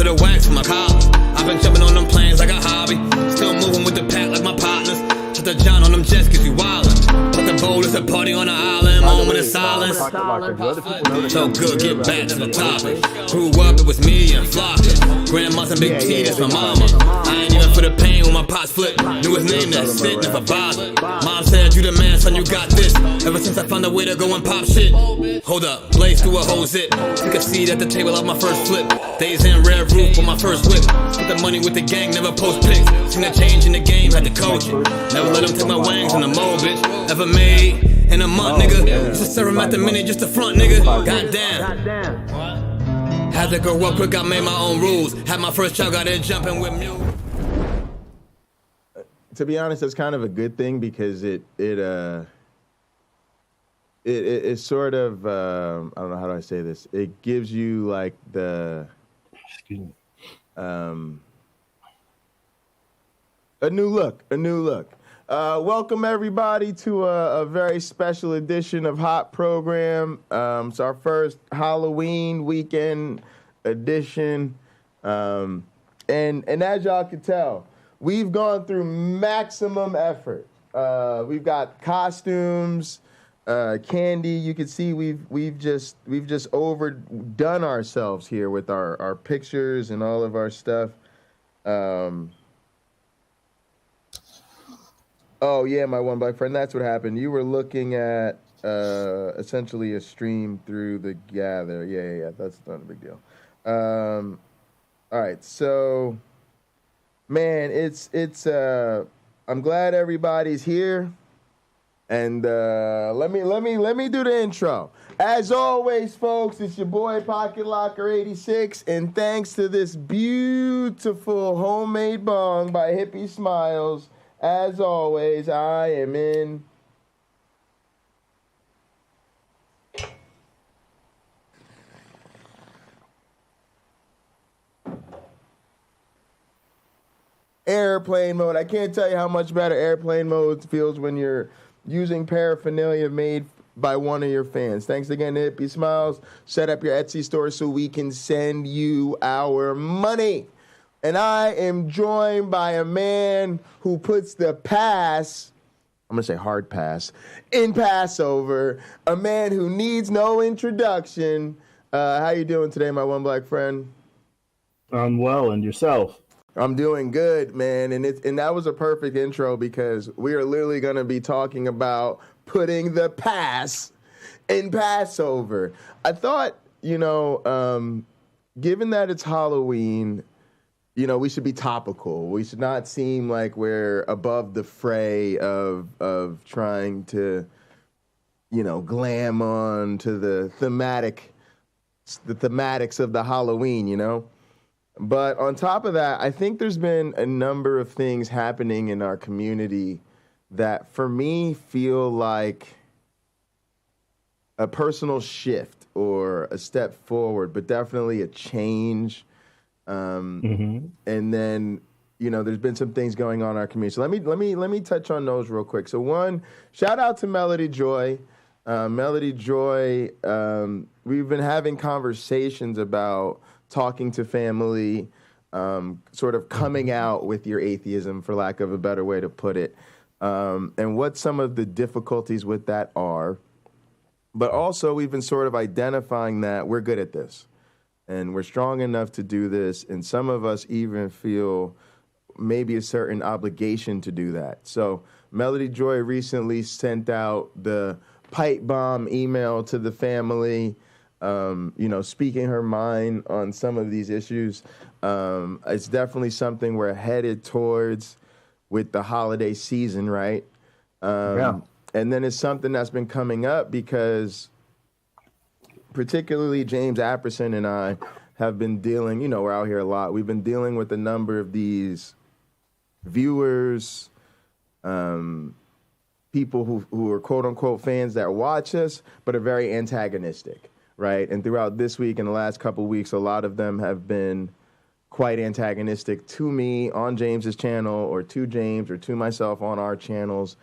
to the wax for my collars. I've been jumping on them planes like a hobby. Still moving with the pack like my partners. Hit the John on them jets cause we wildin'. But the bowl is a party on the island. Moment of silence. So good, get back to the topic. Grew up, it was me and Flocka. Grandma's and Big T, that's my mama. I ain't even for the pain when my pots flipped. Knew his name, that's it, never bothered. Mom said, you the man, son, you got this. Ever since I found a way to go and pop shit. Hold up, blaze through a whole zip. Took a seat at the table of my first flip. Days in red roof for my first whip. Spent the money with the gang, never post pics. Seen a change in the game, had to coach it. Never let them take my wangs in the mold, bitch. Ever made in a month, nigga. Used to serve him at the minute, just the front, nigga. Goddamn. Had to grow up quick, I made my own rules. Had my first child, got there jumping with mules. To be honest, that's kind of a good thing because it sort of I don't know how do I say this. It gives you like the a new look. Welcome everybody to a very special edition of Hot Program. It's our first Halloween weekend edition, and as y'all can tell, we've gone through maximum effort. We've got costumes, candy. You can see we've just overdone ourselves here with our pictures and all of our stuff. Oh yeah, my one black friend. That's what happened. You were looking at essentially a stream through the Gather. Yeah. That's not a big deal. All right, so man, it's I'm glad everybody's here, and let me do the intro. As always, folks, it's your boy Pocket Locker 86, and thanks to this beautiful homemade bong by Hippie Smiles, as always, I am in airplane mode. I can't tell you how much better airplane mode feels when you're using paraphernalia made by one of your fans. Thanks again to Hippie Smiles. Set up your Etsy store so we can send you our money. And I am joined by a man who puts the pass, I'm going to say hard pass, in Passover. A man who needs no introduction. How you doing today, my one black friend? I'm well, and yourself? I'm doing good, man. And that was a perfect intro because we are literally going to be talking about putting the pass in Passover. I thought, given that it's Halloween, we should be topical. We should not seem like we're above the fray of trying to, glam on to the thematics of the Halloween, But on top of that, I think there's been a number of things happening in our community that, for me, feel like a personal shift or a step forward, but definitely a change. And then, there's been some things going on in our community. So let me touch on those real quick. So one, shout out to Melody Joy. Melody Joy, we've been having conversations about talking to family, sort of coming out with your atheism, for lack of a better way to put it, and what some of the difficulties with that are. But also, we've been sort of identifying that we're good at this. And we're strong enough to do this, and some of us even feel maybe a certain obligation to do that. So Melody Joy recently sent out the pipe bomb email to the family, speaking her mind on some of these issues. It's definitely something we're headed towards with the holiday season, right? Yeah. And then it's something that's been coming up because particularly James Apperson and I have been dealing, we're out here a lot. We've been dealing with a number of these viewers, people who are quote unquote fans that watch us, but are very antagonistic, right? And throughout this week and the last couple of weeks, a lot of them have been quite antagonistic to me on James's channel or to James or to myself on our channels.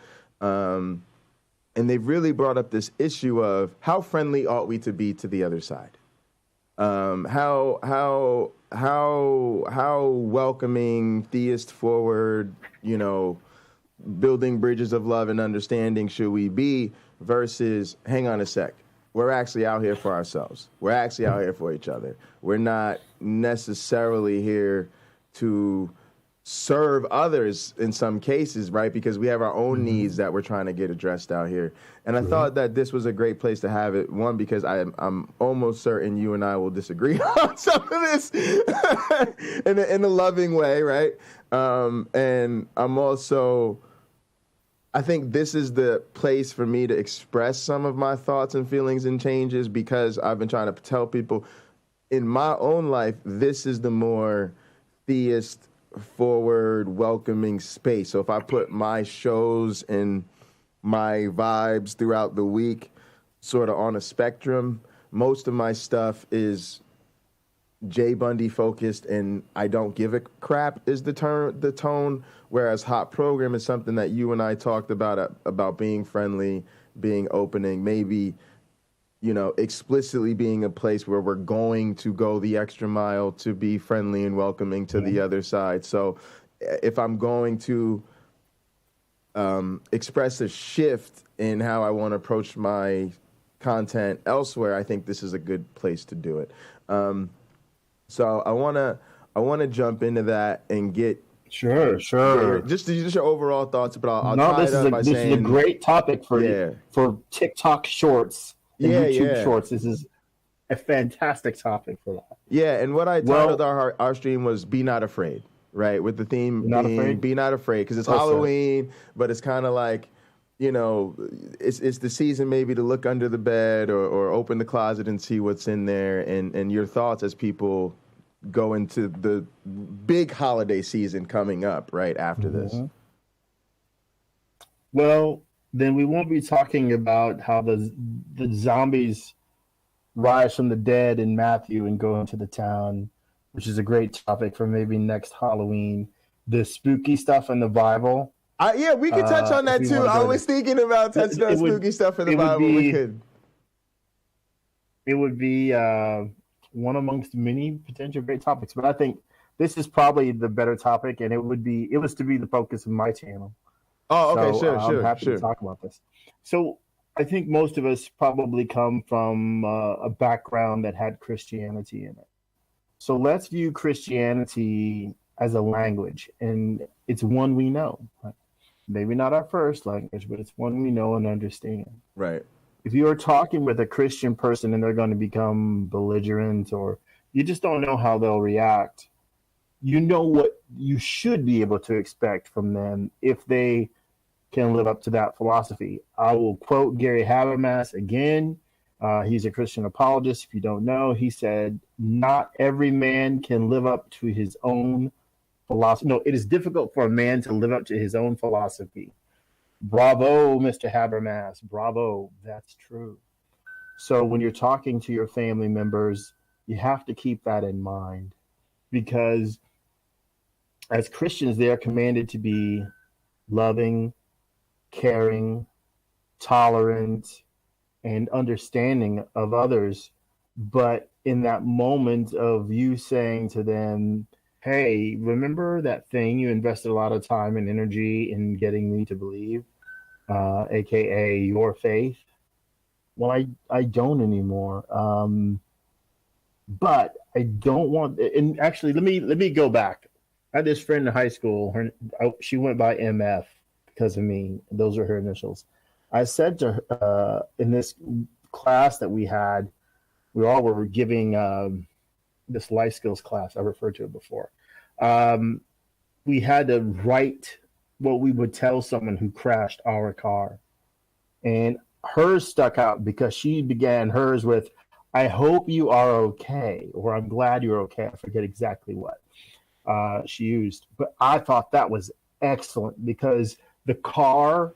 And they've really brought up this issue of how friendly ought we to be to the other side? How how welcoming, theist forward, building bridges of love and understanding should we be versus, hang on a sec, we're actually out here for ourselves. We're actually out here for each other. We're not necessarily here to serve others in some cases, right? Because we have our own needs that we're trying to get addressed out here. And I thought that this was a great place to have it. One, because I'm almost certain you and I will disagree on some of this in a loving way, right? And I think this is the place for me to express some of my thoughts and feelings and changes, because I've been trying to tell people in my own life, this is the more theist forward, welcoming space. So if I put my shows and my vibes throughout the week sort of on a spectrum, most of my stuff is J Bundy focused, and I don't give a crap is the tone. Whereas Hot Program is something that you and I talked about being friendly, being opening, maybe, explicitly being a place where we're going to go the extra mile to be friendly and welcoming to the other side. So if I'm going to express a shift in how I want to approach my content elsewhere, I think this is a good place to do it. So I wanna jump into that and get Sure. just your overall thoughts, but I'll tie it up by saying this is a great topic for TikTok Shorts and YouTube Shorts. This is a fantastic topic for that. Yeah, and what I titled our stream was "Be Not Afraid," right? With the theme being "Be Not Afraid," because it's Halloween, but it's kind of like, it's the season maybe to look under the bed or open the closet and see what's in there, and your thoughts as people go into the big holiday season coming up right after this. Well, then we won't be talking about how the zombies rise from the dead in Matthew and go into the town, which is a great topic for maybe next Halloween. The spooky stuff in the Bible. Yeah, we could touch on that too. I was thinking about touching on spooky stuff in the Bible. We could. It would be one amongst many potential great topics, but I think this is probably the better topic, and it was to be the focus of my channel. Oh, okay, so, sure. I'm happy to talk about this. So I think most of us probably come from a background that had Christianity in it. So let's view Christianity as a language, and it's one we know. Right? Maybe not our first language, but it's one we know and understand. Right. If you are talking with a Christian person and they're going to become belligerent, or you just don't know how they'll react, you know what you should be able to expect from them if they can live up to that philosophy. I will quote Gary Habermas again. He's a Christian apologist. If you don't know, he said, "Not every man can live up to his own philosophy. No, it is difficult for a man to live up to his own philosophy." Bravo, Mr. Habermas. Bravo. That's true. So when you're talking to your family members, you have to keep that in mind, because as Christians, they are commanded to be loving, caring, tolerant, and understanding of others. But in that moment of you saying to them, "Hey, remember that thing you invested a lot of time and energy in getting me to believe, aka your faith? Well, I don't anymore. But I don't want." And actually, let me go back. I had this friend in high school. She went by MF because of me. Those are her initials. I said to her in this class that we had, we all were giving this life skills class. I referred to it before. We had to write what we would tell someone who crashed our car. And hers stuck out because she began hers with, "I hope you are okay," or "I'm glad you're okay." I forget exactly what she used. But I thought that was excellent, because the car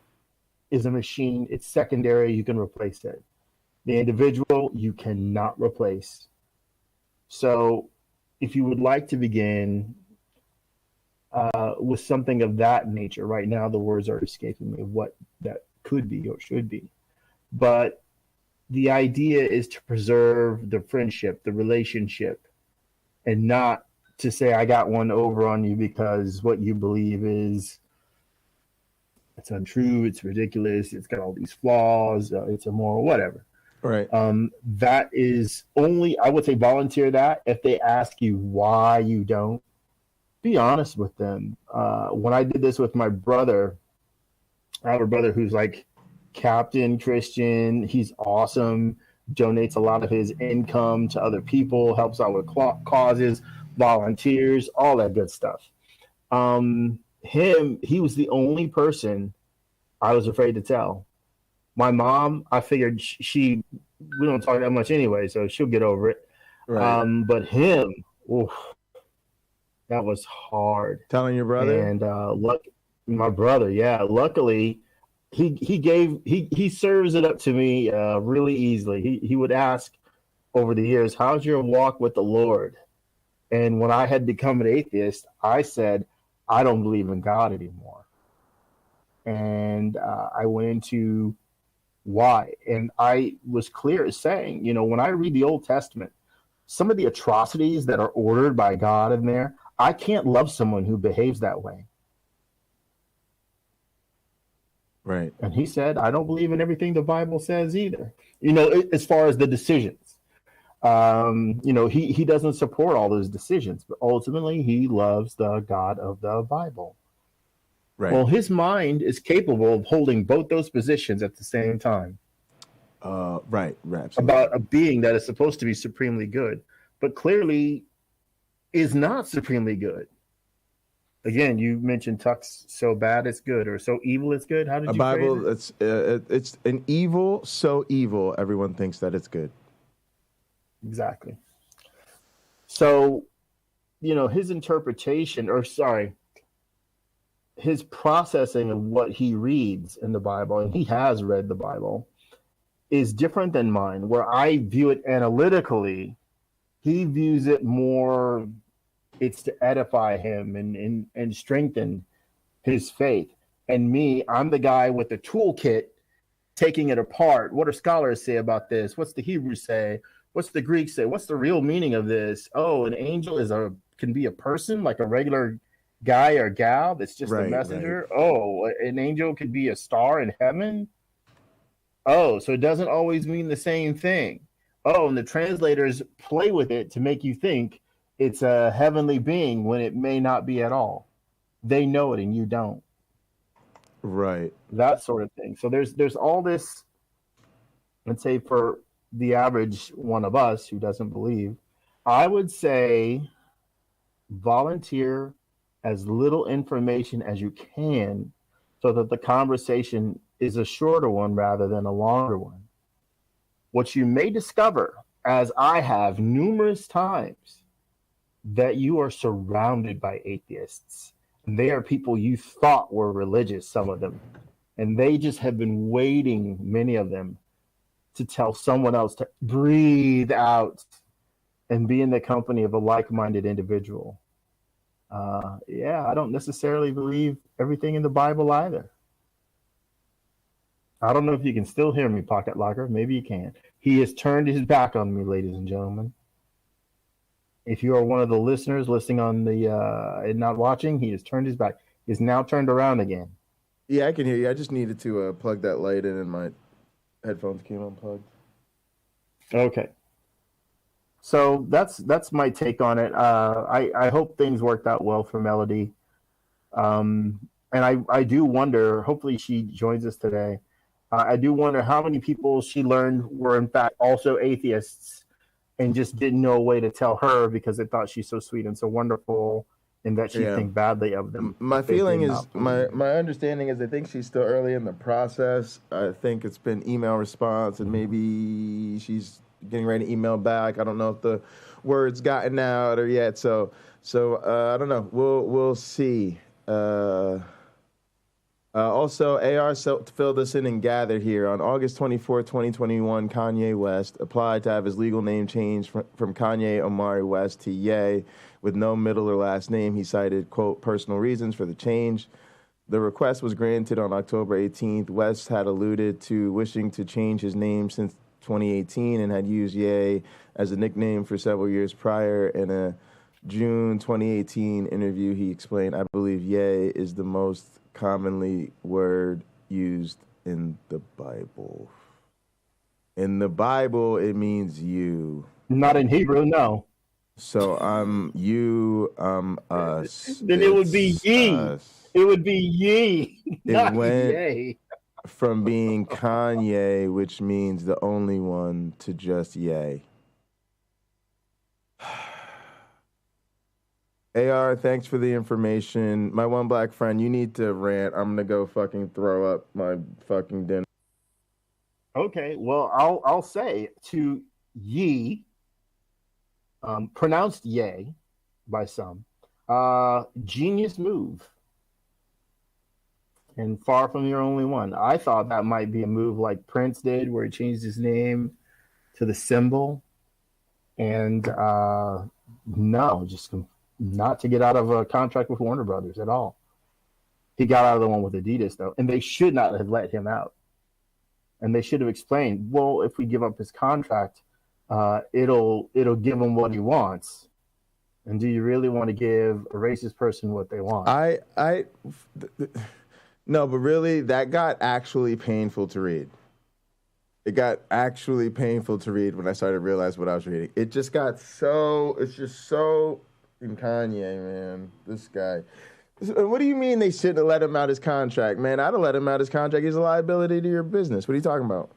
is a machine. It's secondary. You can replace it. The individual, you cannot replace. So if you would like to begin with something of that nature, right now the words are escaping me of what that could be or should be. But the idea is to preserve the friendship, the relationship, and not to say I got one over on you because what you believe is it's untrue, it's ridiculous, it's got all these flaws, it's immoral, whatever. Right. That is only, I would say, volunteer that. If they ask you why you don't, be honest with them. When I did this with my brother, I have a brother who's like Captain Christian. He's awesome, donates a lot of his income to other people, helps out with causes, volunteers, all that good stuff. He was the only person I was afraid to tell. My mom, I figured we don't talk that much anyway, so she'll get over it. Right. But him, oof, that was hard. Telling your brother? And my brother, yeah. Luckily, he serves it up to me really easily. He would ask over the years, "How's your walk with the Lord?" And when I had become an atheist, I said, "I don't believe in God anymore." And I went into why, and I was clear as saying, when I read the Old Testament, some of the atrocities that are ordered by God in there, I can't love someone who behaves that way. Right. And he said, I don't believe in everything the Bible says either. As far as the decisions, he doesn't support all those decisions, but ultimately he loves the God of the Bible. Right. Well, his mind is capable of holding both those positions at the same time. Right. Absolutely. About a being that is supposed to be supremely good, but clearly is not supremely good. Again, you mentioned Tuck's so bad it's good, or so evil it's good. How did you Bible? phrase it? It's an evil so evil everyone thinks that it's good. Exactly. So, his interpretation, his processing of what he reads in the Bible, and he has read the Bible, is different than mine, where I view it analytically. He views it more, it's to edify him and strengthen his faith. And me, I'm the guy with the toolkit taking it apart. What do scholars say about this? What's the Hebrew say? What's the Greek say? What's the real meaning of this? Oh, an angel can be a person, like a regular guy or gal that's just a messenger. Right. Oh, an angel could be a star in heaven. Oh, so it doesn't always mean the same thing. Oh, and the translators play with it to make you think it's a heavenly being when it may not be at all. They know it and you don't. Right. That sort of thing. So there's all this, let's say for the average one of us who doesn't believe, I would say volunteer as little information as you can so that the conversation is a shorter one rather than a longer one. What you may discover, as I have numerous times, that you are surrounded by atheists. They are people you thought were religious, some of them, and they just have been waiting, many of them, to tell someone else to breathe out and be in the company of a like-minded individual. I don't necessarily believe everything in the Bible either. I don't know if you can still hear me, Pocket Locker. Maybe you can. He has turned his back on me, ladies and gentlemen. If you are one of the listeners listening on the and not watching, he has turned his back. He's now turned around again. Yeah, I can hear you. I just needed to plug that light in, and my headphones came unplugged. Okay. So that's my take on it. I hope things worked out well for Melody. And I do wonder, hopefully she joins us today. I do wonder how many people she learned were in fact also atheists and just didn't know a way to tell her because they thought she's so sweet and so wonderful and that she'd think badly of them. My feeling is, my understanding is I think she's still early in the process. I think it's been email response and maybe she's getting ready to email back. I don't know if the word's gotten out or yet. So I don't know. We'll see. Also, AR filled us in and gathered here. On August 24, 2021, Kanye West applied to have his legal name changed from Kanye Omari West to Ye with no middle or last name. He cited, quote, personal reasons for the change. The request was granted on October 18th. West had alluded to wishing to change his name since 2018 and had used Ye as a nickname for several years prior. In a June 2018 interview, he explained, I believe yay is the most commonly word used in the Bible. In the Bible, it means you. Not in Hebrew, no. So I'm you, us. Then it would be ye. Us. It would be ye. It went yay. from being Kanye, which means the only one, to just yay. AR, thanks for the information. My one black friend, you need to rant. I'm gonna go fucking throw up my fucking dinner. Okay, well, I'll say to ye, pronounced yay by some, genius move. And far from your only one. I thought that might be a move like Prince did, where he changed his name to the symbol. And no, just not to get out of a contract with Warner Brothers at all. He got out of the one with Adidas, though, and they should not have let him out. And they should have explained, well, if we give up his contract, it'll give him what he wants. And do you really want to give a racist person what they want? No, but really, that got actually painful to read. It got actually painful to read when I started to realize what I was reading. It just got so, it's just so in Kanye, man. This guy. What do you mean they shouldn't have let him out his contract? Man, I'd have let him out his contract. He's a liability to your business. What are you talking about?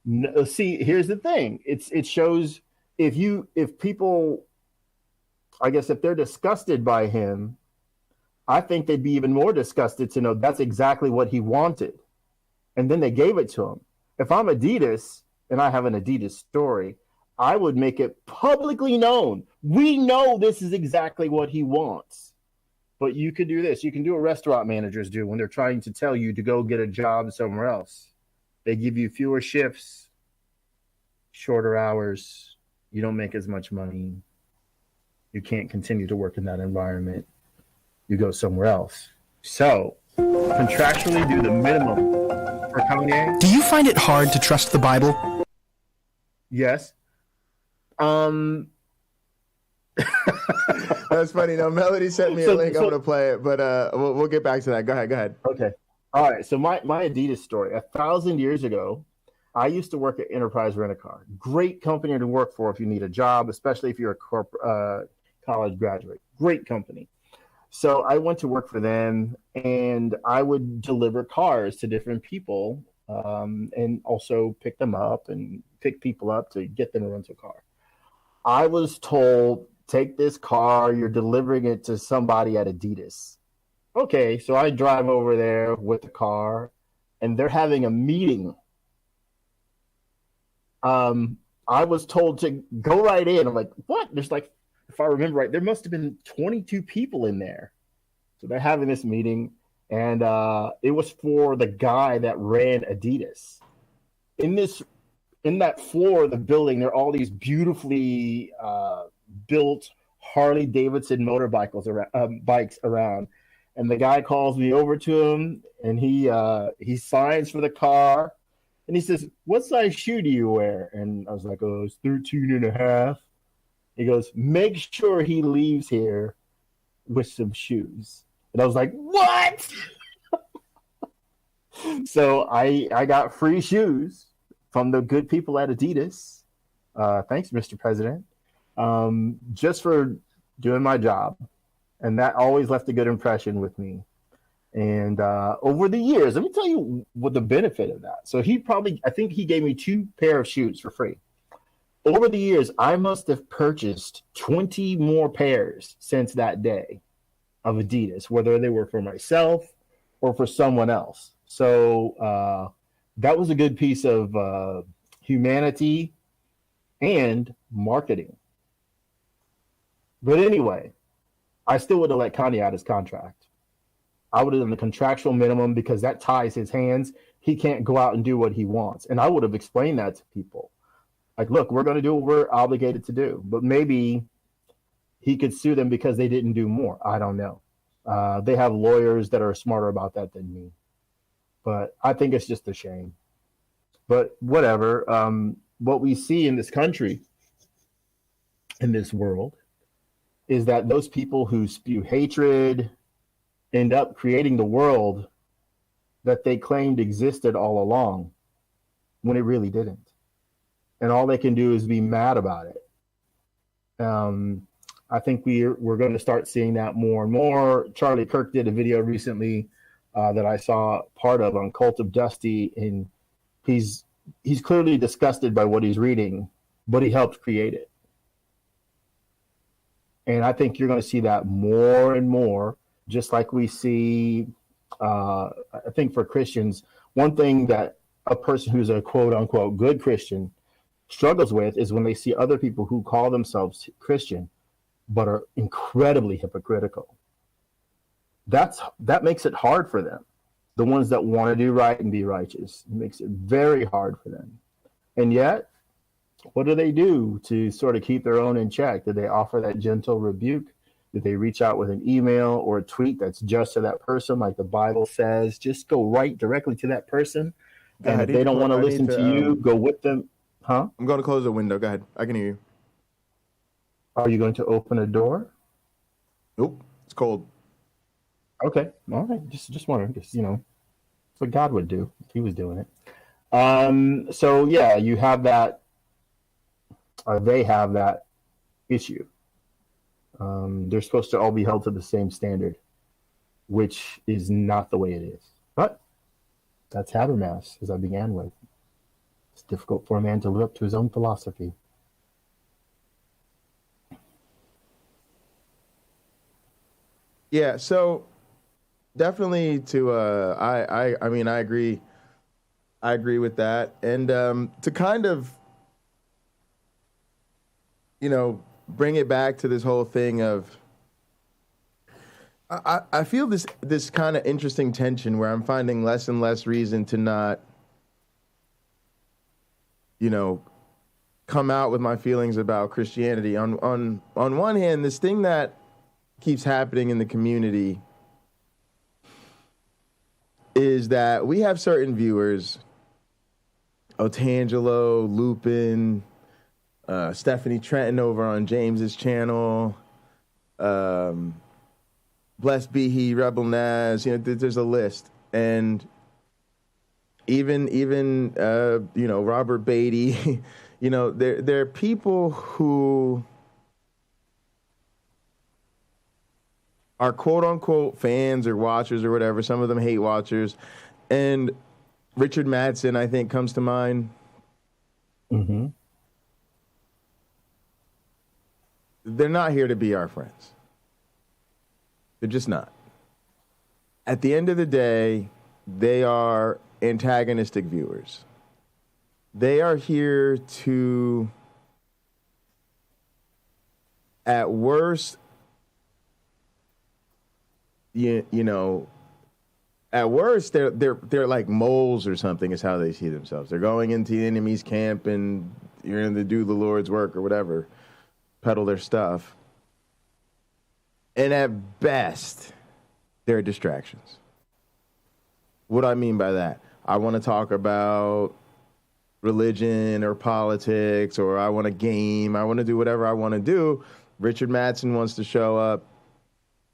No, see, here's the thing. It shows if people, I guess, if they're disgusted by him, I think they'd be even more disgusted to know that's exactly what he wanted. And then they gave it to him. If I'm Adidas and I have an Adidas story, I would make it publicly known. We know this is exactly what he wants. But you could do this. You can do what restaurant managers do when they're trying to tell you to go get a job somewhere else. They give you fewer shifts, shorter hours. You don't make as much money. You can't continue to work in that environment. You go somewhere else. So, contractually do the minimum for Kanye. Do you find it hard to trust the Bible? Yes. That's funny. No, Melody sent me a link. I'm gonna play it, but we'll get back to that. Go ahead. Okay. All right. So my Adidas story. 1,000 years ago, I used to work at Enterprise Rent-A-Car. Great company to work for if you need a job, especially if you're a college graduate. Great company. So I went to work for them, and I would deliver cars to different people, and also pick them up and pick people up to get them a rental car. I was told, take this car, you're delivering it to somebody at Adidas. Okay, so I drive over there with the car, and they're having a meeting. I was told to go right in. I'm like, what? There's like, if I remember right, there must have been 22 people in there. So they're having this meeting, and it was for the guy that ran Adidas. In that floor of the building, there are all these beautifully built Harley Davidson bikes around. And the guy calls me over to him, and he signs for the car. And he says, what size shoe do you wear? And I was like, oh, it's 13.5. He goes, make sure he leaves here with some shoes. And I was like, what? So I got free shoes from the good people at Adidas. Thanks, Mr. President. Just for doing my job. And that always left a good impression with me. And over the years, let me tell you what the benefit of that. So I think he gave me 2 pair of shoes for free. Over the years, I must have purchased 20 more pairs since that day of Adidas, whether they were for myself or for someone else. So that was a good piece of humanity and marketing. But anyway, I still would have let Kanye out his contract. I would have done the contractual minimum because that ties his hands. He can't go out and do what he wants. And I would have explained that to people. Like, look, we're going to do what we're obligated to do. But maybe he could sue them because they didn't do more. I don't know. They have lawyers that are smarter about that than me. But I think it's just a shame. But whatever. What we see in this country, in this world, is that those people who spew hatred end up creating the world that they claimed existed all along when it really didn't. And all they can do is be mad about it. I think we're going to start seeing that more and more. Charlie Kirk did a video recently that I saw part of on Cult of Dusty, and he's clearly disgusted by what he's reading, but he helped create it. And I think you're going to see that more and more, just like we see, I think for Christians, one thing that a person who's a quote unquote good Christian struggles with is when they see other people who call themselves Christian, but are incredibly hypocritical. That makes it hard for them. The ones that want to do right and be righteous, it makes it very hard for them. And yet, what do they do to sort of keep their own in check? Do they offer that gentle rebuke? Do they reach out with an email or a tweet that's just to that person, like the Bible says? Just go right directly to that person. And if they don't want to listen to you, go with them. Huh? I'm going to close the window. Go ahead. I can hear you. Are you going to open a door? Nope. It's cold. Okay. All right. Just wondering. Just, it's what God would do if he was doing it. So, yeah, you have that, or they have that issue. They're supposed to all be held to the same standard, which is not the way it is. But that's Habermas, as I began with. It's difficult for a man to live up to his own philosophy. Yeah, so definitely I mean, I agree with that. And to kind of, bring it back to this whole thing of, I feel this kind of interesting tension where I'm finding less and less reason to not, come out with my feelings about Christianity. On one hand, this thing that keeps happening in the community is that we have certain viewers, Otangelo, Lupin, Stephanie Trenton over on James's channel, Blessed Be He, Rebel Naz, there's a list. And even Robert Beatty, there are people who are quote unquote fans or watchers or whatever. Some of them hate watchers. And Richard Madsen, I think, comes to mind. Mm-hmm. They're not here to be our friends. They're just not. At the end of the day, they are antagonistic viewers. They are here to, at worst, at worst, they're like moles or something is how they see themselves. They're going into the enemy's camp and you're going to do the Lord's work or whatever, peddle their stuff. And at best, they're distractions. What do I mean by that? I want to talk about religion or politics, or I want to game. I want to do whatever I want to do. Richard Madsen wants to show up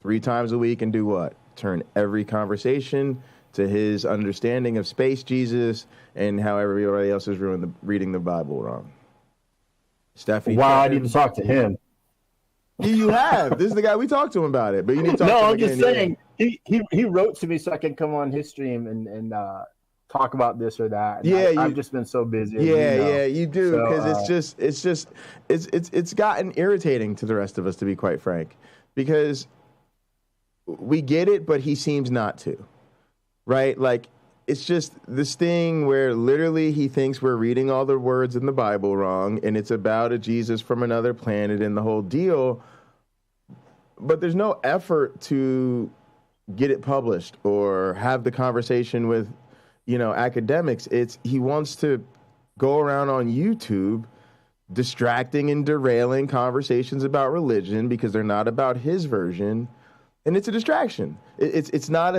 3 times a week and do what? Turn every conversation to his understanding of space Jesus and how everybody else is reading the Bible wrong. Stephanie. Wow, I need to talk to him. You have. This is the guy we talked to him about it, but you need to talk to him I'm again. just saying. He wrote to me so I can come on his stream and talk about this or that. And I've just been so busy. Yeah, you do, because it's gotten irritating to the rest of us, to be quite frank, because we get it, but he seems not to, right? Like, it's just this thing where literally he thinks we're reading all the words in the Bible wrong, and it's about a Jesus from another planet and the whole deal, but there's no effort to get it published or have the conversation with, academics. He wants to go around on YouTube distracting and derailing conversations about religion because they're not about his version, And it's a distraction. It's not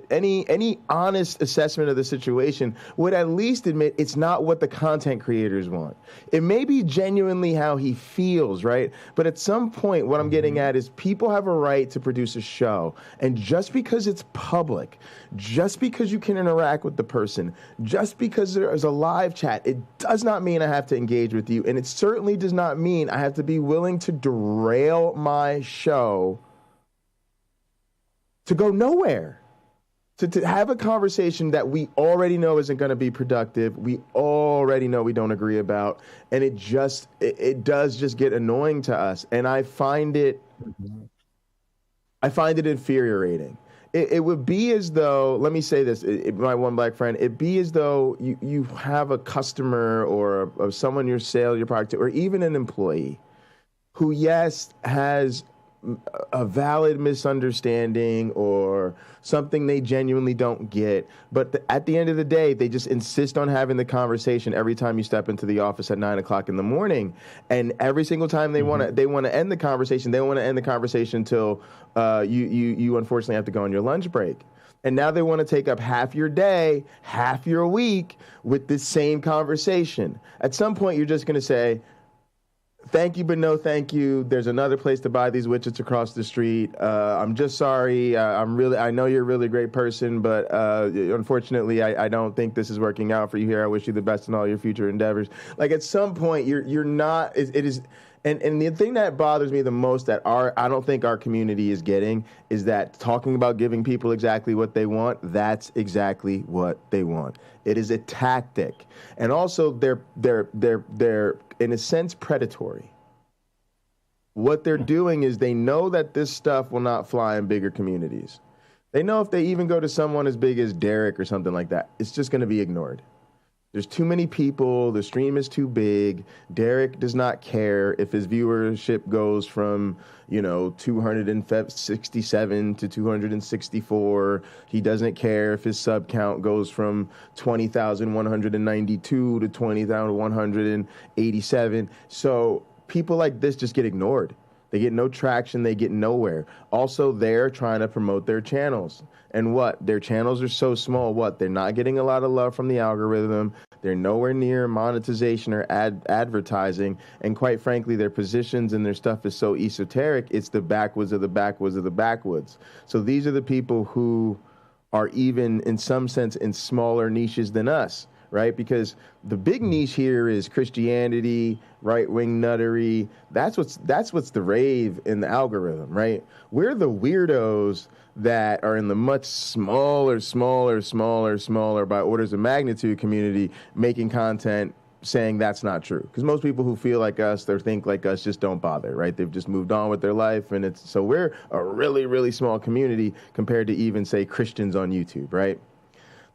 any honest assessment of the situation would at least admit it's not what the content creators want. It may be genuinely how he feels, right? But at some point, what I'm getting at is people have a right to produce a show, and just because it's public, just because you can interact with the person, just because there's a live chat, it does not mean I have to engage with you, and it certainly does not mean I have to be willing to derail my show to go nowhere, to have a conversation that we already know isn't going to be productive, we already know we don't agree about, and it does just get annoying to us, and I find it infuriating. It would be as though, let me say this, my one black friend, it'd be as though you have a customer or someone you sell your product to, or even an employee who, yes, has a valid misunderstanding or something they genuinely don't get, but at the end of the day, they just insist on having the conversation every time you step into the office at 9 o'clock in the morning. And every single time they want to end the conversation, they want to end the conversation until you unfortunately have to go on your lunch break. And now they want to take up half your day, half your week with this same conversation. At some point, you're just going to say, thank you, but no thank you. There's another place to buy these widgets across the street. I'm just sorry. I know you're a really great person, but unfortunately, I don't think this is working out for you here. I wish you the best in all your future endeavors. Like, at some point, you're not. It is. And the thing that bothers me the most that I don't think our community is getting is that talking about giving people exactly what they want, that's exactly what they want. It is a tactic. And also they're in a sense predatory. What they're doing is they know that this stuff will not fly in bigger communities. They know if they even go to someone as big as Derek or something like that, it's just going to be ignored. There's too many people. The stream is too big. Derek does not care if his viewership goes from, 267 to 264. He doesn't care if his sub count goes from 20,192 to 20,187. So people like this just get ignored. They get no traction. They get nowhere. Also, they're trying to promote their channels. And what? Their channels are so small. What? They're not getting a lot of love from the algorithm. They're nowhere near monetization or advertising. And quite frankly, their positions and their stuff is so esoteric, it's the backwoods of the backwoods of the backwoods. So these are the people who are even, in some sense, in smaller niches than us, right? Because the big niche here is Christianity, right-wing nuttery. That's what's the rave in the algorithm, right? We're the weirdos that are in the much smaller by orders of magnitude community making content saying that's not true. Because most people who feel like us or think like us just don't bother, right? They've just moved on with their life, and so we're a really, really small community compared to even, say, Christians on YouTube, right?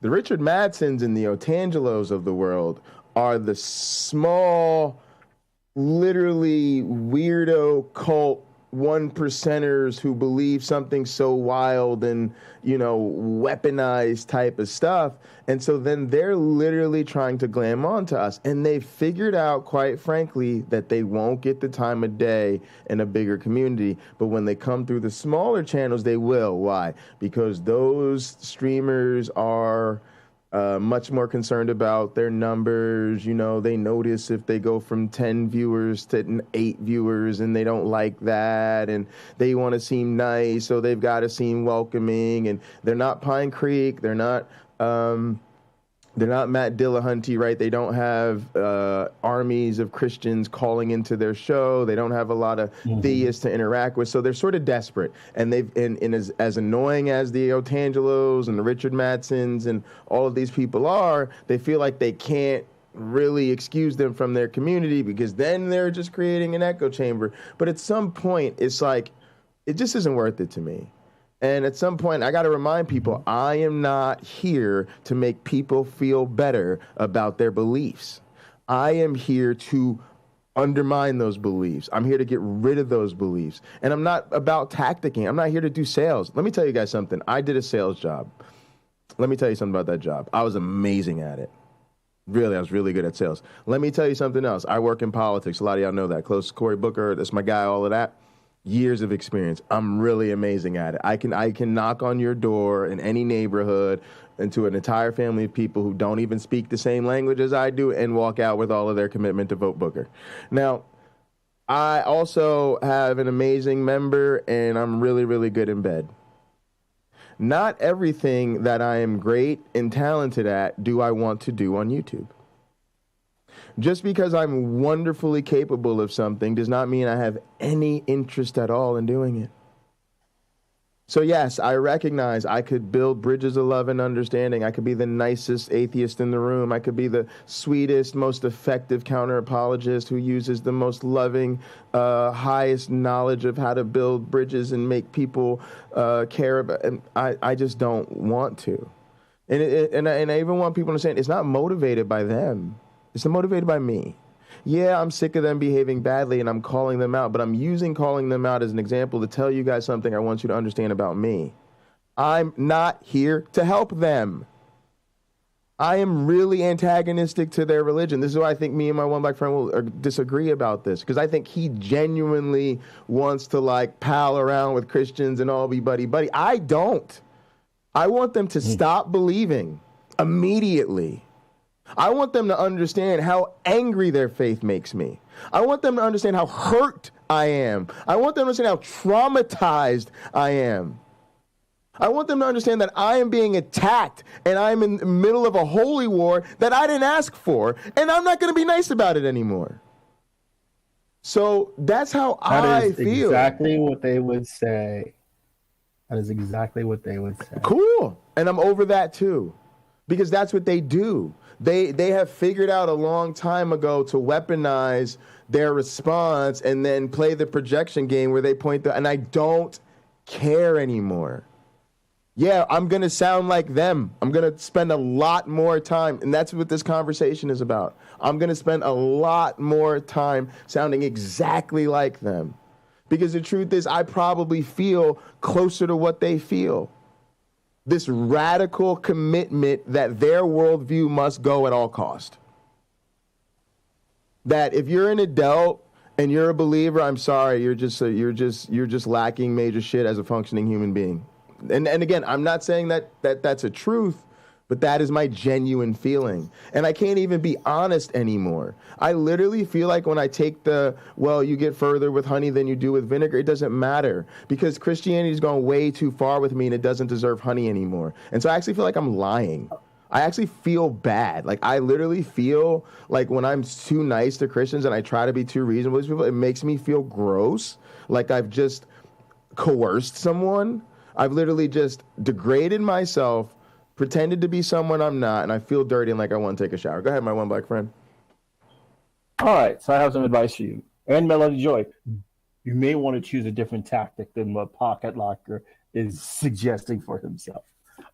The Richard Madsons and the Otangelos of the world are the small, literally weirdo cult 1%ers who believe something so wild and, weaponized type of stuff. And so then they're literally trying to glam on to us. And they figured out, quite frankly, that they won't get the time of day in a bigger community. But when they come through the smaller channels, they will. Why? Because those streamers are much more concerned about their numbers. They notice if they go from 10 viewers to 8 viewers and they don't like that, and they want to seem nice, so they've got to seem welcoming, and they're not PineCreek, they're not Matt Dillahunty, right? They don't have armies of Christians calling into their show. They don't have a lot of theists to interact with. So they're sort of desperate. And as annoying as the Otangelos and the Richard Madsons and all of these people are, they feel like they can't really excuse them from their community because then they're just creating an echo chamber. But at some point, it's like, it just isn't worth it to me. And at some point, I got to remind people, I am not here to make people feel better about their beliefs. I am here to undermine those beliefs. I'm here to get rid of those beliefs. And I'm not about tacticking. I'm not here to do sales. Let me tell you guys something. I did a sales job. Let me tell you something about that job. I was amazing at it. Really, I was really good at sales. Let me tell you something else. I work in politics. A lot of y'all know that. Close to Cory Booker. That's my guy, all of that. years of experience. I'm really amazing at it. I can knock on your door in any neighborhood into an entire family of people who don't even speak the same language as I do and walk out with all of their commitment to vote Booker. Now, I also have an amazing member, and I'm really, really good in bed. Not everything that I am great and talented at do I want to do on YouTube. Just because I'm wonderfully capable of something does not mean I have any interest at all in doing it. So yes, I recognize I could build bridges of love and understanding. I could be the nicest atheist in the room. I could be the sweetest, most effective counter-apologist who uses the most loving, highest knowledge of how to build bridges and make people care about. And I just don't want to. And I even want people to understand it's not motivated by them. It's motivated by me. Yeah, I'm sick of them behaving badly and I'm calling them out, but I'm using calling them out as an example to tell you guys something I want you to understand about me. I'm not here to help them. I am really antagonistic to their religion. This is why I think me and my one black friend will disagree about this, because I think he genuinely wants to like pal around with Christians and all be buddy-buddy. I don't. I want them to stop believing immediately. I want them to understand how angry their faith makes me. I want them to understand how hurt I am. I want them to understand how traumatized I am. I want them to understand that I am being attacked and I'm in the middle of a holy war that I didn't ask for, and I'm not going to be nice about it anymore. So that's how I feel. That is exactly what they would say. That is exactly what they would say. Cool. And I'm over that too, because that's what they do. They have figured out a long time ago to weaponize their response and then play the projection game where they point and I don't care anymore. Yeah, I'm going to sound like them. I'm going to spend a lot more time, and that's what this conversation is about. I'm going to spend a lot more time sounding exactly like them. Because the truth is, I probably feel closer to what they feel. This radical commitment that their worldview must go at all cost. That if you're an adult and you're a believer, I'm sorry, you're just lacking major shit as a functioning human being. And again, I'm not saying that's a truth, but that is my genuine feeling. And I can't even be honest anymore. I literally feel like when I take you get further with honey than you do with vinegar, it doesn't matter, because Christianity's gone way too far with me and it doesn't deserve honey anymore. And so I actually feel like I'm lying. I actually feel bad. Like, I literally feel like when I'm too nice to Christians and I try to be too reasonable to people, it makes me feel gross. Like I've just coerced someone. I've literally just degraded myself, pretended to be someone I'm not, and I feel dirty and like I want to take a shower. Go ahead, my one black friend. All right, so I have some advice for you. And Melody Joy, you may want to choose a different tactic than what Pocket Locker is suggesting for himself,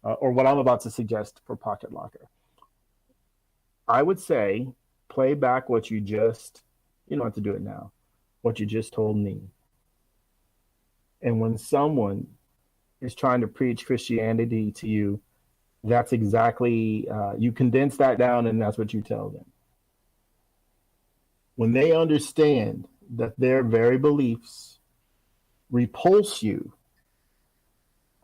or what I'm about to suggest for Pocket Locker. I would say play back what you don't have to do it now, what you just told me. And when someone is trying to preach Christianity to you, that's exactly, you condense that down and that's what you tell them. When they understand that their very beliefs repulse you,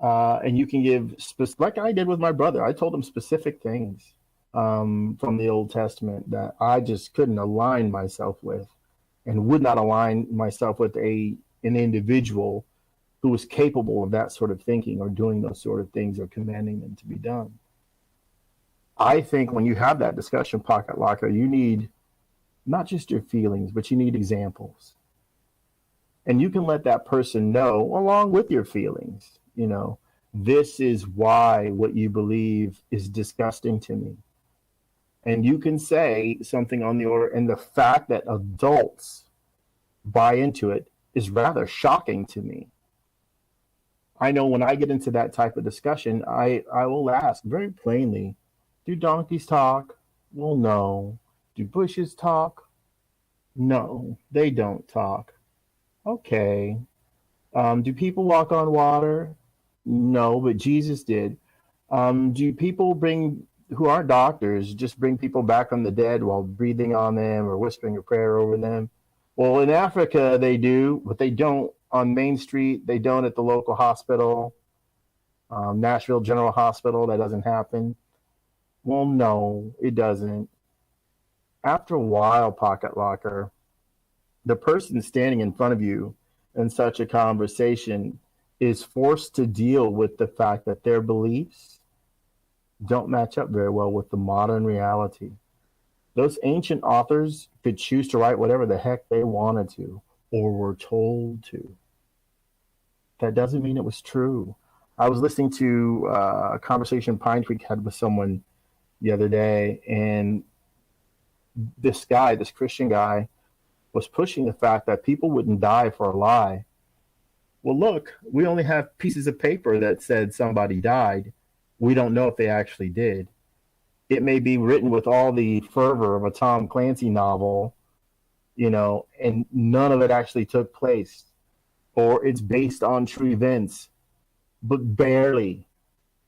and you can give, like I did with my brother, I told him specific things from the Old Testament that I just couldn't align myself with, and would not align myself with an individual who was capable of that sort of thinking or doing those sort of things or commanding them to be done. I think when you have that discussion, Pocket Locker, you need not just your feelings, but you need examples. And you can let that person know, along with your feelings, this is why what you believe is disgusting to me. And you can say something on the order, and the fact that adults buy into it is rather shocking to me. I know when I get into that type of discussion, I will ask very plainly, do donkeys talk? Well, no. Do bushes talk? No, they don't talk. Okay. Do people walk on water? No, but Jesus did. Do people who aren't doctors, just bring people back from the dead while breathing on them or whispering a prayer over them? Well, in Africa, they do, but they don't on Main Street. They don't at the local hospital, Nashville General Hospital. That doesn't happen. Well, no, it doesn't. After a while, Pocket Locker, the person standing in front of you in such a conversation is forced to deal with the fact that their beliefs don't match up very well with the modern reality. Those ancient authors could choose to write whatever the heck they wanted to or were told to. That doesn't mean it was true. I was listening to a conversation PineCreek had with someone the other day, and this Christian guy, was pushing the fact that people wouldn't die for a lie. Well, look, we only have pieces of paper that said somebody died. We don't know if they actually did. It may be written with all the fervor of a Tom Clancy novel, and none of it actually took place. Or it's based on true events, but barely.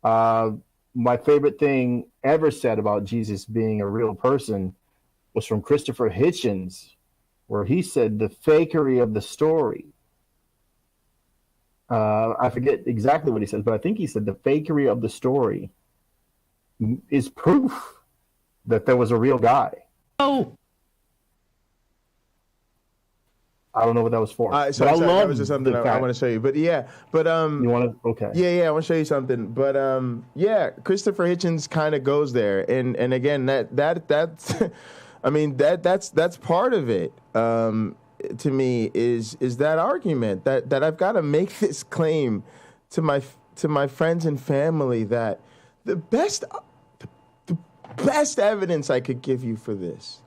My favorite thing ever said about Jesus being a real person was from Christopher Hitchens, where he said the fakery of the story. I forget exactly what he said, but I think he said the fakery of the story is proof that there was a real guy. Oh, I don't know what that was for. So but I love that was just something I want to show you. But you want to? Okay. Yeah, I want to show you something. But Christopher Hitchens kind of goes there, and again that's, I mean that's part of it. To me is that argument that I've got to make this claim to my friends and family that the best evidence I could give you for this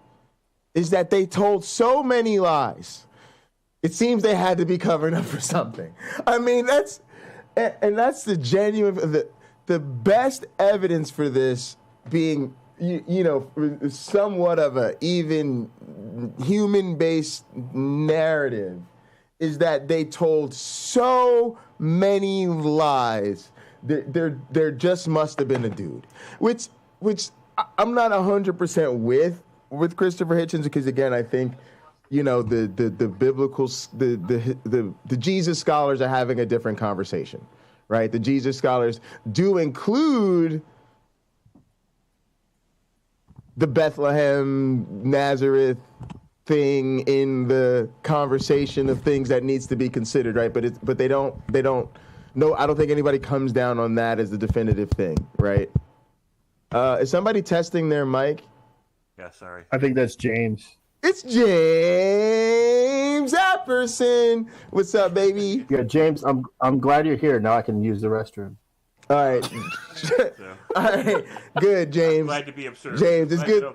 is that they told so many lies. It seems they had to be covering up for something. I mean, that's the genuine, the best evidence for this being, somewhat of a even human-based narrative is that they told so many lies. There just must have been a dude, which I'm not 100% with Christopher Hitchens, because again, I think, the biblical, the Jesus scholars are having a different conversation, right? The Jesus scholars do include the Bethlehem, Nazareth thing in the conversation of things that needs to be considered, right? But they don't. No, I don't think anybody comes down on that as the definitive thing, right? Is somebody testing their mic? yeah, sorry. I think that's James. It's James Apperson. What's up, baby? Yeah, James, I'm glad you're here. Now I can use the restroom. All right. All right. Good, James. Glad to be absurd. James, it's good.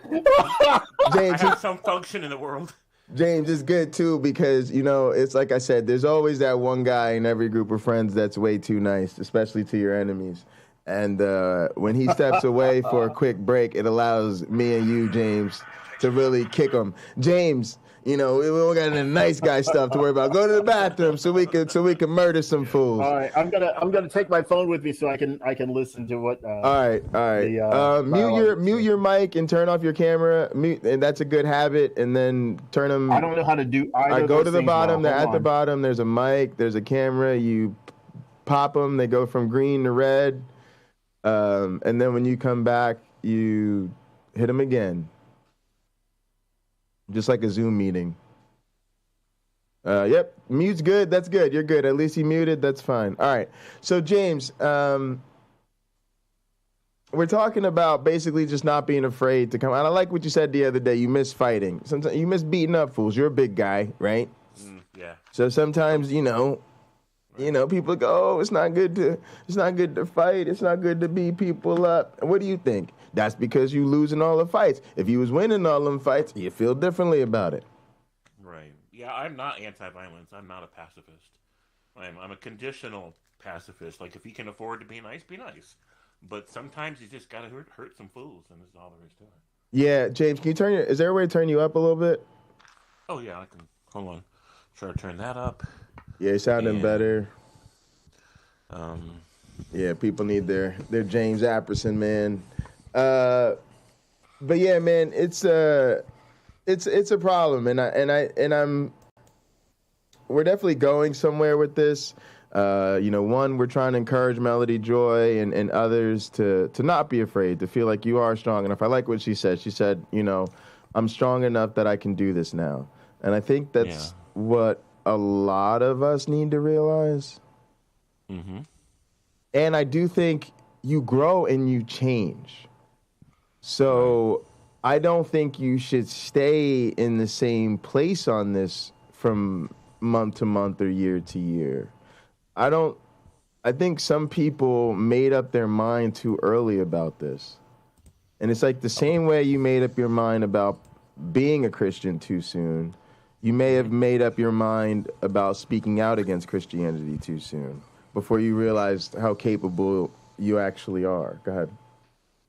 James, I have some function in the world. James is good too, because it's like I said, there's always that one guy in every group of friends that's way too nice, especially to your enemies. And when he steps away for a quick break, it allows me and you, James, to really kick him. James, we don't got any nice guy stuff to worry about. Go to the bathroom so we can murder some fools. All right, I'm gonna take my phone with me so I can listen to what. All right. Mute your mic and turn off your camera. Mute, and that's a good habit. And then turn them. I don't know how to do. I go to the bottom. They're at the bottom. There's a mic. There's a camera. You pop them. They go from green to red. And then when you come back, you hit them again. Just like a Zoom meeting. Yep, mute's good. That's good. You're good. At least he muted. That's fine. All right. So, James, we're talking about basically just not being afraid to come. And I like what you said the other day. You miss fighting. Sometimes you miss beating up fools. You're a big guy, right? Yeah. So sometimes, people go, oh, it's not good to fight. It's not good to beat people up. What do you think? That's because you losing all the fights. If you was winning all them fights, you feel differently about it. Right. Yeah, I'm not anti-violence. I'm not a pacifist. I'm a conditional pacifist. Like, if you can afford to be nice, be nice. But sometimes you just gotta hurt some fools, and that's all there is to it. Yeah, James, can you is there a way to turn you up a little bit? Oh yeah, I can. Hold on. Try to turn that up. Yeah, you're sounding better. Yeah, people need their James Apperson, man. But yeah, man, it's a problem, and we're definitely going somewhere with this. One, we're trying to encourage Melody Joy and others to not be afraid, to feel like you are strong enough. I like what she said. She said, I'm strong enough that I can do this now. And I think that's what a lot of us need to realize. Mm-hmm. And I do think you grow and you change. So I don't think you should stay in the same place on this from month to month or year to year. I think some people made up their mind too early about this. And it's like the same way you made up your mind about being a Christian too soon, you may have made up your mind about speaking out against Christianity too soon, before you realized how capable you actually are. Go ahead.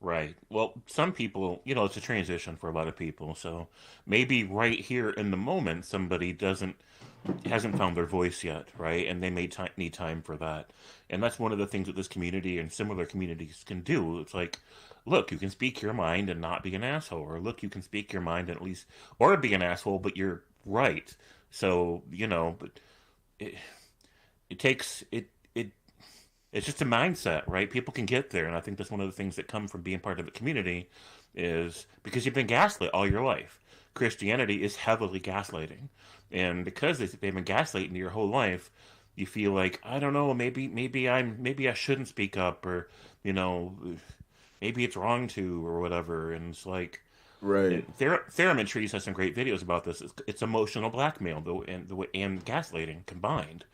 Right. Well, some people, it's a transition for a lot of people. So maybe right here in the moment, somebody hasn't found their voice yet, right? And they may need time for that. And that's one of the things that this community and similar communities can do. It's like, look, you can speak your mind and not be an asshole, or look, you can speak your mind and at least, or be an asshole, but you're right. So, but it takes it's just a mindset, right? People can get there, and I think that's one of the things that come from being part of a community is because you've been gaslit all your life. Christianity is heavily gaslighting, and because they've been gaslighting your whole life, you feel like, I don't know, maybe I shouldn't speak up, or maybe it's wrong to, or whatever. And it's like, right. Theremin Trees has some great videos about this. It's emotional blackmail and gaslighting combined,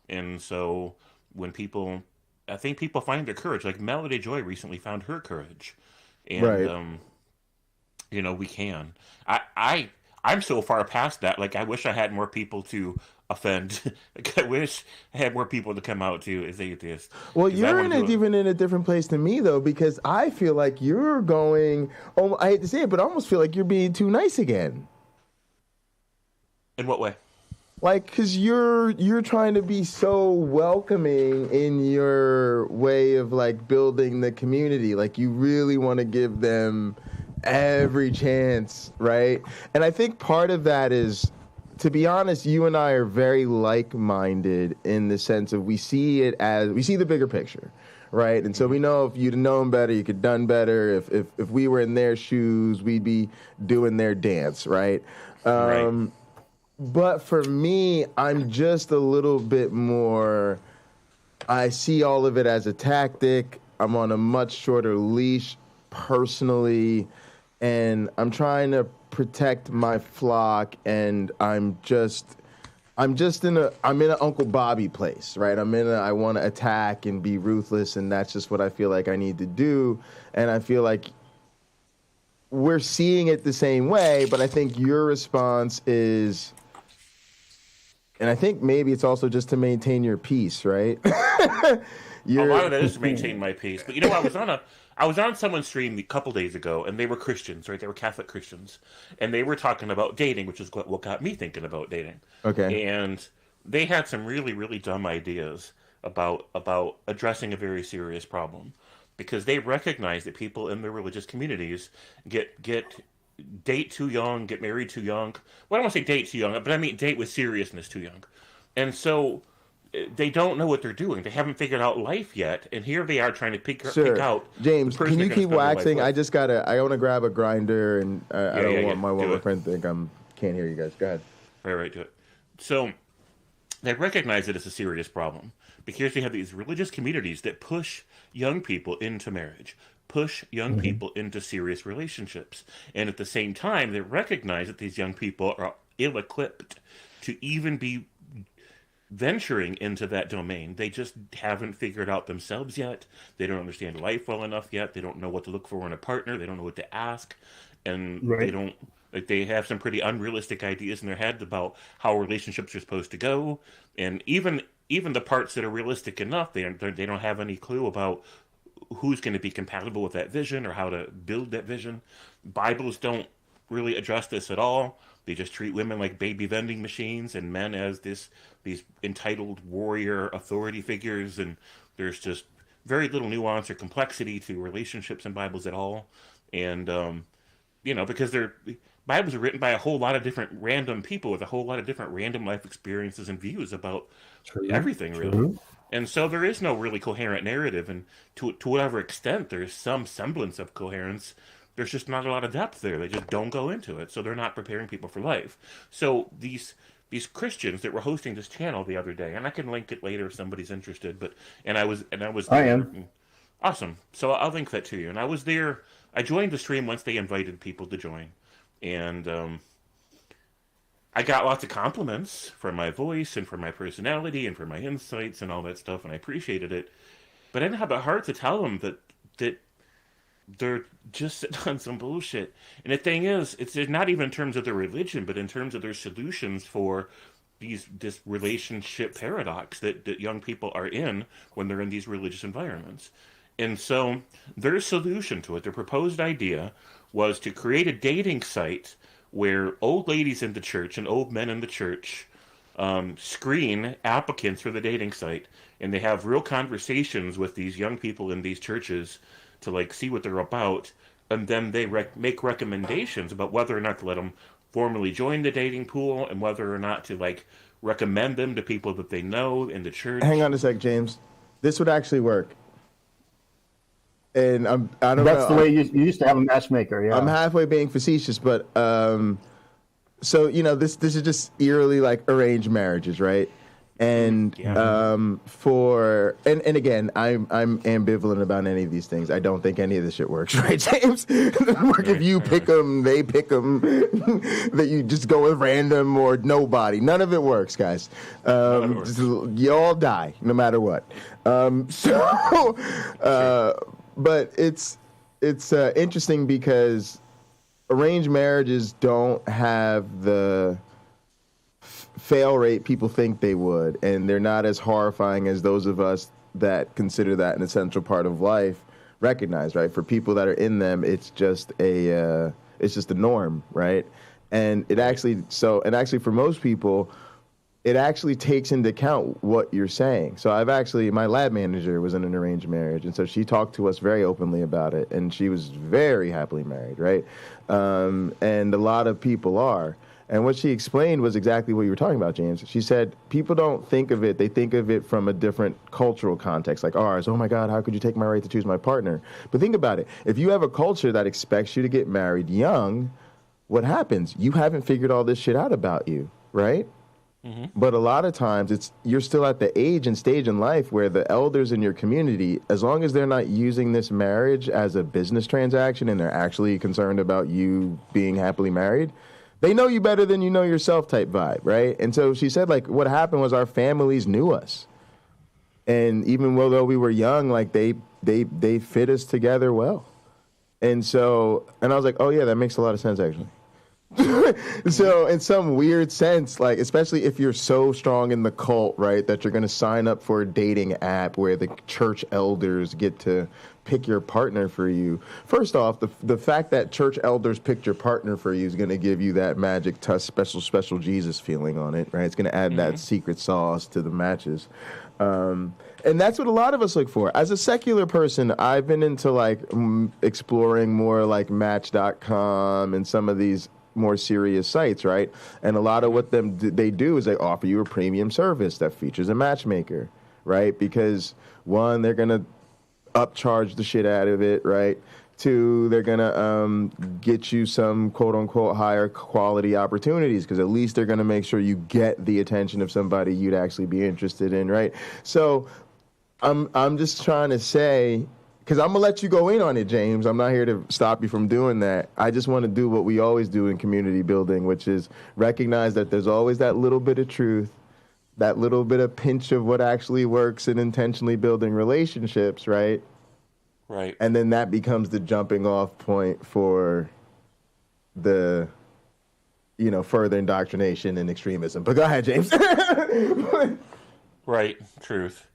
and so when I think people find their courage. Like Melody Joy recently found her courage, and we can. I'm so far past that. Like I wish I had more people to offend. Like I wish I had more people to come out to as atheists. Well, you're even in a different place than me though, because I feel like you're going. Oh, I hate to say it, but I almost feel like you're being too nice again. In what way? Like, because you're trying to be so welcoming in your way of, like, building the community. Like, you really want to give them every chance, right? And I think part of that is, to be honest, you and I are very like-minded in the sense of we see the bigger picture, right? And so we know if you'd known better, you could have done better. If we were in their shoes, we'd be doing their dance, right? Right. But for me, I'm just a little bit more, I see all of it as a tactic. I'm on a much shorter leash personally, and I'm trying to protect my flock, and I'm in an Uncle Bobby place, right? I want to attack and be ruthless, and that's just what I feel like I need to do. And I feel like we're seeing it the same way, but I think your response is, and I think maybe it's also just to maintain your peace, right? A lot of that is to maintain my peace. But I was on someone's stream a couple days ago, and they were Christians, right? They were Catholic Christians, and they were talking about dating, which is what got me thinking about dating. Okay. And they had some really, really dumb ideas about addressing a very serious problem, because they recognize that people in their religious communities date too young, get married too young. Well, I don't want to say date too young, but I mean date with seriousness too young. And so they don't know what they're doing. They haven't figured out life yet. And here they are trying to pick out. James, can you keep waxing? I want to grab a grinder, and I don't want my woman friend to think can't hear you guys. Go ahead. Right, do it. So they recognize that it's a serious problem because they have these religious communities that push young people into marriage, push young people into serious relationships. And at the same time, they recognize that these young people are ill-equipped to even be venturing into that domain. They just haven't figured out themselves yet. They don't understand life well enough yet. They don't know what to look for in a partner. They don't know what to ask. And they have some pretty unrealistic ideas in their head about how relationships are supposed to go. And even the parts that are realistic enough, they don't have any clue about who's going to be compatible with that vision or how to build that vision. Bibles don't really address this at all. They just treat women like baby vending machines and men as these entitled warrior authority figures, and there's just very little nuance or complexity to relationships in Bibles at all. And because Bibles are written by a whole lot of different random people with a whole lot of different random life experiences and views about everything, really. And so there is no really coherent narrative, and to whatever extent there's some semblance of coherence, there's just not a lot of depth there. They just don't go into it, so they're not preparing people for life. So these Christians that were hosting this channel the other day, and I can link it later if somebody's interested. But I was I there. am. Awesome. So I'll link that to you. And I was there. I joined the stream once they invited people to join, and I got lots of compliments for my voice and for my personality and for my insights and all that stuff, and I appreciated it. But I didn't have the heart to tell them that they're just sitting on some bullshit. And the thing is, it's not even in terms of their religion, but in terms of their solutions for this relationship paradox that young people are in when they're in these religious environments. And so their solution to it, their proposed idea, was to create a dating site where old ladies in the church and old men in the church screen applicants for the dating site, and they have real conversations with these young people in these churches to like see what they're about, and then they make recommendations about whether or not to let them formally join the dating pool and whether or not to like recommend them to people that they know in the church. Hang on a sec, James. This would actually work. And I don't know. That's the way you used to have a matchmaker. Yeah. I'm halfway being facetious, but so this is just eerily like arranged marriages, right? And and again, I'm ambivalent about any of these things. I don't think any of this shit works, right, James? It doesn't work if you pick them, they pick them, that you just go with random or nobody. None of it works, guys. You all die no matter what. But it's interesting because arranged marriages don't have the fail rate people think they would, and they're not as horrifying as those of us that consider that an essential part of life recognize, right? For people that are in them, it's just a norm, right? And it actually for most people, it actually takes into account what you're saying. So my lab manager was in an arranged marriage, and so she talked to us very openly about it, and she was very happily married, right? And a lot of people are. And what she explained was exactly what you were talking about, James. She said, people don't think of it. They think of it from a different cultural context, like ours. Oh, my God, how could you take my right to choose my partner? But think about it. If you have a culture that expects you to get married young, what happens? You haven't figured all this shit out about you, right? Mm-hmm. But a lot of times you're still at the age and stage in life where the elders in your community, as long as they're not using this marriage as a business transaction and they're actually concerned about you being happily married, they know you better than you know yourself type vibe, right? And so she said, like, what happened was our families knew us. And even though we were young, like, they fit us together well. And I was like, oh, yeah, that makes a lot of sense, actually. So in some weird sense, like, especially if you're so strong in the cult, right, that you're going to sign up for a dating app where the church elders get to pick your partner for you. First off, the fact that church elders picked your partner for you is going to give you that magic special Jesus feeling on it, right? It's going to add that secret sauce to the matches. And that's what a lot of us look for. As a secular person, I've been into like exploring more like Match.com and some of these more serious sites, right? And a lot of what they do is they offer you a premium service that features a matchmaker, right? Because one, they're going to upcharge the shit out of it, right? Two, they're going to get you some quote-unquote higher quality opportunities because at least they're going to make sure you get the attention of somebody you'd actually be interested in, right? So I'm just trying to say, because I'm going to let you go in on it, James. I'm not here to stop you from doing that. I just want to do what we always do in community building, which is recognize that there's always that little bit of truth, that little bit of pinch of what actually works in intentionally building relationships, right? Right. And then that becomes the jumping off point for the, further indoctrination and extremism. But go ahead, James. Right. Truth.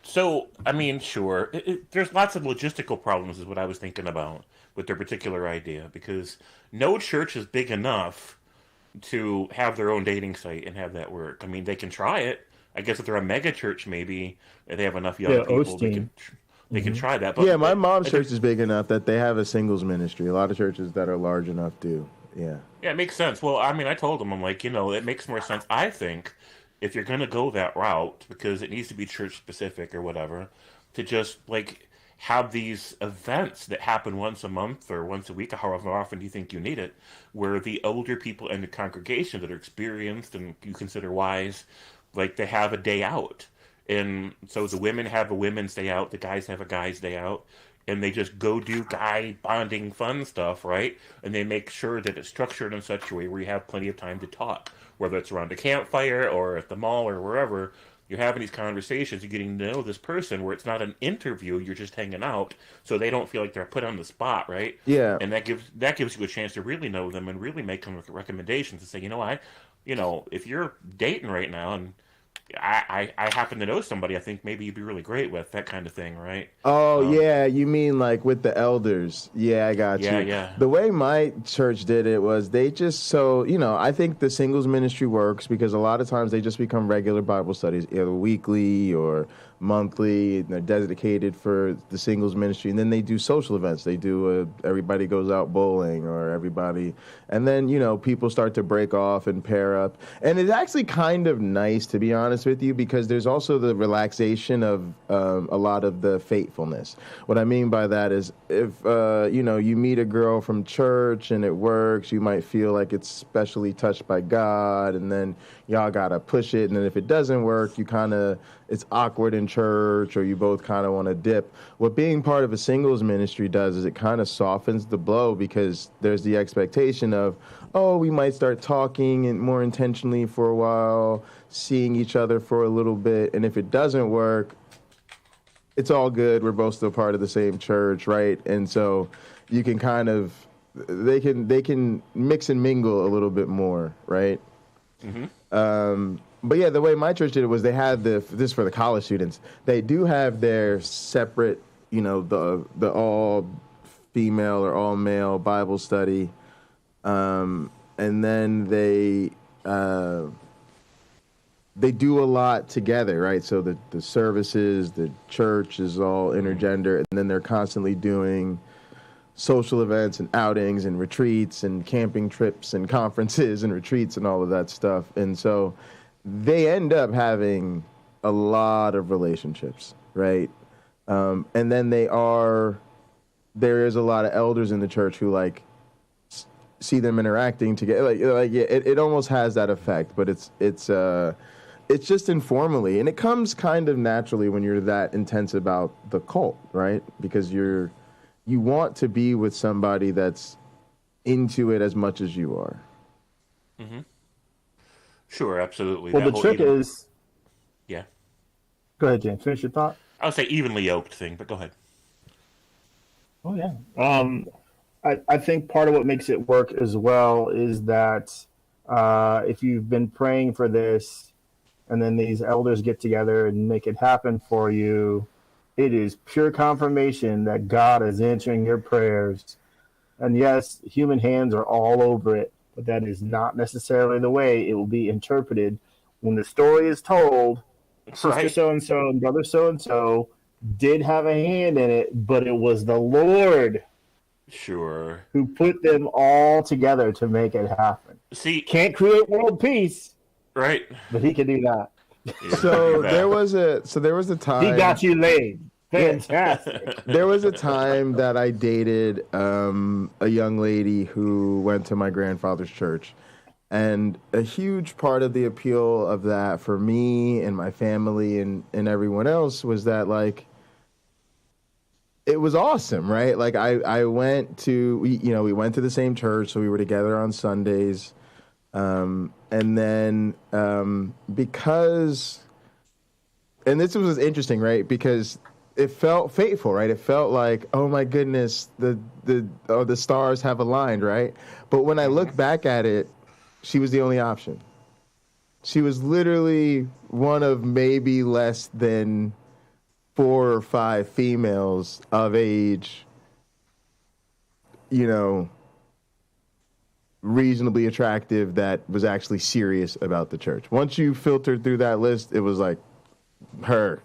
So, I mean, sure. There's lots of logistical problems is what I was thinking about with their particular idea, because no church is big enough to have their own dating site and have that work. I mean, they can try it. I guess if they're a mega church, maybe they have enough young people, they can try that. But yeah, my mom's church is big enough that they have a singles ministry. A lot of churches that are large enough do. Yeah. Yeah, it makes sense. Well, I mean, I told him, I'm like, it makes more sense. I think if you're going to go that route, because it needs to be church specific or whatever, to just like have these events that happen once a month or once a week, or however often you think you need it, where the older people in the congregation that are experienced and you consider wise, like they have a day out. And so the women have a women's day out, the guys have a guy's day out, and they just go do guy bonding fun stuff, right? And they make sure that it's structured in such a way where you have plenty of time to talk, whether it's around a campfire or at the mall or wherever. You're having these conversations, you're getting to know this person where it's not an interview, you're just hanging out, so they don't feel like they're put on the spot, right? Yeah. And that gives you a chance to really know them and really make them recommendations and say, if you're dating right now and I happen to know somebody I think maybe you'd be really great with, that kind of thing, right? Oh, yeah, you mean like with the elders. Yeah, I got you. Yeah. The way my church did it was they just, I think the singles ministry works because a lot of times they just become regular Bible studies, either weekly or monthly. And they're dedicated for the singles ministry. And then they do social events. They do everybody goes out bowling or everybody. And then, people start to break off and pair up. And it's actually kind of nice, to be honest with you, because there's also the relaxation of a lot of the faithfulness. What I mean by that is if, you meet a girl from church and it works, you might feel like it's specially touched by God, and then y'all got to push it. And then if it doesn't work, it's awkward in church, or you both kind of want to dip. What being part of a singles ministry does is it kind of softens the blow, because there's the expectation of, we might start talking and more intentionally for a while, seeing each other for a little bit. And if it doesn't work, it's all good. We're both still part of the same church, right? And so you can they can mix and mingle a little bit more, right? Mm-hmm. But yeah, the way my church did it was they had this for the college students. They do have their separate, the all female or all male Bible study, and then they do a lot together, right? So the services, the church is all intergender, and then they're constantly doing social events and outings and retreats and camping trips and conferences and retreats and all of that stuff. And so they end up having a lot of relationships, right? And then there is a lot of elders in the church who see them interacting together. It almost has that effect, but it's just informally, and it comes kind of naturally when you're that intense about the cult, right? Because you want to be with somebody that's into it as much as you are. Mm-hmm. Sure, absolutely. Well, the trick is... Yeah. Go ahead, James. Finish your thought. I would say evenly yoked thing, but go ahead. Oh, yeah. I think part of what makes it work as well is that if you've been praying for this and then these elders get together and make it happen for you, it is pure confirmation that God is answering your prayers. And yes, human hands are all over it, but that is not necessarily the way it will be interpreted. When the story is told, Sister so-and-so and Brother so-and-so did have a hand in it, but it was the Lord who put them all together to make it happen. See, can't create world peace, right? But he can do that. So there was a time he got you laid. Fantastic. There was a time that I dated a young lady who went to my grandfather's church. And a huge part of the appeal of that for me and my family and everyone else was that, it was awesome, right? I went to, we went to the same church, so we were together on Sundays. And then because, and this was interesting, right? Because it felt fateful, right? It felt like, oh my goodness, the stars have aligned, right? But when I look back at it, she was the only option. She was literally one of maybe less than 4 or 5 females of age, reasonably attractive that was actually serious about the church. Once you filtered through that list, it was like her.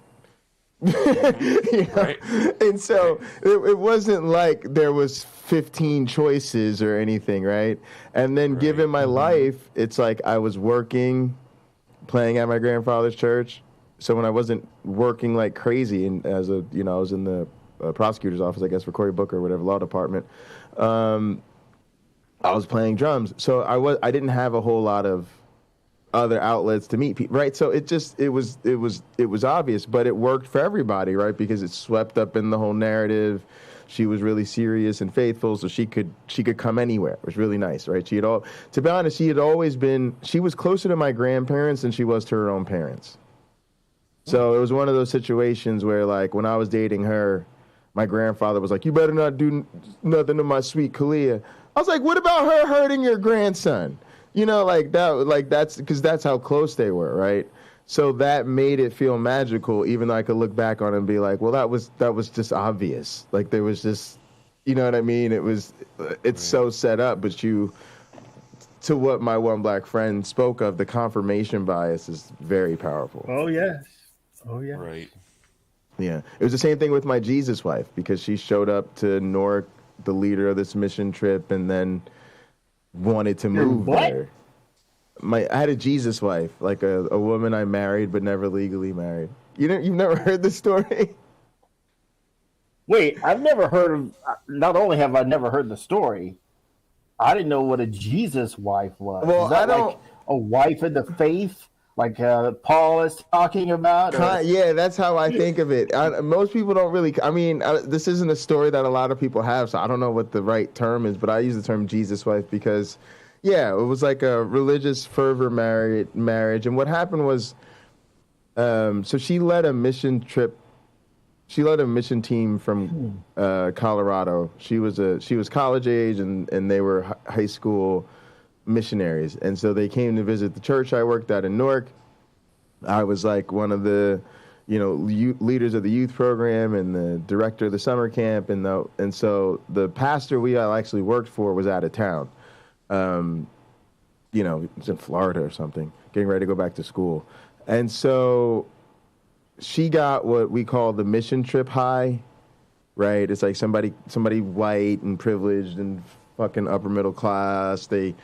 You know? Right. And so it wasn't like there was 15 choices or anything, right? And then given my life, it's like I was working, playing at my grandfather's church. So when I wasn't working like crazy, and I was in the prosecutor's office, I guess, for Cory Booker or whatever, law department. I was playing drums, so I didn't have a whole lot of other outlets to meet people, right? So it was obvious, but it worked for everybody, right? Because it swept up in the whole narrative. She was really serious and faithful, so she could come anywhere. It was really nice, right? To be honest, she was closer to my grandparents than she was to her own parents. So it was one of those situations where, like, when I was dating her, my grandfather was like, "You better not do nothing to my sweet Kalia." I was like, "What about her hurting your grandson?" You know, that's because that's how close they were, right? So that made it feel magical, even though I could look back on it and be like, well, that was just obvious. Like, there was just, you know what I mean? It's so set up, but to what my one black friend spoke of, the confirmation bias is very powerful. Oh, yes. Oh, yeah. Right. Yeah. It was the same thing with my Jesus wife, because she showed up to Newark, the leader of this mission trip, and then wanted to move there. I had a Jesus wife, like a woman I married but never legally married. You've never heard the story? Wait, I've never heard of. Not only have I never heard the story, I didn't know what a Jesus wife was. Well, is that I don't. Like a wife of the faith, like Paul is talking about. Yeah, that's how I think of it. Most people don't really. I mean, this isn't a story that a lot of people have, so I don't know what the right term is. But I use the term Jesus wife because, yeah, it was like a religious fervor marriage. And what happened was, so she led a mission trip. She led a mission team from Colorado. She was college age, and they were high school missionaries. And so they came to visit the church I worked at in Newark. I was like one of the, leaders of the youth program and the director of the summer camp. And so the pastor we actually worked for was out of town. He was in Florida or something, getting ready to go back to school. And so she got what we call the mission trip high, right? It's like somebody white and privileged and fucking upper middle class. They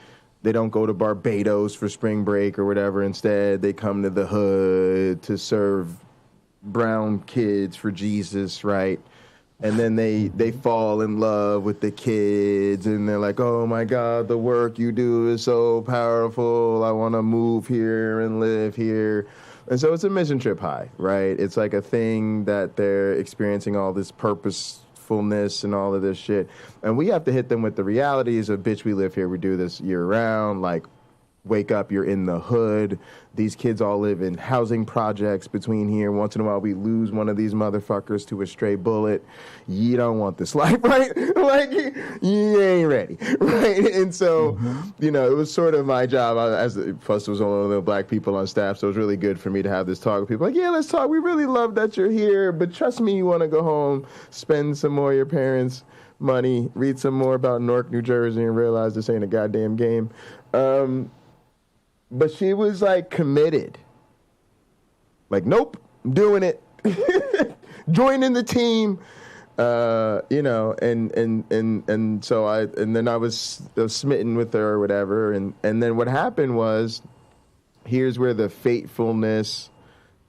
don't go to Barbados for spring break or whatever. Instead, they come to the hood to serve brown kids for Jesus, right? And then they fall in love with the kids, and they're like, "Oh my God, the work you do is so powerful. I want to move here and live here." And so it's a mission trip high, right? It's like a thing that they're experiencing all this purposefulness and all of this shit. And we have to hit them with the realities of, bitch, we live here, we do this year round. Like, wake up, you're in the hood. These kids all live in housing projects between here. Once in a while, we lose one of these motherfuckers to a stray bullet. You don't want this life, right? Like, you ain't ready, right? And so, it was sort of my job. Plus, there was only little black people on staff, so it was really good for me to have this talk with people. Like, yeah, let's talk. We really love that you're here, but trust me, you want to go home, spend some more of your parents' money, read some more about Newark, New Jersey, and realize this ain't a goddamn game. But she was like committed. Like, nope, I'm doing it. Joining the team. And so then I was smitten with her or whatever. And then what happened was, here's where the faithfulness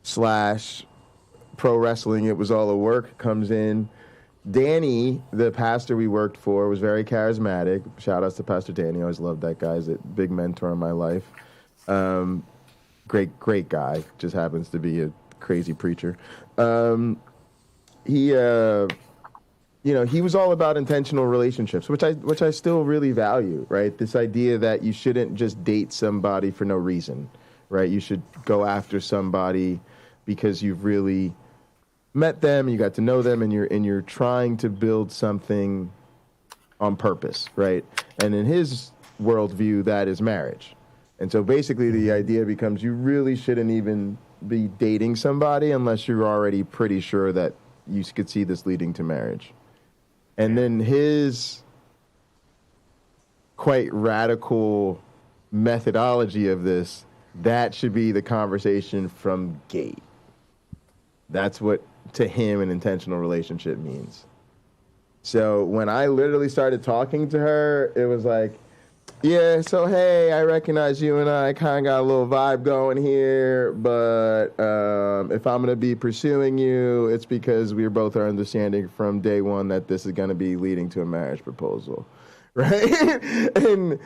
/ pro wrestling, it was all a work, comes in. Danny, the pastor we worked for, was very charismatic. Shout outs to Pastor Danny. I always loved that guy. He's a big mentor in my life. Great guy. Just happens to be a crazy preacher. He was all about intentional relationships, which I still really value, right? This idea that you shouldn't just date somebody for no reason, right? You should go after somebody because you've really met them, you got to know them, and you're trying to build something on purpose, right? And in his worldview, that is marriage. And so basically the idea becomes you really shouldn't even be dating somebody unless you're already pretty sure that you could see this leading to marriage. And then his quite radical methodology of this, that should be the conversation from gate. That's what to him an intentional relationship means. So when I literally started talking to her, it was like, yeah, so hey, I recognize you and I kind of got a little vibe going here, but if I'm going to be pursuing you, it's because we both are understanding from day one that this is going to be leading to a marriage proposal, right? And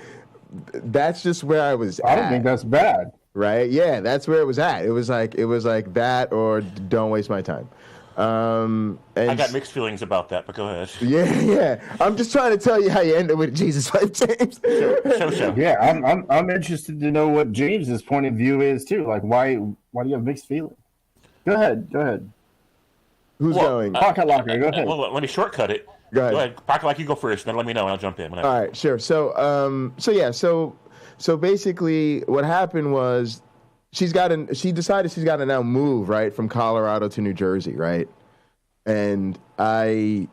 that's just where I was at. I don't think that's bad. Right? Yeah, that's where it was at. It was like that or don't waste my time. And I got mixed feelings about that, but go ahead. Yeah. I'm just trying to tell you how you end up with Jesus life, James. Show. Yeah, I'm interested to know what James's point of view is too. Like, why do you have mixed feelings? Go ahead. Who's going? Pocket Locker, go ahead. Well, let me shortcut it. Go ahead. Pocket Locker, you go first, then let me know, and I'll jump in. All right, sure. So basically, what happened was she decided she's got to now move, right, from Colorado to New Jersey, right? And I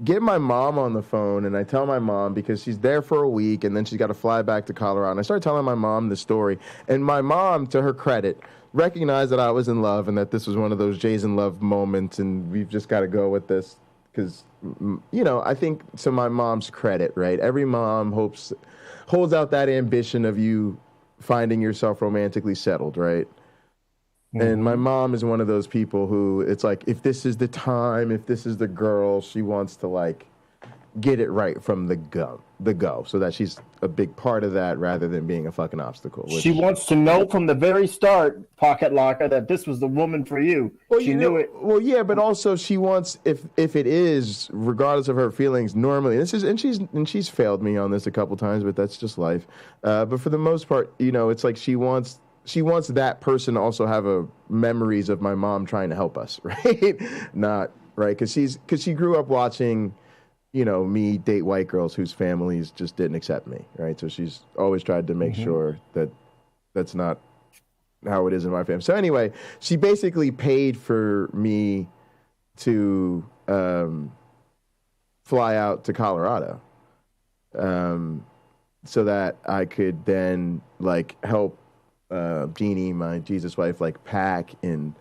get my mom on the phone, and I tell my mom, because she's there for a week, and then she's got to fly back to Colorado. And I started telling my mom the story. And my mom, to her credit, recognized that I was in love and that this was one of those Jay's in love moments, and we've just got to go with this. Because, I think, to my mom's credit, right, every mom holds out that ambition of you finding yourself romantically settled, right? Mm-hmm. And my mom is one of those people who, it's like, if this is the time, if this is the girl, she wants to, like, get it right from the go, so that she's a big part of that rather than being a fucking obstacle. She wants to know from the very start, Pocket Locker, that this was the woman for you. Well, she knew it. Well, yeah, but also she wants, if it is, regardless of her feelings, normally, and she's failed me on this a couple times, but that's just life. But for the most part, it's like she wants that person to also have memories of my mom trying to help us, right? Not right, because she grew up watching, me date white girls whose families just didn't accept me, right? So she's always tried to make sure that that's not how it is in my family. So anyway, she basically paid for me to fly out to Colorado so that I could then, like, help Jeannie, my Jesus wife, like, pack and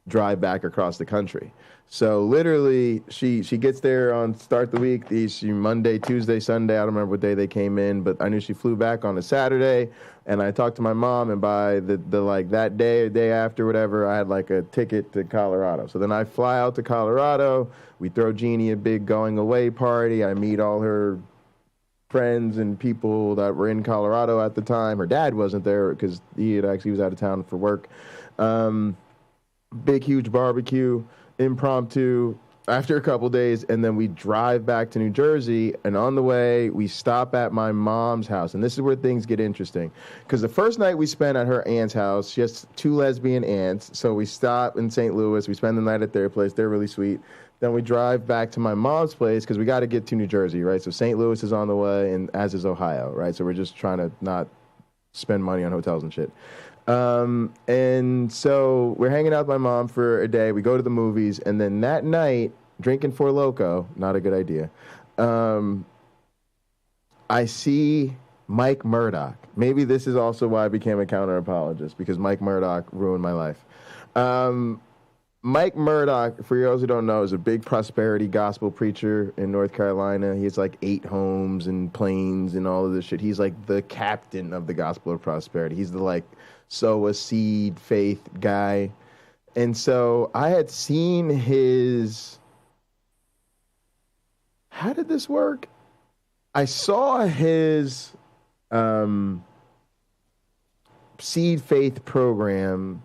drive back across the country. So literally, she gets there on start the week. She Monday, Tuesday, Sunday. I don't remember what day they came in, but I knew she flew back on a Saturday. And I talked to my mom, and by the like that day, day after, whatever, I had like a ticket to Colorado. So then I fly out to Colorado. We throw Jeannie a big going away party. I meet all her friends and people that were in Colorado at the time. Her dad wasn't there because he was out of town for work. Big, huge barbecue. Impromptu after a couple days, and then we drive back to New Jersey, and on the way we stop at my mom's house. And this is where things get interesting, because the first night we spent at her aunt's house, she has 2 lesbian aunts, so we stop in St. Louis, we spend the night at their place, they're really sweet. Then we drive back to my mom's place because we got to get to New Jersey, right? So St. Louis is on the way, and as is Ohio, right? So we're just trying to not spend money on hotels and shit. And so we're hanging out with my mom for a day. We go to the movies, and then that night, drinking Four Loko, not a good idea. I see Mike Murdoch. Maybe this is also why I became a counter-apologist, because Mike Murdoch ruined my life. Mike Murdoch, for those who don't know, is a big prosperity gospel preacher in North Carolina. He has like 8 homes and planes and all of this shit. He's like the captain of the gospel of prosperity. He's the like sow a seed faith guy. And so I had seen his, how did this work? I saw his seed faith program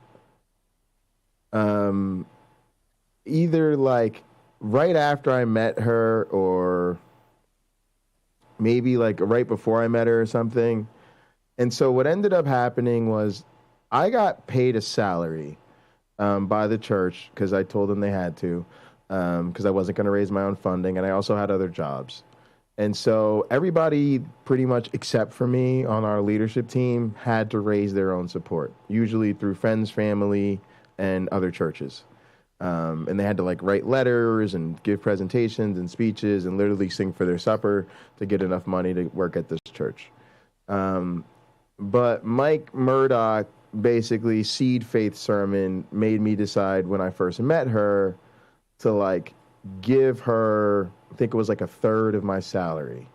either like right after I met her or maybe like right before I met her or something. And so what ended up happening was I got paid a salary by the church because I told them they had to, because I wasn't going to raise my own funding, and I also had other jobs. And so everybody pretty much except for me on our leadership team had to raise their own support, usually through friends, family, and other churches. And they had to like write letters and give presentations and speeches and literally sing for their supper to get enough money to work at this church. But Mike Murdoch basically seed faith sermon made me decide when I first met her to like give her, I think it was like a third of my salary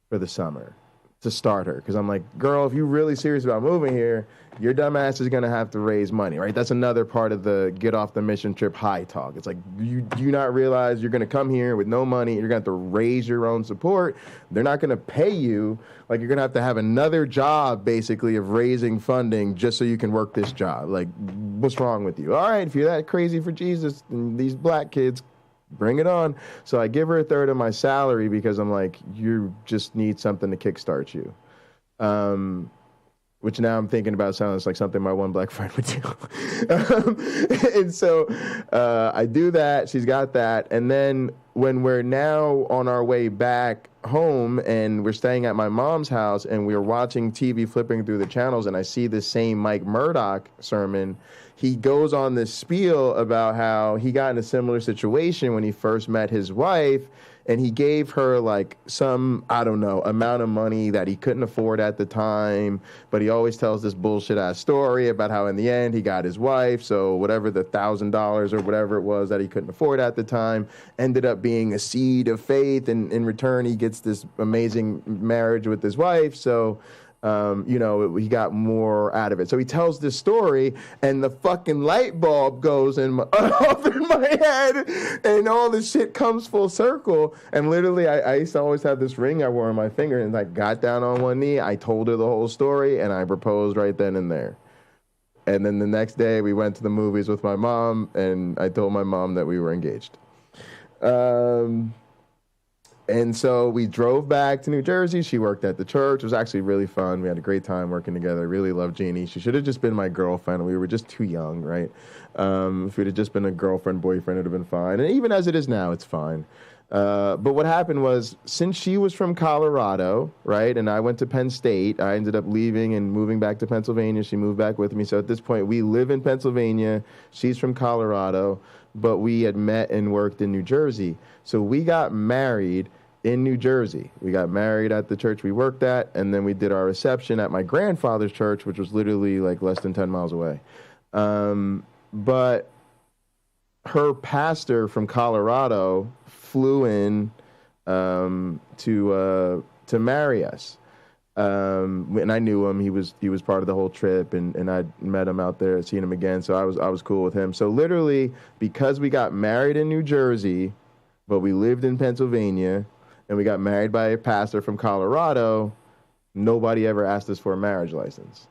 for the summer to start her. Because I'm like, girl, if you're really serious about moving here, your dumb ass is going to have to raise money, right? That's another part of the get off the mission trip high talk. It's like, you do not realize you're going to come here with no money. You're going to have to raise your own support. They're not going to pay you. Like, you're going to have another job, basically, of raising funding just so you can work this job. Like, what's wrong with you? All right, if you're that crazy for Jesus and these black kids, bring it on. So I give her a third of my salary because I'm like, you just need something to kickstart you. Which now I'm thinking about sounds like something my one black friend would do. And so I do that. She's got that. And then when we're now on our way back home and we're staying at my mom's house and we're watching TV, flipping through the channels, and I see this same Mike Murdoch sermon, he goes on this spiel about how he got in a similar situation when he first met his wife, and he gave her like some, I don't know, amount of money that he couldn't afford at the time, but he always tells this bullshit ass story about how in the end he got his wife, so whatever the $1,000 or whatever it was that he couldn't afford at the time ended up being a seed of faith, and in return he gets this amazing marriage with his wife, so he got more out of it. So he tells this story, and the fucking light bulb goes off in my head, and all this shit comes full circle. And literally, I used to always have this ring I wore on my finger, and I got down on one knee, I told her the whole story, and I proposed right then and there. And then the next day, we went to the movies with my mom, and I told my mom that we were engaged. And so we drove back to New Jersey. She worked at the church. It was actually really fun. We had a great time working together. I really loved Jeannie. She should have just been my girlfriend. We were just too young, right? If we'd have just been a girlfriend, boyfriend, it would have been fine. And even as it is now, it's fine. But what happened was, since she was from Colorado, right, and I went to Penn State, I ended up leaving and moving back to Pennsylvania. She moved back with me. So at this point, we live in Pennsylvania. She's from Colorado, but we had met and worked in New Jersey. So we got married in New Jersey. We got married at the church we worked at, and then we did our reception at my grandfather's church, which was literally like less than 10 miles away. But her pastor from Colorado flew in to marry us. And I knew him. He was part of the whole trip, and I met him out there, seen him again. So I was cool with him. So literally, because we got married in New Jersey, but we lived in Pennsylvania, and we got married by a pastor from Colorado, nobody ever asked us for a marriage license,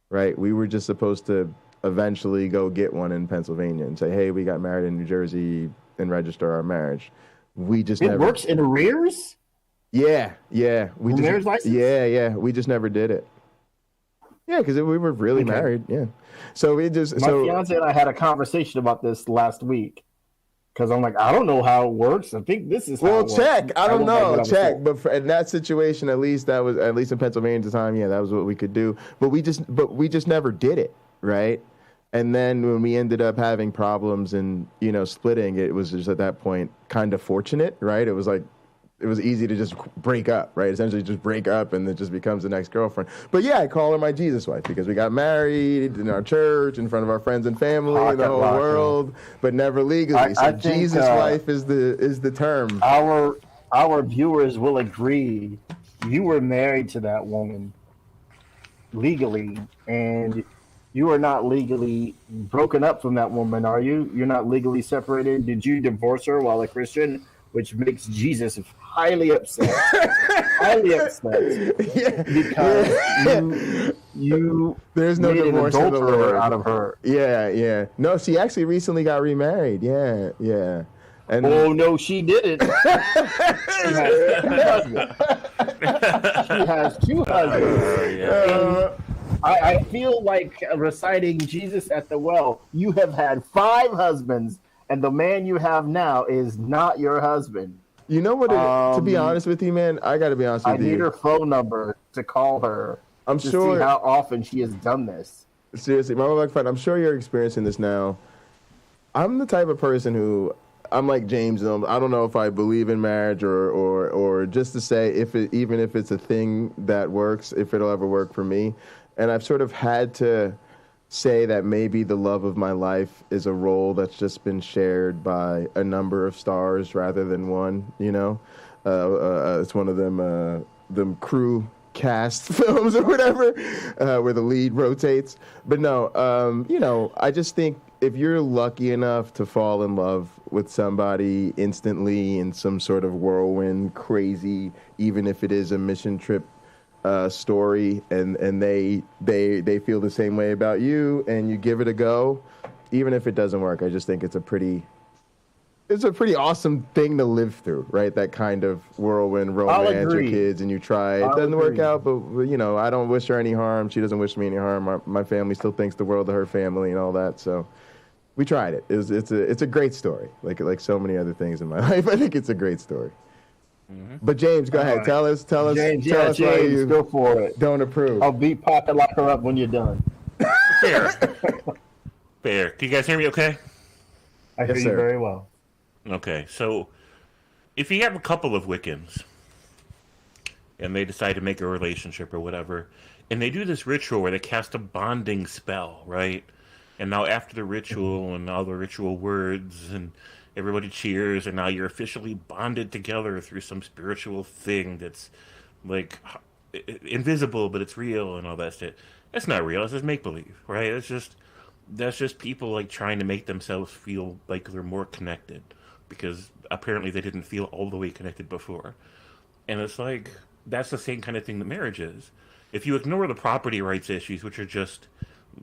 right? We were just supposed to eventually go get one in Pennsylvania and say, hey, we got married in New Jersey, and register our marriage. We just never. It works in arrears? Yeah. Marriage license? Yeah. We just never did it. Yeah, because we were really married. Yeah. So we just. My fiance and I had a conversation about this last week. Because I'm like, I don't know how it works. I think this is how it works. Check. I don't know. Check. But in that situation, at least in Pennsylvania at the time, yeah, that was what we could do. But we just never did it, right? And then when we ended up having problems and, splitting, it was just at that point kind of fortunate, right? It was like, it was easy to just break up, right? Essentially just break up and it just becomes an ex-girlfriend. But yeah, I call her my Jesus wife because we got married in our church in front of our friends and family in the whole world, but never legally. So Jesus wife is the term. Our viewers will agree you were married to that woman legally, and you are not legally broken up from that woman, are you? You're not legally separated. Did you divorce her while a Christian? Which makes Jesus highly upset. Yeah. Because you there's no made divorce an adulterer out of her. Yeah. No, she actually recently got remarried. Yeah. And oh no, she didn't. She has two husbands. I feel like reciting Jesus at the well. You have had 5 husbands, and the man you have now is not your husband. You know what? To be honest with you, man, I got to be honest with you. I need her phone number to call her. I'm sure. See how often she has done this. Seriously, my black friend, I'm sure you're experiencing this now. I'm the type of person who, I'm like James. I don't know if I believe in marriage or just to say even if it's a thing that works, if it'll ever work for me. And I've sort of had to say that maybe the love of my life is a role that's just been shared by a number of stars rather than one. It's one of them crew cast films or whatever, where the lead rotates. But no, I just think if you're lucky enough to fall in love with somebody instantly in some sort of whirlwind, crazy, even if it is a mission trip story, and they feel the same way about you, and you give it a go, even if it doesn't work, I just think it's a pretty awesome thing to live through, right? That kind of whirlwind romance with kids, and you try, it doesn't work out, but I don't wish her any harm. She doesn't wish me any harm. My family still thinks the world of her family and all that. So we tried it. It's a great story. Like so many other things in my life, I think it's a great story. Mm-hmm. But James, go ahead. Tell us James, why you go for it. Don't approve. I'll beat Pocket Locker up when you're done. Fair. Can you guys hear me okay? I hear you very well. Okay, so if you have a couple of Wiccans and they decide to make a relationship or whatever, and they do this ritual where they cast a bonding spell, right? And now after the ritual and all the ritual words and everybody cheers, and now you're officially bonded together through some spiritual thing that's like invisible, but it's real and all that shit. That's not real. It's just make-believe, right? That's just people like trying to make themselves feel like they're more connected, because apparently they didn't feel all the way connected before. And it's like, that's the same kind of thing that marriage is. If you ignore the property rights issues, which are just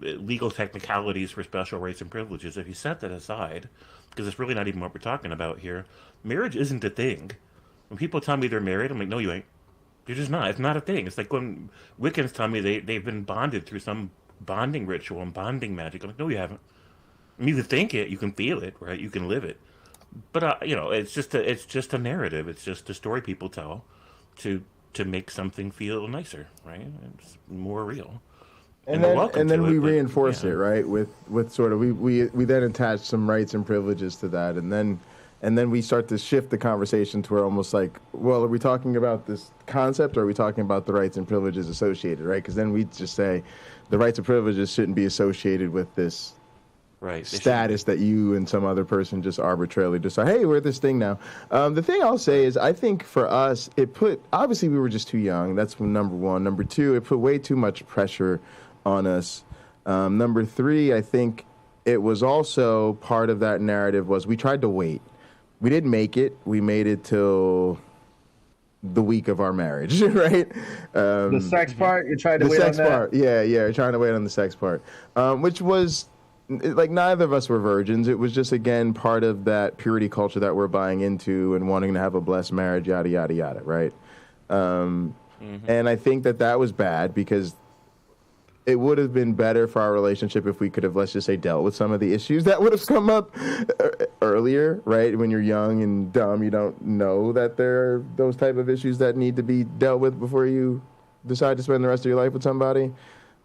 legal technicalities for special rights and privileges, if you set that aside, because it's really not even what we're talking about here, marriage isn't a thing. When people tell me they're married, I'm like, no, you ain't. You're just not. It's not a thing. It's like when Wiccans tell me they've been bonded through some bonding ritual and bonding magic. I'm like, no, you haven't. I mean, you can think it, you can feel it, right? You can live it. But it's just a narrative. It's just a story people tell to make something feel nicer, right? It's more real. And then we reinforce it, right? With sort of we then attach some rights and privileges to that, and then we start to shift the conversation to where almost like, well, are we talking about this concept, or are we talking about the rights and privileges associated, right? Because then we just say the rights and privileges shouldn't be associated with this status that you and some other person just arbitrarily decide, hey, we're this thing now. The thing I'll say is, I think for us, obviously we were just too young. That's number one. Number two, it put way too much pressure on us. Number three, I think it was also part of that narrative was we tried to wait. We didn't make it. We made it till the week of our marriage, right? The sex part, you tried to wait on that? The sex part, yeah, you're trying to wait on the sex part, which was, like, neither of us were virgins. It was just, again, part of that purity culture that we're buying into and wanting to have a blessed marriage, yada, yada, yada, right? And I think that was bad, because it would have been better for our relationship if we could have, let's just say, dealt with some of the issues that would have come up earlier, right? When you're young and dumb, you don't know that there are those type of issues that need to be dealt with before you decide to spend the rest of your life with somebody.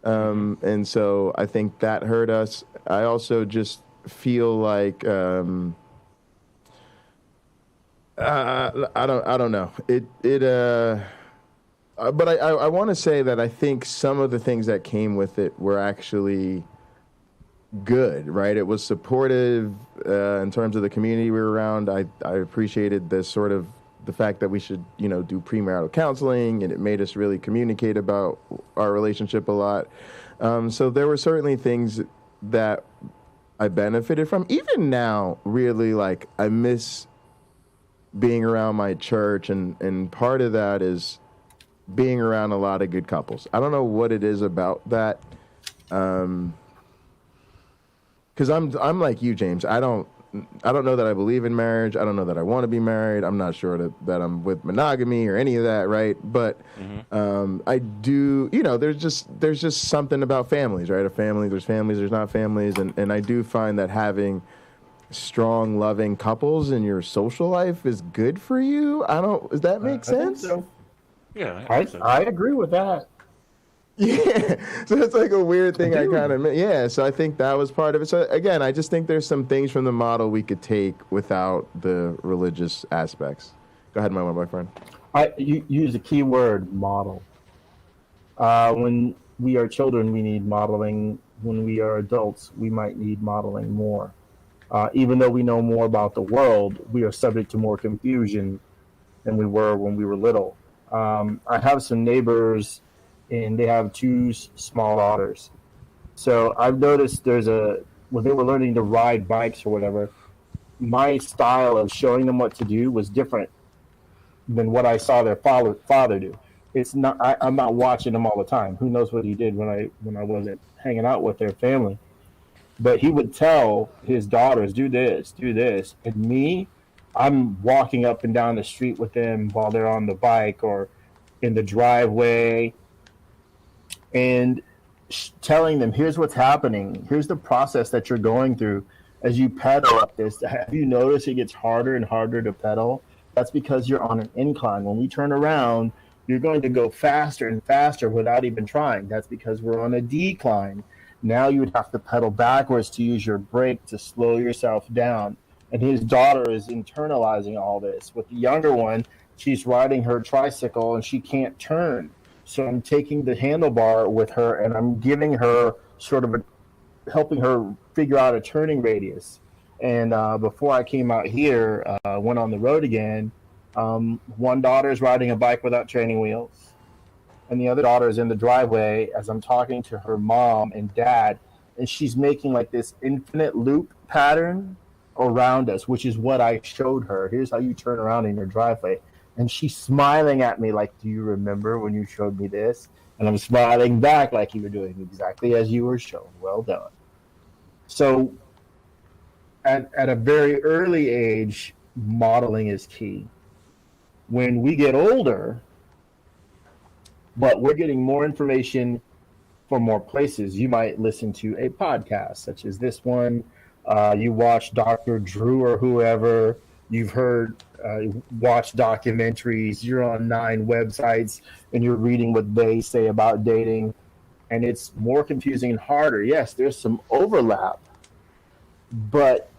And so I think that hurt us. I also just feel like I don't know. But I want to say that I think some of the things that came with it were actually good, right? It was supportive in terms of the community we were around. I appreciated the fact that we should, do premarital counseling, and it made us really communicate about our relationship a lot. So there were certainly things that I benefited from. Even now, really, like, I miss being around my church, and part of that is being around a lot of good couples. I don't know what it is about that. Because I'm like you, James. I don't know that I believe in marriage. I don't know that I want to be married. I'm not sure that I'm with monogamy or any of that, right? But I do, there's just something about families, right? There's families, there's not families. And I do find that having strong, loving couples in your social life is good for you. Does that make sense? I think so. Yeah, I agree with that. Yeah, so it's like a weird thing so I think that was part of it. So again, I just think there's some things from the model we could take without the religious aspects. Go ahead, my boyfriend. You use the key word, model. When we are children, we need modeling when we are adults, we might need modeling more. Even though we know more about the world, we are subject to more confusion than we were when we were little. I have some neighbors, and they have two small daughters. So I've noticed when they were learning to ride bikes or whatever, my style of showing them what to do was different than what I saw their father do. It's not. I'm not watching them all the time. Who knows what he did when I wasn't hanging out with their family? But he would tell his daughters, do this. And me, I'm walking up and down the street with them while they're on the bike or in the driveway and telling them, here's what's happening. Here's the process that you're going through as you pedal up this. Have you noticed it gets harder and harder to pedal? That's because you're on an incline. When we turn around, you're going to go faster and faster without even trying. That's because we're on a decline. Now you would have to pedal backwards to use your brake to slow yourself down. And his daughter is internalizing all this. With the younger one, she's riding her tricycle and she can't turn. So I'm taking the handlebar with her and I'm giving her helping her figure out a turning radius. And before I came out here, went on the road again, one daughter is riding a bike without training wheels. And the other daughter is in the driveway as I'm talking to her mom and dad, and she's making like this infinite loop pattern around us, which is what I showed her. Here's how you turn around in your driveway. And she's smiling at me like, do you remember when you showed me this? And I'm smiling back like you were doing exactly as you were shown. Well done. So at a very early age, modeling is key. When we get older, but we're getting more information from more places. You might listen to a podcast such as this one. You watch Dr. Drew or whoever. You've watched documentaries. You're on 9 websites and you're reading what they say about dating. And it's more confusing and harder. Yes, there's some overlap. But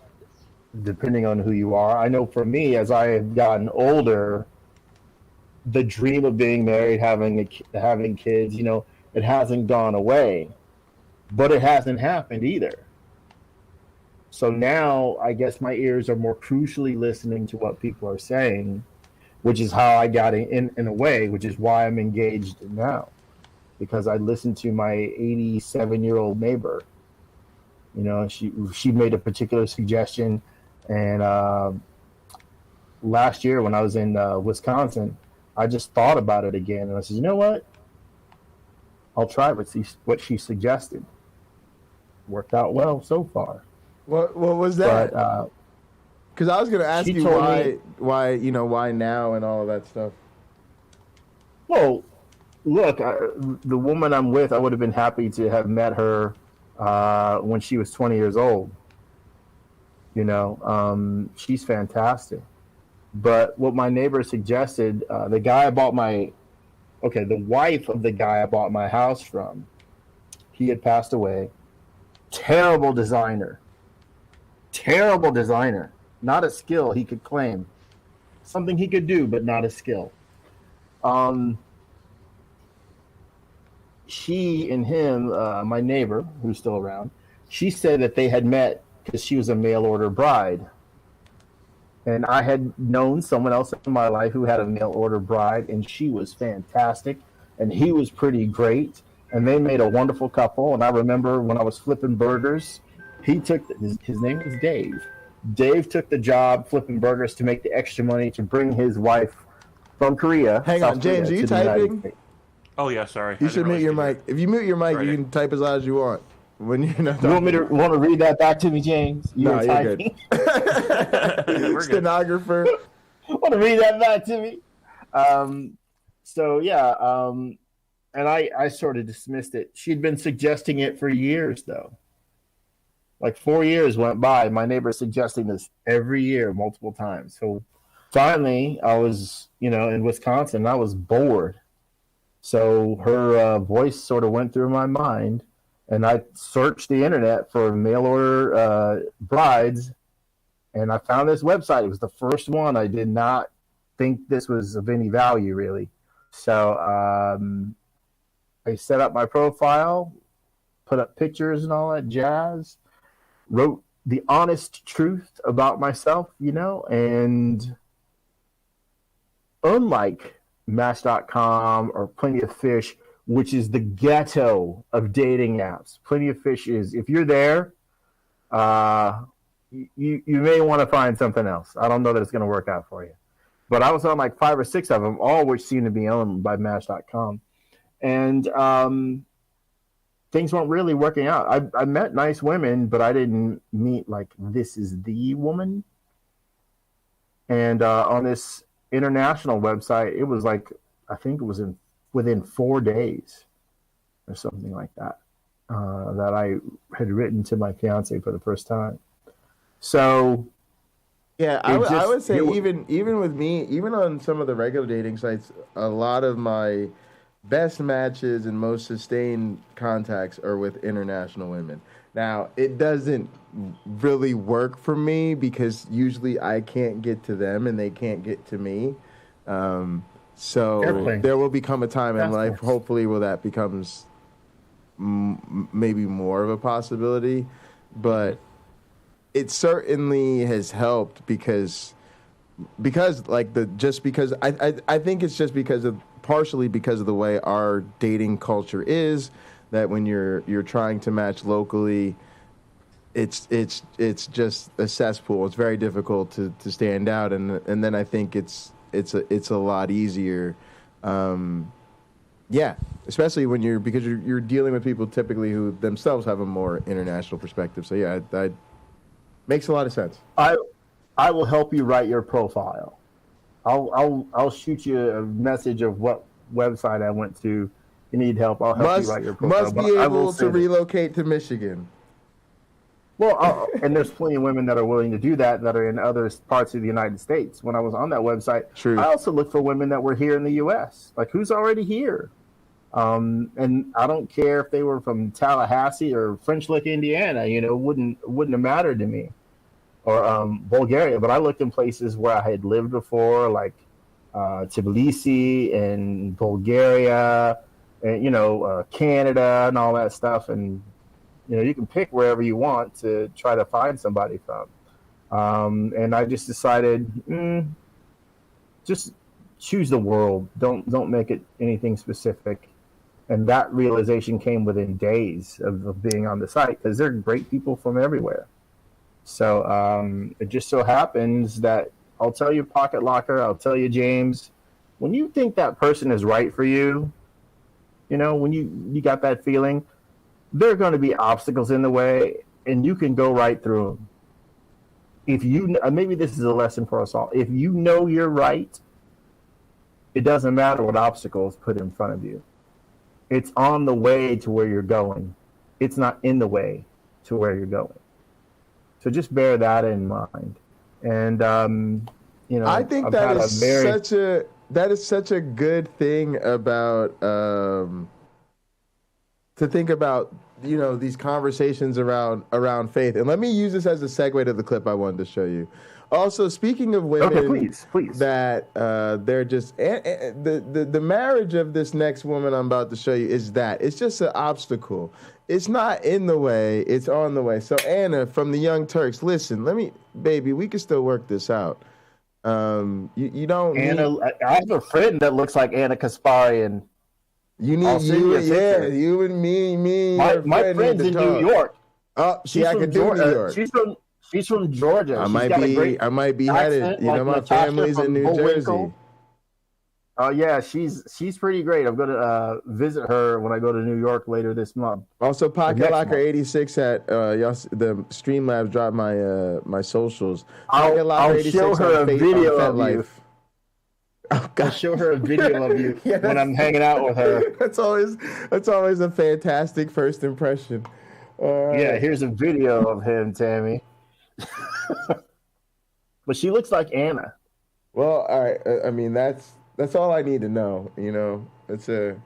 depending on who you are, I know for me, as I have gotten older, the dream of being married, having kids, it hasn't gone away, but it hasn't happened either. So now I guess my ears are more crucially listening to what people are saying, which is how I got in a way, which is why I'm engaged now, because I listened to my 87-year-old neighbor. She made a particular suggestion, and last year when I was in Wisconsin, I just thought about it again, and I said, you know what? I'll try what she suggested. Worked out well so far. What was that? Because I was going to ask you why now and all of that stuff. Well, look, the woman I'm with, I would have been happy to have met her when she was 20 years old. She's fantastic. But what my neighbor suggested, the wife of the guy I bought my house from, he had passed away. Terrible designer. Not a skill he could claim. Something he could do, but not a skill. She and him, my neighbor, who's still around, she said that they had met because she was a mail order bride. And I had known someone else in my life who had a mail order bride, and she was fantastic, and he was pretty great, and they made a wonderful couple. And I remember when I was flipping burgers, his name was Dave. Dave took the job flipping burgers to make the extra money to bring his wife from Korea. Hang on, James, are you typing? Oh yeah, sorry. You should mute your mic. If you mute your mic, you can type as loud as you want. When you're not you want to read that back to me, James? No, you're good. Stenographer. Want to read that back to me? And I sort of dismissed it. She'd been suggesting it for years, though. Like 4 years went by. My neighbor suggesting this every year, multiple times. So finally, I was, in Wisconsin, and I was bored. So her voice sort of went through my mind. And I searched the internet for mail order brides, and I found this website. It was the first one. I did not think this was of any value, really. So I set up my profile, put up pictures and all that jazz. Wrote the honest truth about myself, and unlike Match.com or Plenty of Fish, which is the ghetto of dating apps, Plenty of Fish is, if you're there, you may want to find something else. I don't know that it's going to work out for you. But I was on like 5 or 6 of them, all which seem to be owned by Match.com. And things weren't really working out. I met nice women, but I didn't meet like, this is the woman. And on this international website, it was like, I think it was within 4 days or something like that, that I had written to my fiance for the first time. So yeah, I would say even with me, even on some of the regular dating sites, a lot of my best matches and most sustained contacts are with international women. Now, it doesn't really work for me because usually I can't get to them and they can't get to me. So Airplane. there will become a time in life, hopefully, where that becomes maybe more of a possibility. But it certainly has helped because like I think it's just partially because of the way our dating culture is, that when you're trying to match locally, it's just a cesspool. It's very difficult to stand out, and then I think it's a lot easier. Especially when you're dealing with people typically who themselves have a more international perspective. So yeah, that makes a lot of sense. I will help you write your profile. I'll shoot you a message of what website I went to. You need help, I'll help you write your profile. Must be able to relocate to Michigan. Well, and there's plenty of women that are willing to do that are in other parts of the United States. When I was on that website, True. I also looked for women that were here in the U.S. Like, who's already here? And I don't care if they were from Tallahassee or French Lick, Indiana. Wouldn't have mattered to me. Or Bulgaria, but I looked in places where I had lived before, like Tbilisi and Bulgaria, and Canada and all that stuff. And you can pick wherever you want to try to find somebody from. And I just decided, just choose the world. Don't make it anything specific. And that realization came within days of being on the site, because there are great people from everywhere. So it just so happens that I'll tell you, Pocket Locker, I'll tell you, James, when you think that person is right for you, when you got that feeling, there are going to be obstacles in the way, and you can go right through them. If maybe this is a lesson for us all. If you know you're right, it doesn't matter what obstacles put in front of you. It's on the way to where you're going. It's not in the way to where you're going. So just bear that in mind. And I think that is such a good thing about to think about, these conversations around faith. And let me use this as a segue to the clip I wanted to show you. Also, speaking of women, okay, please. that they're just the marriage of this next woman I'm about to show you is that it's just an obstacle. It's not in the way, it's on the way. So Anna from the Young Turks, listen, baby, we can still work this out. You don't Anna. I have a friend that looks like Anna Kasparian. You and me. My friend's in New York. Oh, I could do New York. She's from Georgia. I might be headed. My family's in New Jersey. Oh yeah, she's pretty great. I'm gonna visit her when I go to New York later this month. Also, Pocket Locker 86 at the Streamlabs dropped my socials. I'll show her a video of you. Oh, I'll show her a video of you when I'm hanging out with her. That's always a fantastic first impression. Yeah, here's a video of him, Tammy. But she looks like Anna. Well, all right. I mean, that's all I need to know. It's a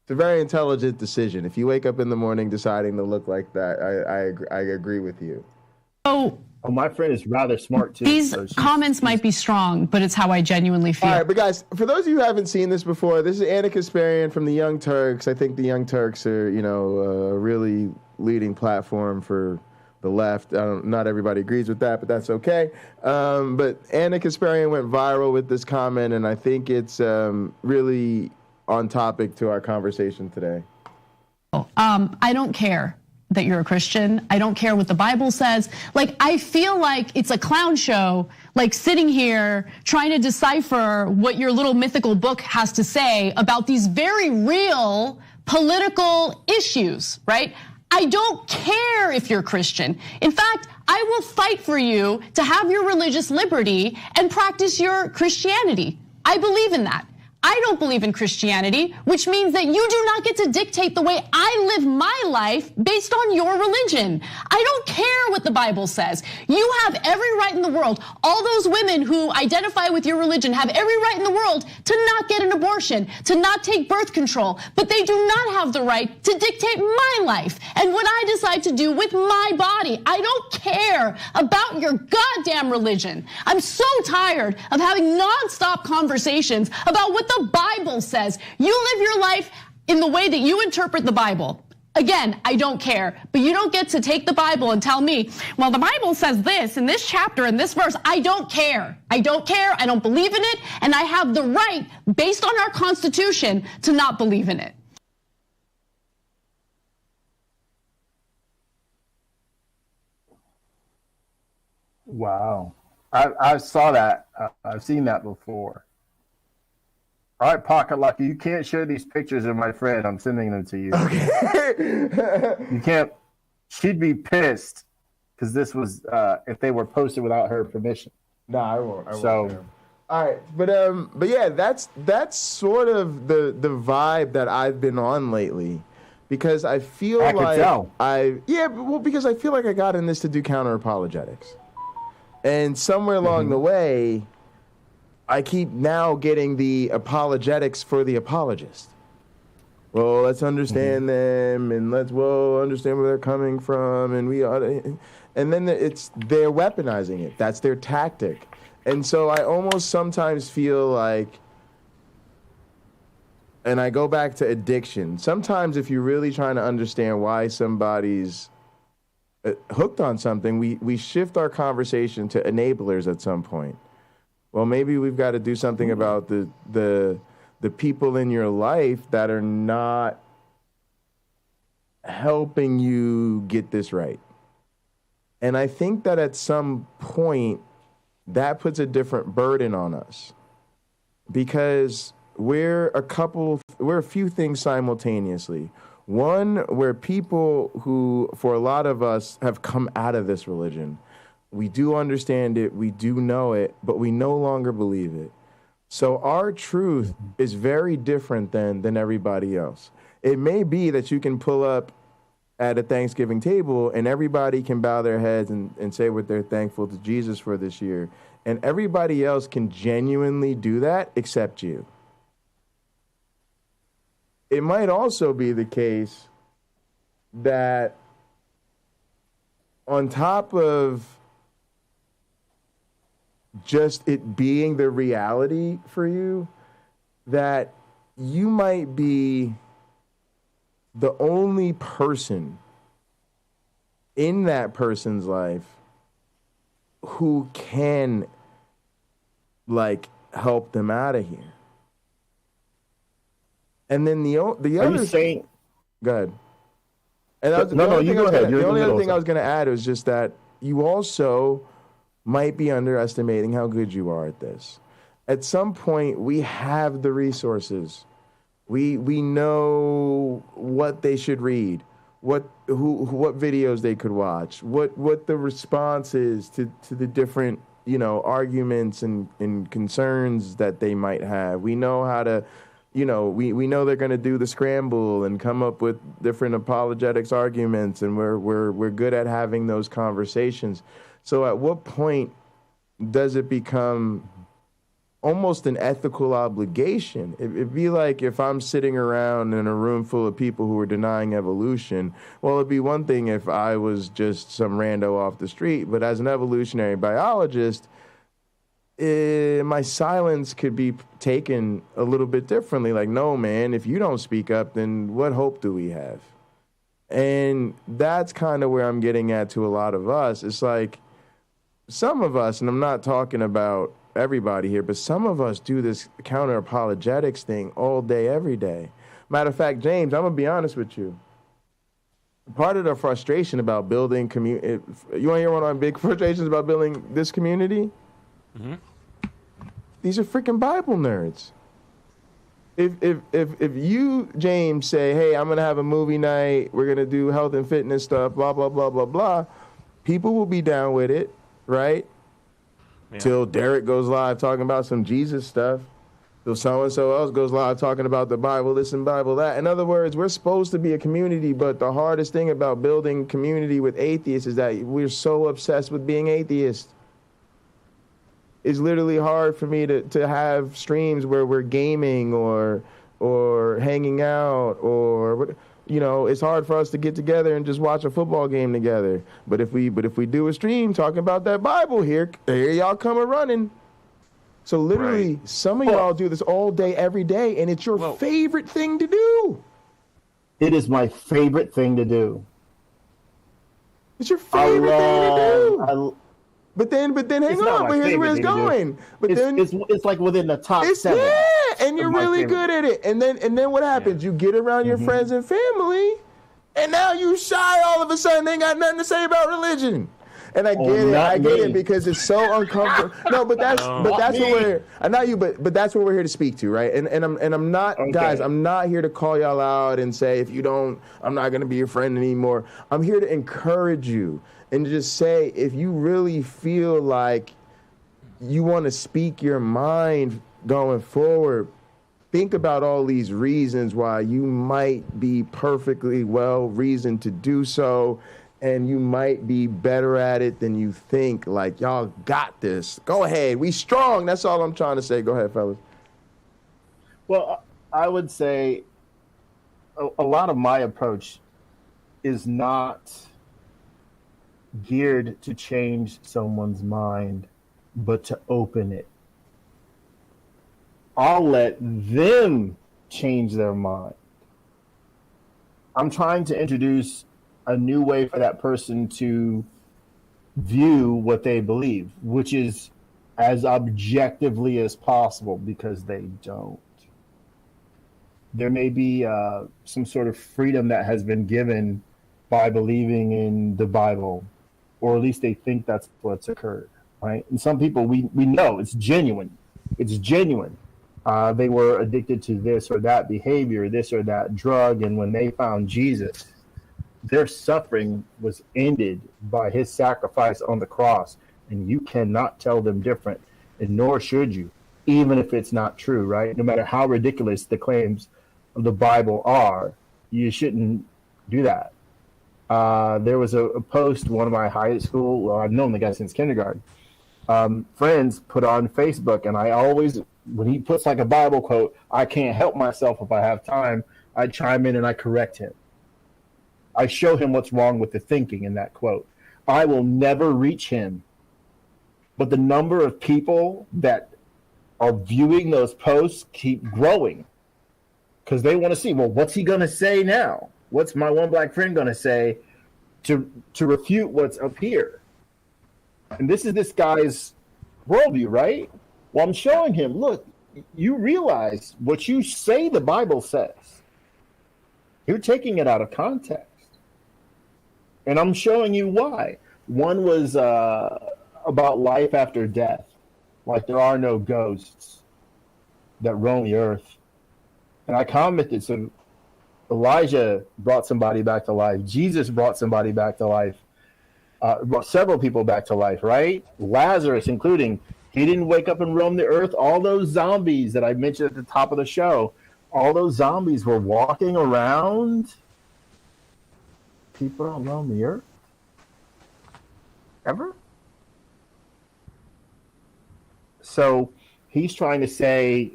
very intelligent decision. If you wake up in the morning deciding to look like that, I agree with you. Oh, my friend is rather smart too. These comments might be strong, but it's how I genuinely feel. All right, but guys, for those of you who haven't seen this before, this is Anna Kasparian from the Young Turks. I think the Young Turks are, really leading platform for the left. Not everybody agrees with that, but that's okay. But Anna Kasparian went viral with this comment, and I think it's really on topic to our conversation today. I don't care that you're a Christian. I don't care what the Bible says. Like, I feel like it's a clown show, like sitting here trying to decipher what your little mythical book has to say about these very real political issues, right? I don't care if you're Christian. In fact, I will fight for you to have your religious liberty and practice your Christianity. I believe in that. I don't believe in Christianity, which means that you do not get to dictate the way I live my life based on your religion. I don't care what the Bible says. You have every right in the world. All those women who identify with your religion have every right in the world to not get an abortion, to not take birth control, but they do not have the right to dictate my life and what I decide to do with my body. I don't care about your goddamn religion. I'm so tired of having nonstop conversations about what the Bible says. You live your life in the way that you interpret the Bible. Again, I don't care, but you don't get to take the Bible and tell me, well, the Bible says this in this chapter in this verse. I don't care. I don't care. I don't believe in it. And I have the right, based on our Constitution, to not believe in it. Wow. I saw that. I've seen that before. All right, Pocket Lucky, you can't share these pictures of my friend. I'm sending them to you. Okay. You can't. She'd be pissed because this was if they were posted without her permission. No, I won't. So, all right, but yeah, that's sort of the vibe that I've been on lately, because I feel I like could tell. because I feel like I got in this to do counter-apologetics, and somewhere along the way, I keep now getting the apologetics for the apologist. Well, let's understand them, and let's understand where they're coming from, and and then they're weaponizing it. That's their tactic, and so I almost sometimes feel like, and I go back to addiction. Sometimes, if you're really trying to understand why somebody's hooked on something, we shift our conversation to enablers at some point. Well, maybe we've got to do something about the people in your life that are not helping you get this right. And I think that at some point that puts a different burden on us, because we're a few things simultaneously. One, we're people who, for a lot of us, have come out of this religion. We do understand it, we do know it, but we no longer believe it. So our truth is very different than everybody else. It may be that you can pull up at a Thanksgiving table and everybody can bow their heads and say what they're thankful to Jesus for this year. And everybody else can genuinely do that except you. It might also be the case that on top of just it being the reality for you, that you might be the only person in that person's life who can, like, help them out of here. And then the other saying, go ahead. And you go ahead. The only other thing I was going to add was just that you also might be underestimating how good you are at this. At some point, we have the resources. We know what they should read, what videos they could watch, what the response is to the different, arguments and concerns that they might have. We know how to, we know they're going to do the scramble and come up with different apologetics arguments, and we're good at having those conversations. So at what point does it become almost an ethical obligation? It'd be like if I'm sitting around in a room full of people who are denying evolution. Well, it'd be one thing if I was just some rando off the street, but as an evolutionary biologist, my silence could be taken a little bit differently. Like, no, man, if you don't speak up, then what hope do we have? And that's kind of where I'm getting at to a lot of us. It's like some of us, and I'm not talking about everybody here, but some of us do this counter-apologetics thing all day, every day. Matter of fact, James, I'm going to be honest with you. Part of the frustration about building community, you want to hear one of my big frustrations about building this community? Mm-hmm. These are freaking Bible nerds. If you, James, say, hey, I'm going to have a movie night, we're going to do health and fitness stuff, blah, blah, blah, blah, blah, people will be down with it, right? Yeah. Till Derek goes live talking about some Jesus stuff. Till so-and-so else goes live talking about the Bible, this and Bible, that. In other words, we're supposed to be a community, but the hardest thing about building community with atheists is that we're so obsessed with being atheists. It's literally hard for me to have streams where we're gaming or hanging out or, you know, it's hard for us to get together and just watch a football game together. But if we do a stream talking about that Bible here y'all come running. So literally, right. Some of y'all do this all day, every day, and it's your favorite thing to do. It is my favorite thing to do. It's your favorite thing to do. But then hang on, but here's where it's going. But it's like within the top 7. Yeah, and you're really good at it. And then what happens? You get around your friends and family, and now you shy all of a sudden. They ain't got nothing to say about religion. And I get it because it's so uncomfortable. No, but that's what we're not you, but that's what we're here to speak to, right? And I'm not guys, I'm not here to call y'all out and say if you don't, I'm not gonna be your friend anymore. I'm here to encourage you. And just say, if you really feel like you want to speak your mind going forward, think about all these reasons why you might be perfectly well reasoned to do so, and you might be better at it than you think. Like, y'all got this. Go ahead. We strong. That's all I'm trying to say. Go ahead, fellas. Well, I would say a lot of my approach is not geared to change someone's mind, but to open it. I'll let them change their mind. I'm trying to introduce a new way for that person to view what they believe, which is as objectively as possible, because they don't. There may be some sort of freedom that has been given by believing in the Bible, or at least they think that's what's occurred, right? And some people, we know it's genuine. It's genuine. They were addicted to this or that behavior, this or that drug, and when they found Jesus, their suffering was ended by his sacrifice on the cross, and you cannot tell them different, and nor should you, even if it's not true, right? No matter how ridiculous the claims of the Bible are, you shouldn't do that. There was a post one of my high school, well, I've known the guy since kindergarten, friends put on Facebook, and I always, when he puts like a Bible quote, I can't help myself if I have time, I chime in and I correct him. I show him what's wrong with the thinking in that quote. I will never reach him, but the number of people that are viewing those posts keep growing because they want to see, well, what's he going to say now? What's my one black friend going to say to refute what's up here? And this is this guy's worldview, right? Well, I'm showing him, look, you realize what you say the Bible says. You're taking it out of context. And I'm showing you why. One was about life after death. Like there are no ghosts that roam the earth. And I commented, so Elijah brought somebody back to life. Jesus brought somebody back to life. Brought several people back to life, right? Lazarus, including. He didn't wake up and roam the earth. All those zombies that I mentioned at the top of the show, all those zombies were walking around. People don't roam the earth? Ever? So he's trying to say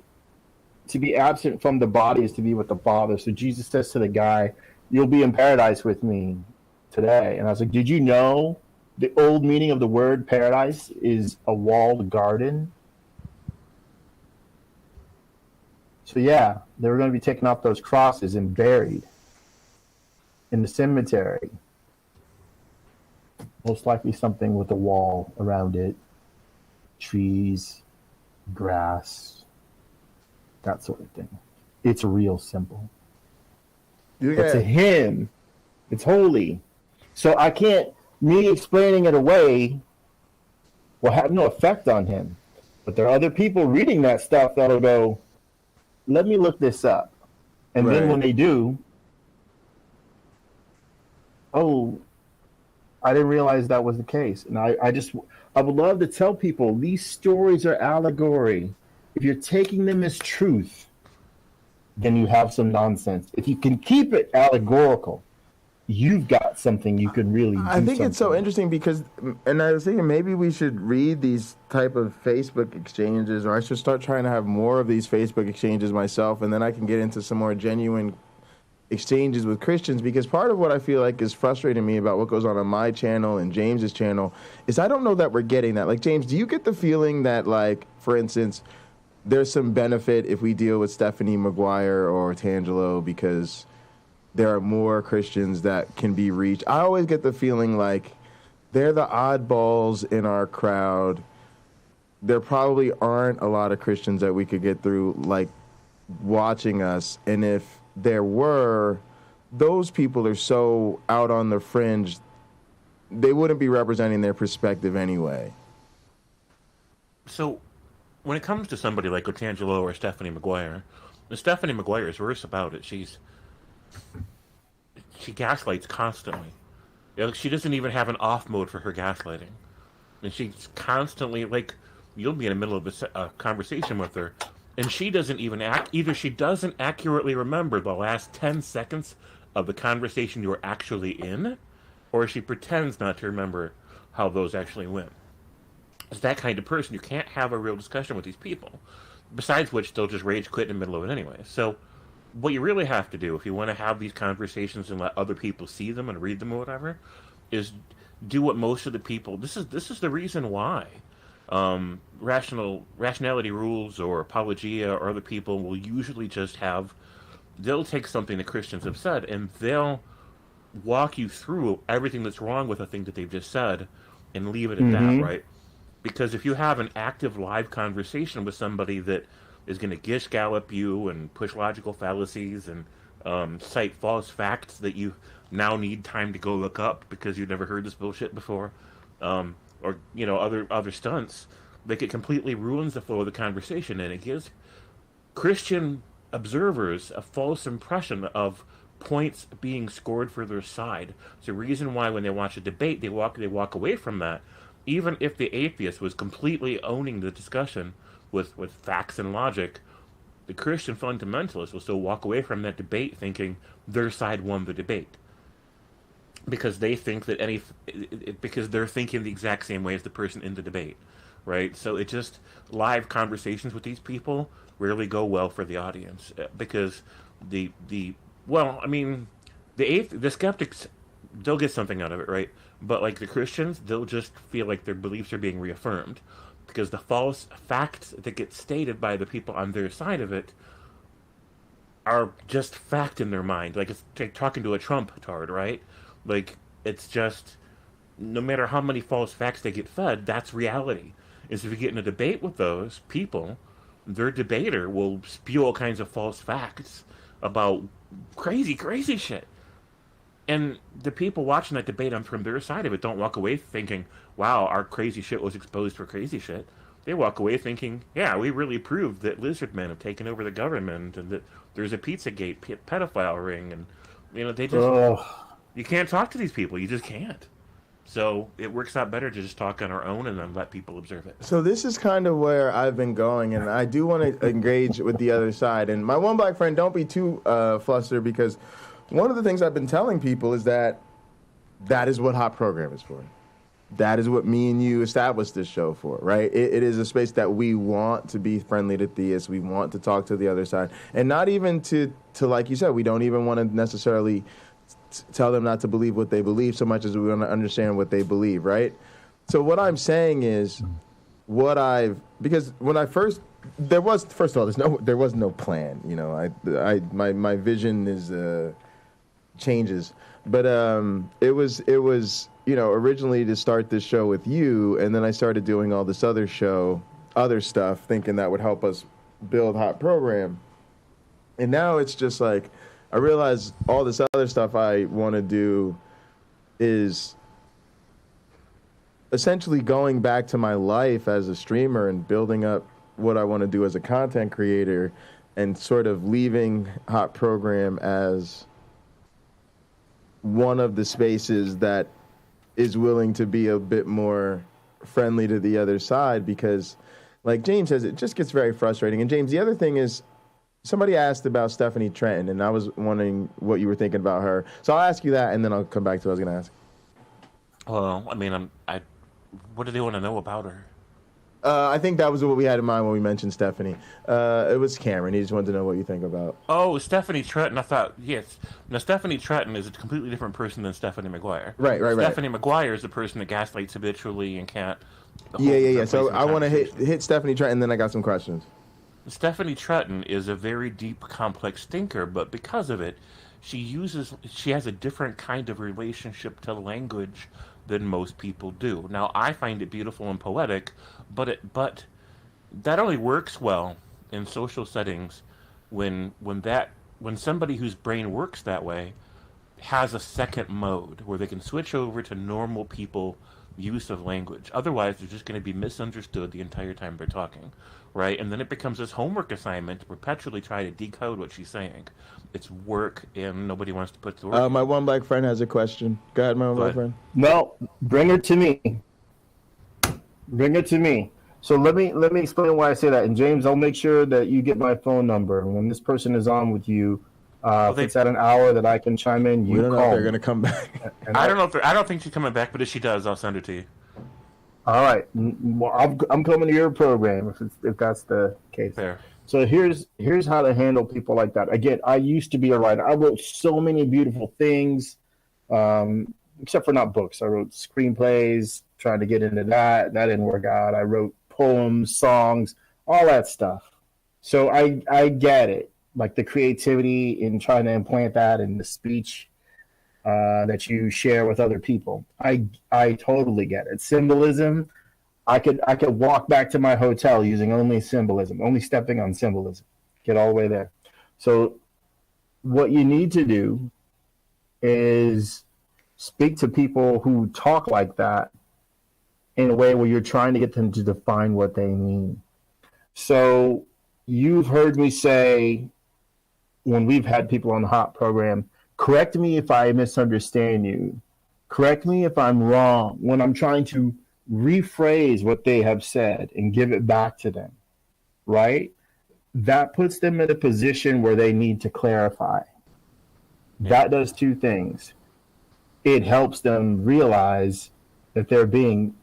to be absent from the body is to be with the Father. So Jesus says to the guy, you'll be in paradise with me today. And I was like, did you know the old meaning of the word paradise is a walled garden? So yeah, they were going to be taking off those crosses and buried. in the cemetery. Most likely something with a wall around it, trees, grass, that sort of thing. It's real simple. But to him, it's holy. So I can't, me explaining it away will have no effect on him. But there are other people reading that stuff that'll go, let me look this up. And then when they do, oh, I didn't realize that was the case. And I would love to tell people these stories are allegory. If you're taking them as truth, then you have some nonsense. If you can keep it allegorical, you've got something you can really do. I think it's so interesting because, and I was thinking maybe we should read these type of Facebook exchanges, or I should start trying to have more of these Facebook exchanges myself, and then I can get into some more genuine exchanges with Christians, because part of what I feel like is frustrating me about what goes on my channel and James's channel is I don't know that we're getting that. Like, James, do you get the feeling that, like, for instance, there's some benefit if we deal with Stephanie McGuire or Tangelo because there are more Christians that can be reached? I always get the feeling like they're the oddballs in our crowd. There probably aren't a lot of Christians that we could get through, like, watching us. And if there were, those people are so out on the fringe, they wouldn't be representing their perspective anyway. So, when it comes to somebody like Otangelo or Stephanie McGuire, Stephanie McGuire is worse about it. She gaslights constantly. You know, she doesn't even have an off mode for her gaslighting. And she's constantly, like, you'll be in the middle of a conversation with her, and she doesn't even either she doesn't accurately remember the last 10 seconds of the conversation you were actually in, or she pretends not to remember how those actually went. It's that kind of person. You can't have a real discussion with these people. Besides which, they'll just rage quit in the middle of it anyway. So, what you really have to do if you want to have these conversations and let other people see them and read them or whatever, is do what most of the people. This is the reason why rationality rules or apologia or other people will usually just have. They'll take something that Christians have said and they'll walk you through everything that's wrong with the thing that they've just said and leave it at that, right? Because if you have an active live conversation with somebody that is going to gish gallop you and push logical fallacies and cite false facts that you now need time to go look up because you've never heard this bullshit before, or you know other stunts, like it completely ruins the flow of the conversation and it gives Christian observers a false impression of points being scored for their side. It's the reason why when they watch a debate, they walk away from that. Even if the atheist was completely owning the discussion with facts and logic, the Christian fundamentalist will still walk away from that debate thinking their side won the debate. Because they think that because they're thinking the exact same way as the person in the debate, right? So it just, live conversations with these people rarely go well for the audience. Because the skeptics, they'll get something out of it, right? But like the Christians, they'll just feel like their beliefs are being reaffirmed because the false facts that get stated by the people on their side of it are just fact in their mind. Like it's like talking to a Trump-tard, right? Like it's just, no matter how many false facts they get fed, that's reality. Is if you get in a debate with those people, their debater will spew all kinds of false facts about crazy shit. And the people watching that debate from their side of it don't walk away thinking, wow, our crazy shit was exposed for crazy shit. They walk away thinking, yeah, we really proved that lizard men have taken over the government and that there's a Pizzagate pedophile ring. And, you know, they just, you can't talk to these people. You just can't. So it works out better to just talk on our own and then let people observe it. So this is kind of where I've been going, and I do want to engage with the other side. And my one black friend, don't be too flustered, because one of the things I've been telling people is that is what Hot Program is for. That is what me and you established this show for, right? It is a space that we want to be friendly to theists. We want to talk to the other side. And not even to like you said, we don't even want to necessarily tell them not to believe what they believe so much as we want to understand what they believe, right? So what I'm saying is because when I first of all, there was no plan. You know, my vision is changes. But it was originally to start this show with you, and then I started doing all this other stuff, thinking that would help us build Hot Program. And now it's just like I realize all this other stuff I want to do is essentially going back to my life as a streamer and building up what I want to do as a content creator, and sort of leaving Hot Program as one of the spaces that is willing to be a bit more friendly to the other side, because like James says, it just gets very frustrating. And James, the other thing is, somebody asked about Stephanie Trenton, and I was wondering what you were thinking about her. So I'll ask you that, and then I'll come back to what I was going to ask. Well, I mean, what do they want to know about her? I think that was what we had in mind when we mentioned Stephanie. It was Cameron. He just wanted to know what you think about. Oh, Stephanie Trenton. I thought, yes. Now, Stephanie Trenton is a completely different person than Stephanie McGuire. Right. Stephanie McGuire is the person that gaslights habitually and can't. Yeah. So I want to hit Stephanie Trenton, and then I got some questions. Stephanie Trenton is a very deep, complex thinker, but because of it, she has a different kind of relationship to language than most people do. Now, I find it beautiful and poetic, but that only works well in social settings when somebody whose brain works that way has a second mode where they can switch over to normal people use of language. Otherwise, they're just going to be misunderstood the entire time they're talking, right? And then it becomes this homework assignment to perpetually try to decode what she's saying. It's work, and nobody wants to put the work. My one black friend has a question. Go ahead, my one black friend. No, bring her to me. Bring it to me. So let me explain why I say that. And James, I'll make sure that you get my phone number when this person is on with you. If it's at an hour that I can chime in, you we don't call. know if they're going to come back. I don't think she's coming back, but if she does, I'll send it to you. All right. Well, I'm coming to your program if that's the case. Fair. So here's how to handle people like that. Again, I used to be a writer. I wrote so many beautiful things, except for not books. I wrote screenplays, trying to get into that. That didn't work out. I wrote poems, songs, all that stuff. So I get it. Like the creativity in trying to implant that in the speech that you share with other people. I totally get it. Symbolism, I could walk back to my hotel using only symbolism, only stepping on symbolism, get all the way there. So what you need to do is speak to people who talk like that in a way where you're trying to get them to define what they mean. So you've heard me say, when we've had people on the Hot Program, correct me if I misunderstand you. Correct me if I'm wrong when I'm trying to rephrase what they have said and give it back to them, right? That puts them in a position where they need to clarify. That does two things. It helps them realize that they're being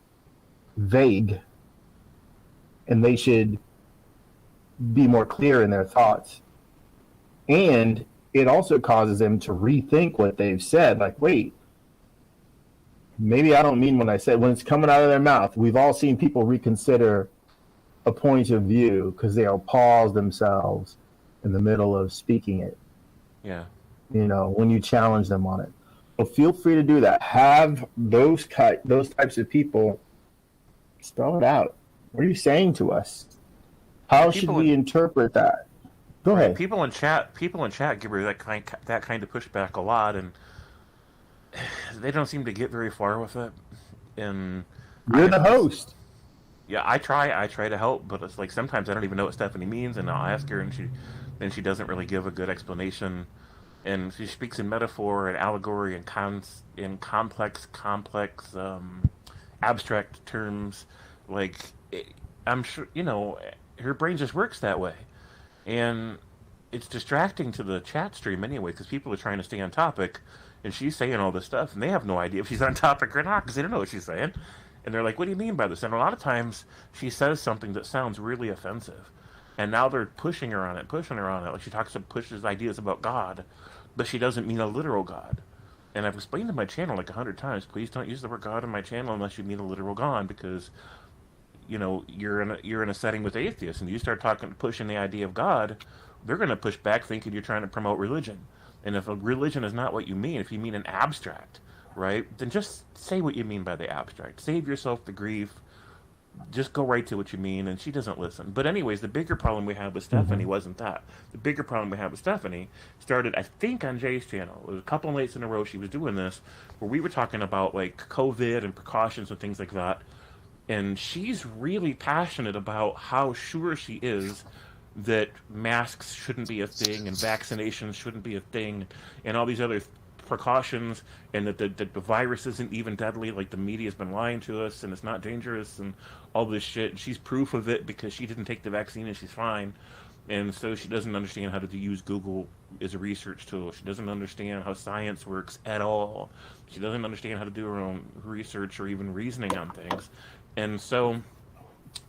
vague and they should be more clear in their thoughts. And it also causes them to rethink what they've said. Like, wait, maybe I don't mean what I said. When it's coming out of their mouth, we've all seen people reconsider a point of view because they'll pause themselves in the middle of speaking it. Yeah. You know, when you challenge them on it. So feel free to do that. Have those types of people spell it out. What are you saying to us? How should we interpret that? Go ahead. People in chat give her that kind of pushback a lot, and they don't seem to get very far with it. And you're the host. Yeah, I try to help, but it's like sometimes I don't even know what Stephanie means, and I'll ask her, and she doesn't really give a good explanation. And she speaks in metaphor and allegory and complex abstract terms. Like, I'm sure, her brain just works that way. And it's distracting to the chat stream anyway, because people are trying to stay on topic, and she's saying all this stuff, and they have no idea if she's on topic or not, because they don't know what she's saying. And they're like, what do you mean by this? And a lot of times, she says something that sounds really offensive. And now they're pushing her on it. Like she pushes ideas about God, but she doesn't mean a literal God. And I've explained to my channel like 100 times, please don't use the word God in my channel unless you mean a literal God, because you're in a setting with atheists, and you start pushing the idea of God, they're going to push back thinking you're trying to promote religion. And if a religion is not what you mean, if you mean an abstract, right, then just say what you mean by the abstract. Save yourself the grief. Just go right to what you mean, and she doesn't listen. But anyways, the bigger problem we had with Stephanie wasn't that. The bigger problem we had with Stephanie started, I think, on Jay's channel. It was a couple nights in a row she was doing this, where we were talking about, like, COVID and precautions and things like that. And she's really passionate about how sure she is that masks shouldn't be a thing and vaccinations shouldn't be a thing and all these other precautions, and that the virus isn't even deadly, like the media's been lying to us, and it's not dangerous and all this shit. And she's proof of it because she didn't take the vaccine and she's fine. And so she doesn't understand how to use Google as a research tool. She doesn't understand how science works at all. She doesn't understand how to do her own research or even reasoning on things. And so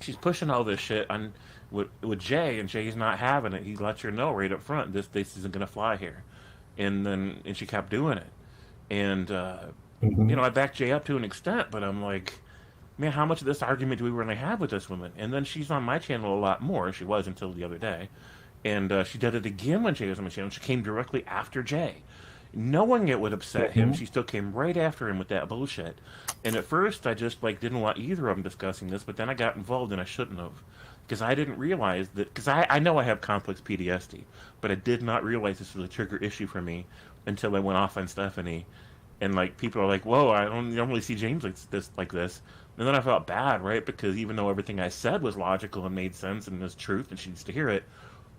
she's pushing all this shit on with Jay, and Jay's not having it. He lets her know right up front, this isn't going to fly here. And she kept doing it. And, you know, I backed Jay up to an extent, but I'm like, man, how much of this argument do we really have with this woman? And then she's on my channel a lot more. She was until the other day. And she did it again when Jay was on my channel. She came directly after Jay. Knowing it would upset him, she still came right after him with that bullshit. And at first, I just, like, didn't want either of them discussing this, but then I got involved, and I shouldn't have. Because I didn't realize that, because I know I have complex PTSD, but I did not realize this was a trigger issue for me until I went off on Stephanie. And, like, people are like, whoa, I don't normally see James like this. And then I felt bad, right? Because even though everything I said was logical and made sense and was truth and she needs to hear it,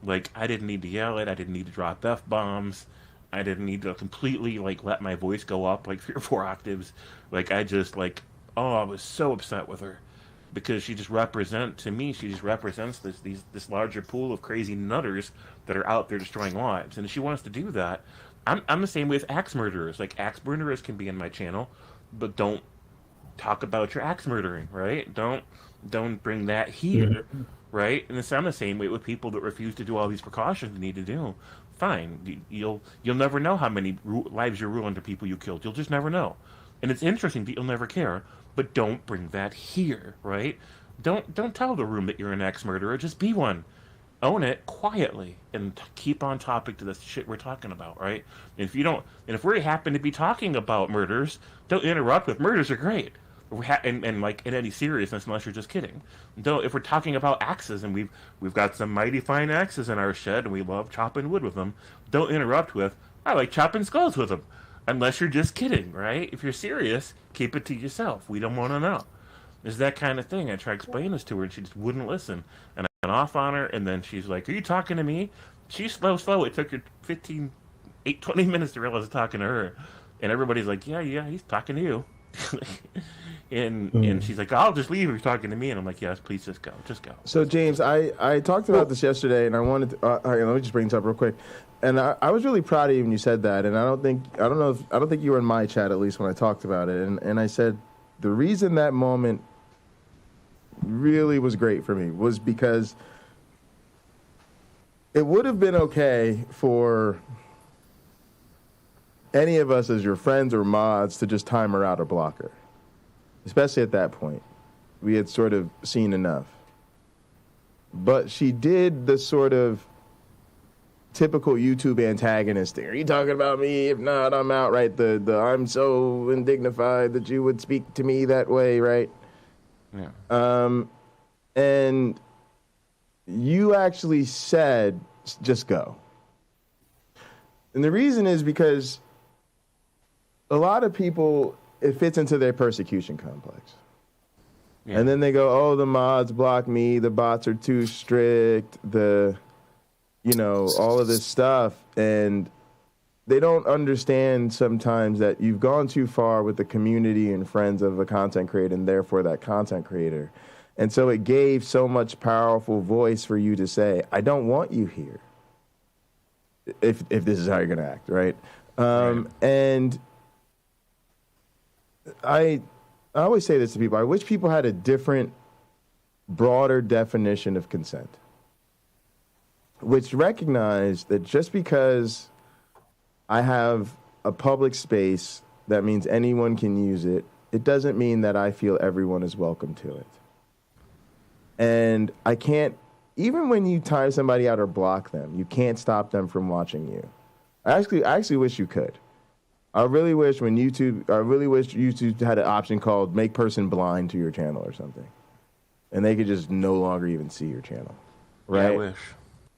like, I didn't need to yell it. I didn't need to drop F-bombs. I didn't need to completely, like, let my voice go up, like, 3 or 4 octaves. Like, I just, like, I was so upset with her. Because she just represents this larger pool of crazy nutters that are out there destroying lives. And if she wants to do that, I'm the same way with axe murderers. Like, axe murderers can be in my channel, but don't talk about your axe murdering, right? Don't bring that here, right? And I'm the same way with people that refuse to do all these precautions they need to do. Fine, you'll never know how many lives you're ruining to people you killed. You'll just never know. And it's interesting that you'll never care. But don't bring that here, right? Don't tell the room that you're an ex-murderer. Just be one. Own it quietly and keep on topic to the shit we're talking about, right? And if we happen to be talking about murders, don't interrupt with murders are great. And like in any seriousness, unless you're just kidding. If we're talking about axes and we've got some mighty fine axes in our shed and we love chopping wood with them, don't interrupt with, I like chopping skulls with them. Unless you're just kidding, right? If you're serious, keep it to yourself. We don't want to know. It's that kind of thing. I tried explaining this to her, and she just wouldn't listen. And I went off on her, and then she's like, are you talking to me? She's slow. It took her 20 minutes to realize I was talking to her. And everybody's like, yeah, he's talking to you. And she's like, I'll just leave if you're talking to me. And I'm like, yes, please just go. So, James, I talked about this yesterday, and I wanted to, all right, let me just bring this up real quick. And I was really proud of you when you said that. And I don't think you were in my chat, at least when I talked about it. And I said, the reason that moment really was great for me was because it would have been okay for any of us as your friends or mods to just time her out or block her. Especially at that point. We had sort of seen enough. But she did the sort of typical YouTube antagonist thing. Are you talking about me? If not, I'm out, right? The I'm so indignified that you would speak to me that way, right? Yeah. And you actually said, just go. And the reason is because a lot of people, it fits into their persecution complex. Yeah. And then they go, oh, the mods block me, the bots are too strict, all of this stuff. And they don't understand sometimes that you've gone too far with the community and friends of a content creator and therefore that content creator. And so it gave so much powerful voice for you to say, I don't want you here. If this is how you're going to act, right? Right. And I always say this to people. I wish people had a different, broader definition of consent, which recognized that just because I have a public space that means anyone can use it, it doesn't mean that I feel everyone is welcome to it. And I can't, even when you time somebody out or block them, you can't stop them from watching you. I actually wish you could. I really wish YouTube had an option called make person blind to your channel or something. And they could just no longer even see your channel. Right? Yeah, I wish.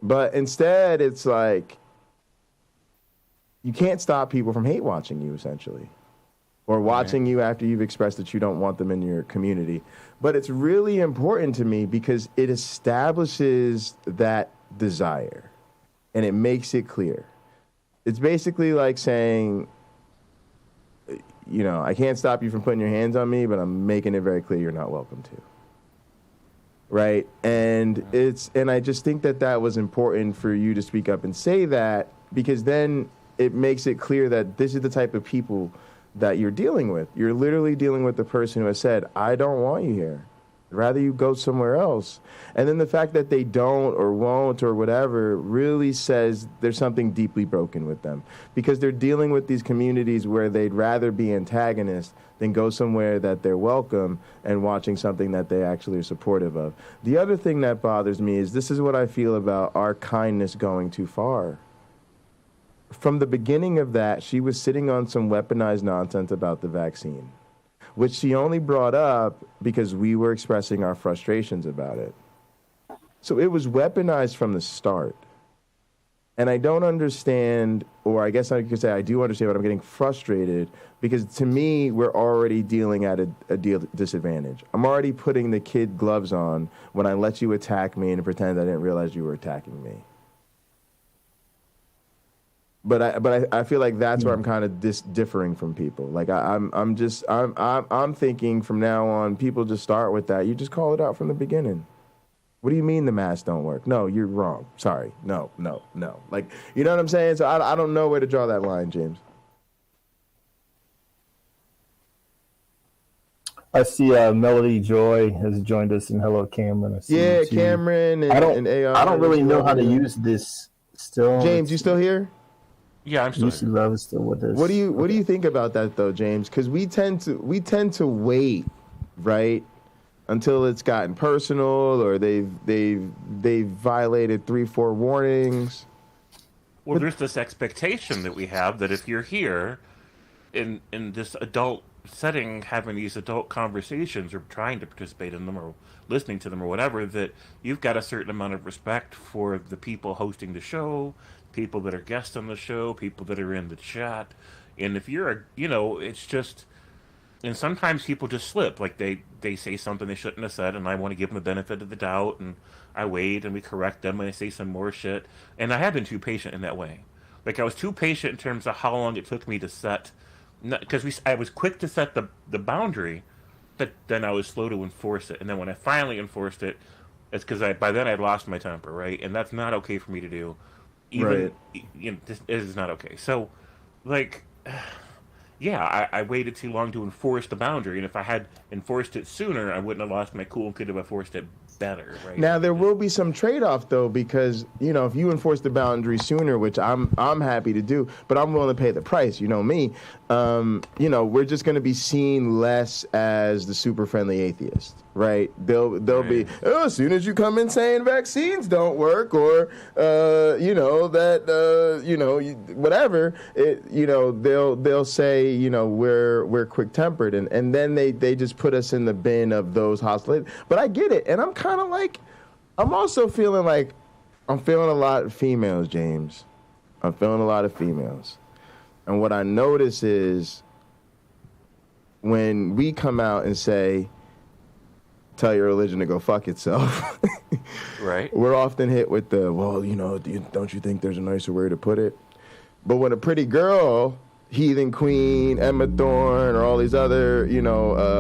But instead, it's like, you can't stop people from hate watching you, essentially. Or watching you after you've expressed that you don't want them in your community. But it's really important to me because it establishes that desire. And it makes it clear. It's basically like saying, you know, I can't stop you from putting your hands on me, but I'm making it very clear you're not welcome to. Right? And I just think that was important for you to speak up and say that, because then it makes it clear that this is the type of people that you're dealing with. You're literally dealing with the person who has said, I don't want you here. I'd rather you go somewhere else. And then the fact that they don't or won't or whatever really says there's something deeply broken with them, because they're dealing with these communities where they'd rather be antagonists than go somewhere that they're welcome and watching something that they actually are supportive of. The other thing that bothers me is this is what I feel about our kindness going too far. From the beginning of that, she was sitting on some weaponized nonsense about the vaccine, which she only brought up because we were expressing our frustrations about it. So it was weaponized from the start. And I don't understand, or I guess I could say I do understand, but I'm getting frustrated because to me, we're already dealing at a disadvantage. I'm already putting the kid gloves on when I let you attack me and pretend I didn't realize you were attacking me. But I feel like that's where I'm kind of differing from people. Like I'm thinking from now on, people just start with that. You just call it out from the beginning. What do you mean the masks don't work? No, you're wrong. Sorry. No. Like, you know what I'm saying? So I don't know where to draw that line, James. I see Melody Joy has joined us, and hello, Cameron. Cameron and AR. I don't really know how to use this still. James, you still here? Yeah, I'm still Lucy Love is still with us. What do you think about that though, James? Because we tend to wait, right, until it's gotten personal or they've violated 3-4 warnings. Well, there's this expectation that we have that if you're here in this adult setting, having these adult conversations or trying to participate in them or listening to them or whatever, that you've got a certain amount of respect for the people hosting the show, people that are guests on the show, people that are in the chat. And if you're it's just, and sometimes people just slip, like they say something they shouldn't have said, and I want to give them the benefit of the doubt, and I wait and we correct them and they say some more shit. And I have been too patient in that way. Like, I was too patient in terms of how long it took me to set, because I was quick to set the boundary, but then I was slow to enforce it. And then when I finally enforced it, it's because by then I'd lost my temper, right? And that's not okay for me to do. This is not okay. So, like, yeah, I waited too long to enforce the boundary, and if I had enforced it sooner, I wouldn't have lost my cool and could have enforced it better, right? Now there will be some trade-off though, because if you enforce the boundary sooner, which I'm happy to do, but I'm willing to pay the price. You know me. We're just going to be seen less as the super friendly atheist, right? They'll be as soon as you come in saying vaccines don't work or whatever. They'll say we're quick-tempered and then they just put us in the bin of those hostile. But I get it, and I'm kind of like, I'm also feeling like I'm feeling a lot of females, James. I'm feeling a lot of females. And what I notice is when we come out and say, tell your religion to go fuck itself, right? We're often hit with the, don't you think there's a nicer way to put it? But when a pretty girl, Heathen Queen, Emma Thorne, or all these other,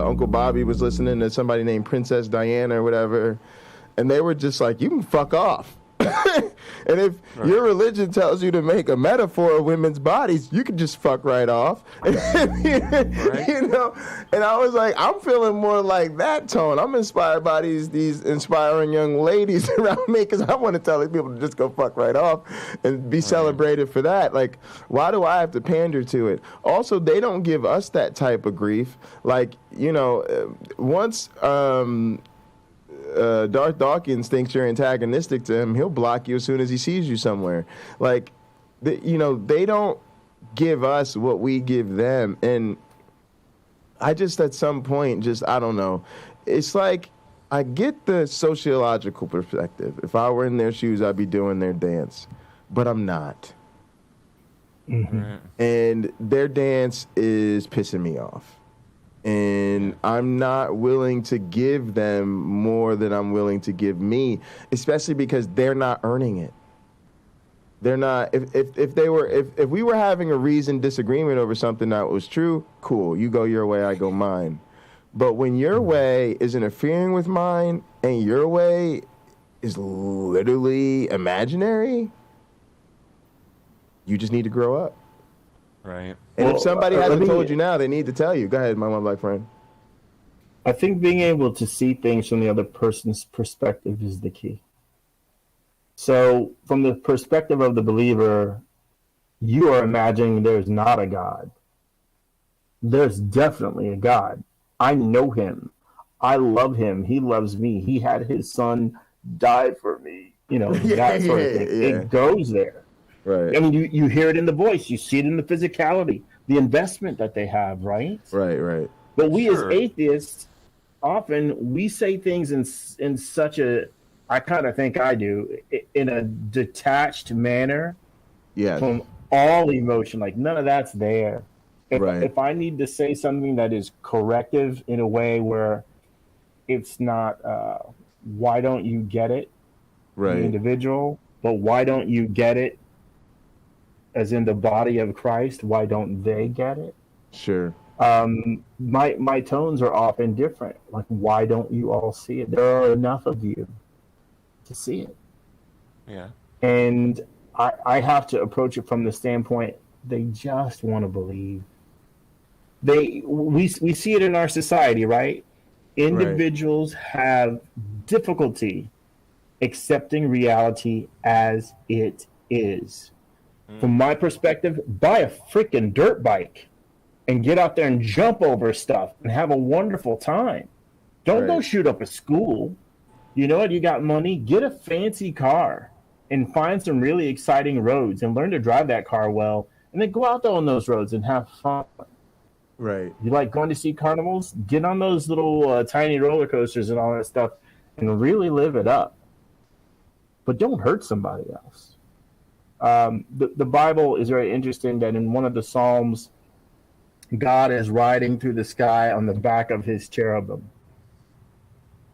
Uncle Bobby was listening to somebody named Princess Diana or whatever, and they were just like, you can fuck off. And if your religion tells you to make a metaphor of women's bodies, you can just fuck right off. And I was like, I'm feeling more like that tone. I'm inspired by these inspiring young ladies around me, because I want to tell these people to just go fuck right off and be celebrated for that. Like, why do I have to pander to it? Also, they don't give us that type of grief. Like, once Darth Dawkins thinks you're antagonistic to him, he'll block you as soon as he sees you somewhere. Like, they don't give us what we give them. And I just, at some point, I don't know. It's like, I get the sociological perspective. If I were in their shoes, I'd be doing their dance, but I'm not. Mm-hmm. And their dance is pissing me off. And I'm not willing to give them more than I'm willing to give me, especially because they're not earning it. They're not. If we were having a reasoned disagreement over something that was true, cool. You go your way, I go mine. But when your way is interfering with mine and your way is literally imaginary, you just need to grow up. Right. And if somebody hasn't told you now, they need to tell you. Go ahead, my one black friend. I think being able to see things from the other person's perspective is the key. So from the perspective of the believer, you are imagining there's not a God. There's definitely a God. I know him. I love him. He loves me. He had his son die for me. That sort of thing. Yeah. It goes there. Right. I mean, you hear it in the voice. You see it in the physicality, the investment that they have, right? Right. But we as atheists, often we say things in such a, I kind of think I do, in a detached manner from all emotion. Like none of that's there. If I need to say something that is corrective in a way where it's not, why don't you get it, the individual, but why don't you get it as in the body of Christ? Why don't they get it? Sure. My tones are often different. Like, why don't you all see it? There are enough of you to see it. Yeah. And I have to approach it from the standpoint, they just want to believe. We see it in our society, right? Individuals have difficulty accepting reality as it is. From my perspective, buy a freaking dirt bike and get out there and jump over stuff and have a wonderful time. Don't go shoot up a school. You know what? You got money, get a fancy car and find some really exciting roads and learn to drive that car well, and then go out there on those roads and have fun. Right. You like going to see carnivals? Get on those little tiny roller coasters and all that stuff and really live it up. But don't hurt somebody else. The Bible is very interesting that in one of the Psalms, God is riding through the sky on the back of his cherubim.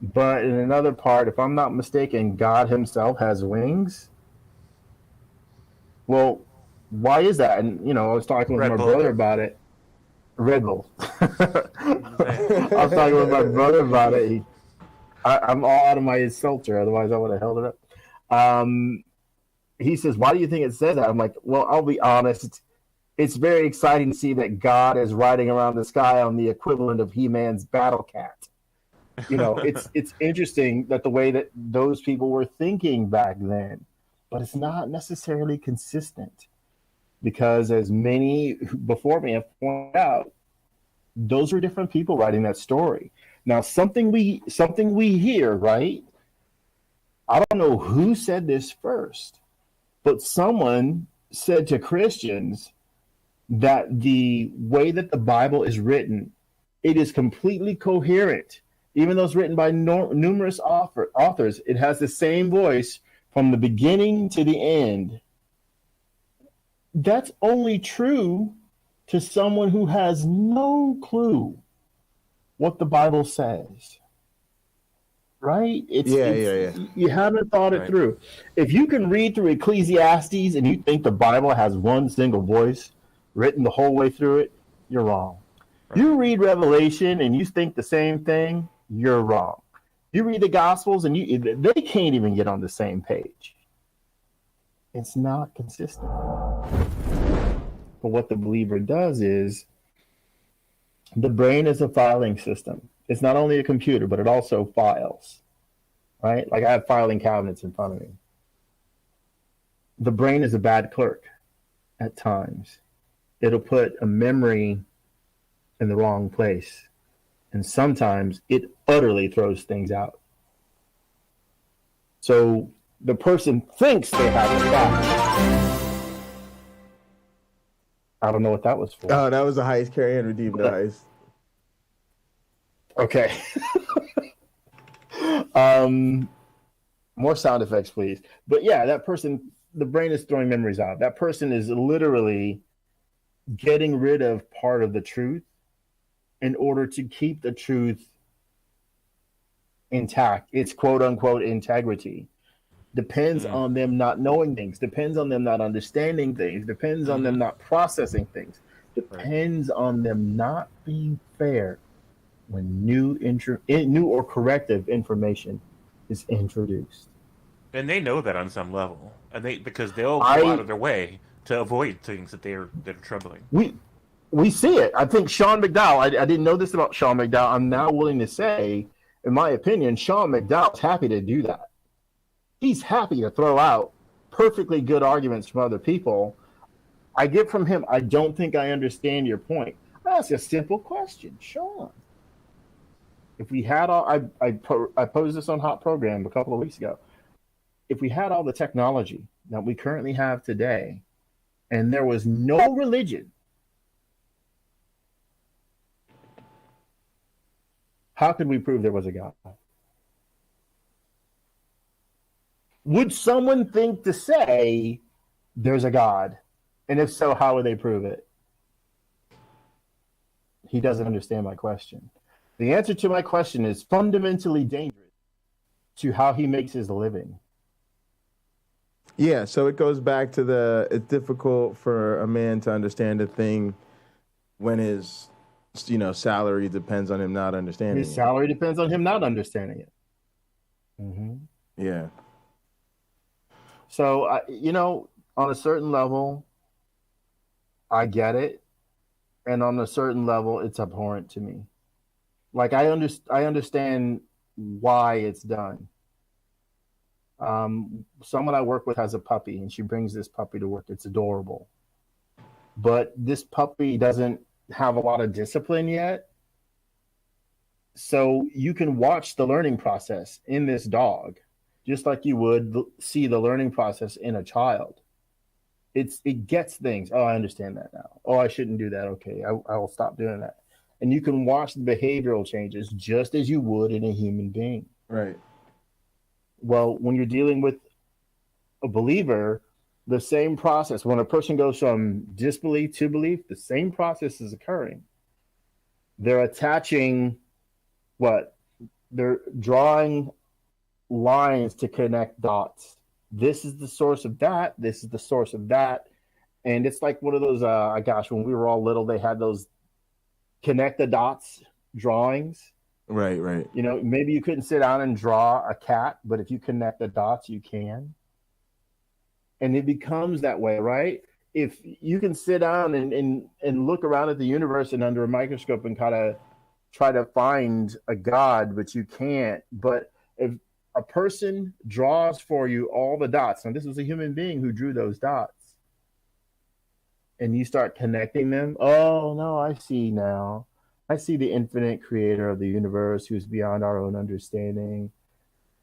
But in another part, if I'm not mistaken, God himself has wings. Well, why is that? And, I was talking with my brother about it. Red Bull. I was talking with my brother about it. I'm all out of my filter, otherwise I would have held it up. He says, why do you think it says that? I'm like, well, I'll be honest. It's very exciting to see that God is riding around the sky on the equivalent of He-Man's battle cat. It's interesting that the way that those people were thinking back then, but it's not necessarily consistent because, as many before me have pointed out, those are different people writing that story. Now, something we hear, right? I don't know who said this first, but someone said to Christians that the way that the Bible is written, it is completely coherent. Even though it's written by numerous authors, it has the same voice from the beginning to the end. That's only true to someone who has no clue what the Bible says. Right? You haven't thought it through. If you can read through Ecclesiastes and you think the Bible has one single voice written the whole way through it, you're wrong. Right. You read Revelation and you think the same thing, you're wrong. You read the Gospels and they can't even get on the same page. It's not consistent. But what the believer does is, the brain is a filing system. It's not only a computer, but it also files, right? Like I have filing cabinets in front of me. The brain is a bad clerk at times. It'll put a memory in the wrong place. And sometimes it utterly throws things out. So the person thinks they have the fact, I don't know what that was for. Oh, that was a heist. Carry and redeem the heist. Okay. More sound effects, please. But yeah, that person, the brain is throwing memories out. That person is literally getting rid of part of the truth in order to keep the truth intact. It's quote unquote integrity. Depends on them not knowing things, depends on them not understanding things, depends on them not processing things, depends on them not being fair when new or corrective information is introduced. And they know that on some level, and because they'll go out of their way to avoid things that are troubling. We see it. I think Sean McDowell. I didn't know this about Sean McDowell. I'm now willing to say, in my opinion, Sean McDowell's happy to do that. He's happy to throw out perfectly good arguments from other people. I get from him, I don't think I understand your point. I ask a simple question, Sean. If we had all, I posed this on Hot Program a couple of weeks ago. If we had all the technology that we currently have today, and there was no religion, how could we prove there was a God? Would someone think to say there's a God? And if so, how would they prove it? He doesn't understand my question. The answer to my question is fundamentally dangerous to how he makes his living. Yeah, so it goes back to it's difficult for a man to understand a thing when his salary depends on him not understanding it. His salary depends on him not understanding it. Mm-hmm. Yeah. So, on a certain level, I get it. And on a certain level, it's abhorrent to me. Like, I understand why it's done. Someone I work with has a puppy, and she brings this puppy to work. It's adorable. But this puppy doesn't have a lot of discipline yet. So you can watch the learning process in this dog, just like you would see the learning process in a child. It gets things. Oh, I understand that now. Oh, I shouldn't do that. Okay, I will stop doing that. And you can watch the behavioral changes just as you would in a human being. Right. Well, when you're dealing with a believer, the same process, when a person goes from disbelief to belief, the same process is occurring. They're attaching what? They're drawing lines to connect dots. This is the source of that. This is the source of that. And it's like one of those, when we were all little, they had those connect the dots drawings. Right. Maybe you couldn't sit down and draw a cat, but if you connect the dots, you can. And it becomes that way, right? If you can sit down and look around at the universe and under a microscope and kind of try to find a God, but you can't. But if a person draws for you all the dots, and this was a human being who drew those dots, and you start connecting them, oh, no, I see now. I see the infinite creator of the universe who's beyond our own understanding.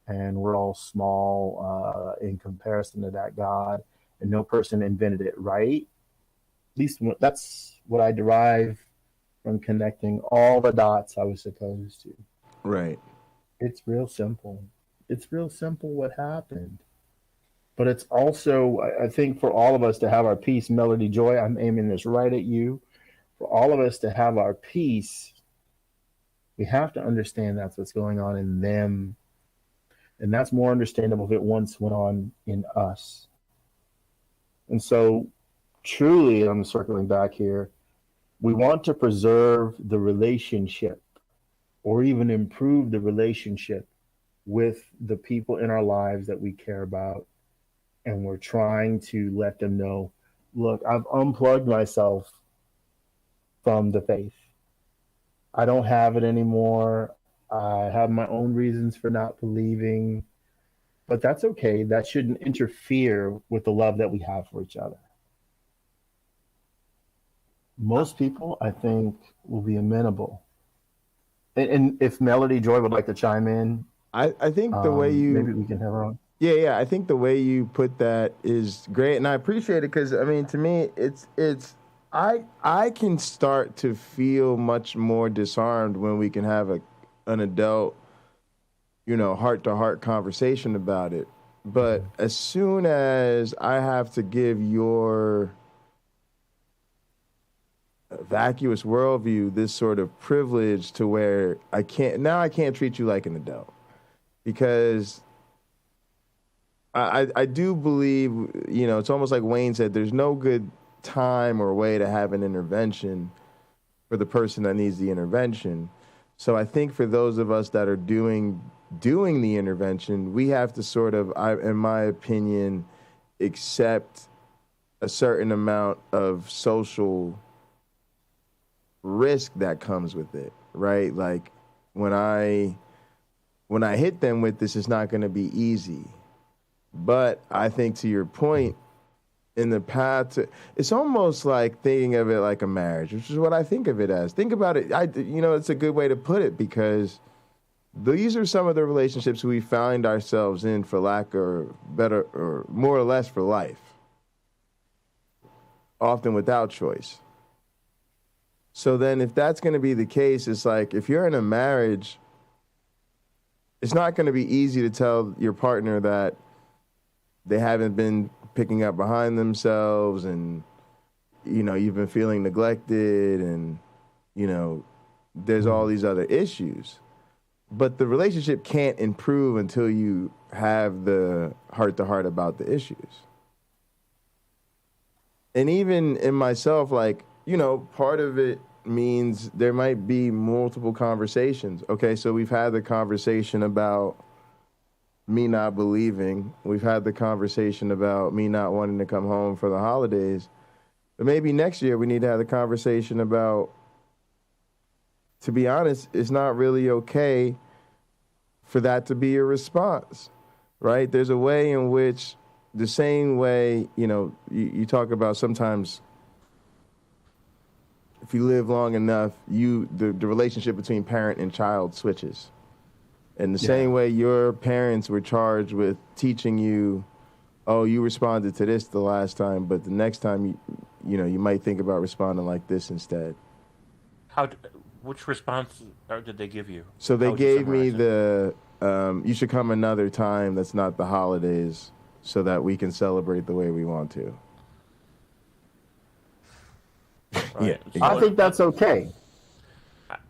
And we're all small in comparison to that God. And no person invented it, right? At least that's what I derive from connecting all the dots I was supposed to. Right. It's real simple. It's real simple what happened. But it's also, I think, for all of us to have our peace, Melody Joy, I'm aiming this right at you. For all of us to have our peace, we have to understand that's what's going on in them. And that's more understandable if it once went on in us. And so, truly, I'm circling back here, we want to preserve the relationship or even improve the relationship with the people in our lives that we care about. And we're trying to let them know, look, I've unplugged myself from the faith. I don't have it anymore. I have my own reasons for not believing, but that's okay. That shouldn't interfere with the love that we have for each other. Most people, I think, will be amenable. And if Melody Joy would like to chime in, I think the way you maybe we can have her on. Yeah. I think the way you put that is great, and I appreciate it because to me, it's I can start to feel much more disarmed when we can have an adult, heart-to-heart conversation about it. But as soon as I have to give your vacuous worldview this sort of privilege to where I can't treat you like an adult, because I do believe, it's almost like Wayne said, there's no good time or way to have an intervention for the person that needs the intervention. So I think for those of us that are doing the intervention, we have to sort of, in my opinion, accept a certain amount of social risk that comes with it, right? Like when I hit them with this, it's not going to be easy. But I think, to your point, in the path to, it's almost like thinking of it like a marriage, which is what I think of it as. Think about it. It's a good way to put it, because these are some of the relationships we find ourselves in, for lack or better, or more or less, for life, often without choice. So then if that's going to be the case, it's like if you're in a marriage, it's not going to be easy to tell your partner that they haven't been picking up behind themselves, and you've been feeling neglected, and there's all these other issues. But the relationship can't improve until you have the heart-to-heart about the issues. And even in myself, like, part of it means there might be multiple conversations. Okay, so we've had the conversation about me not believing. We've had the conversation about me not wanting to come home for the holidays. But maybe next year we need to have the conversation about, to be honest, it's not really okay for that to be your response, right? There's a way in which, the same way, you talk about sometimes, if you live long enough, the relationship between parent and child switches. In the same way your parents were charged with teaching you, oh, you responded to this the last time, but the next time you might think about responding like this instead. Which response did they give you? So they gave me you should come another time that's not the holidays, so that we can celebrate the way we want to. Right. Yeah, I think that's okay.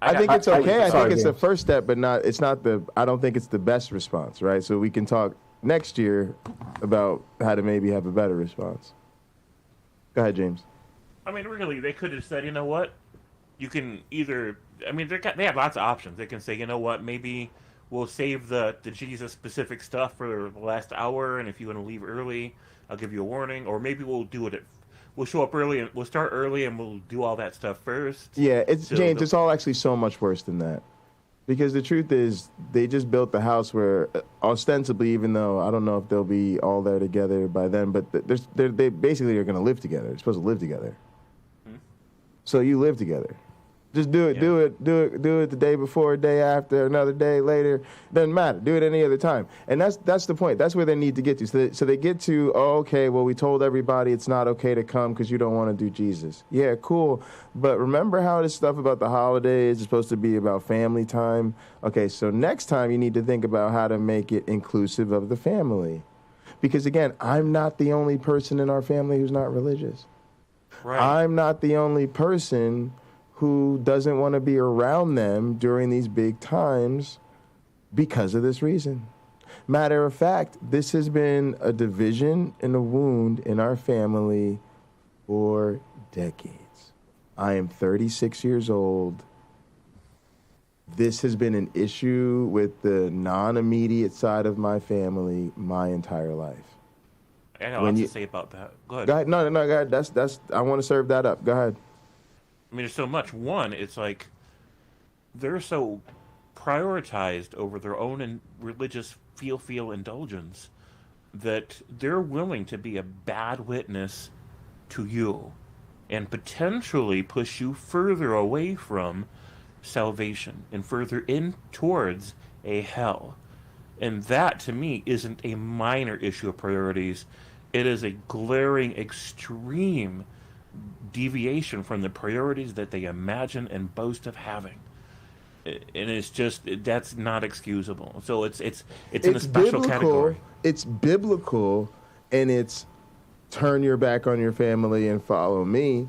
I think it's okay. I think it's the first step, but I don't think it's the best response, right? So we can talk next year about how to maybe have a better response. Go ahead, James. I mean, really, they could have said, you know what? You can either, they have lots of options. They can say, you know what, maybe we'll save the Jesus-specific stuff for the last hour, and if you want to leave early, I'll give you a warning. Or maybe we'll do it we'll show up early, and we'll start early, and we'll do all that stuff first. Yeah, James, it's all actually so much worse than that. Because the truth is, they just built the house where, ostensibly, even though I don't know if they'll be all there together by then, but they basically are going to live together. They're supposed to live together. Hmm? So you live together. Just do it, do it the day before, day after, another day later. Doesn't matter. Do it any other time. And that's the point. That's where they need to get to. So they get to, okay, well, we told everybody it's not okay to come because you don't want to do Jesus. Yeah, cool. But remember how this stuff about the holidays is supposed to be about family time? Okay, so next time you need to think about how to make it inclusive of the family. Because, again, I'm not the only person in our family who's not religious. Right. I'm not the only person who doesn't want to be around them during these big times because of this reason. Matter of fact, this has been a division and a wound in our family for decades. I am 36 years old. This has been an issue with the non-immediate side of my family my entire life. I got lots to say about that. Go ahead. Go ahead. No, go ahead. That's. I want to serve that up. Go ahead. I mean, there's so much. One, it's like they're so prioritized over their own religious feel indulgence that they're willing to be a bad witness to you and potentially push you further away from salvation and further in towards a hell. And that, to me, isn't a minor issue of priorities. It is a glaring extreme deviation from the priorities that they imagine and boast of having. And it's just, that's not excusable. So it's in a special category. It's biblical, and it's turn your back on your family and follow me.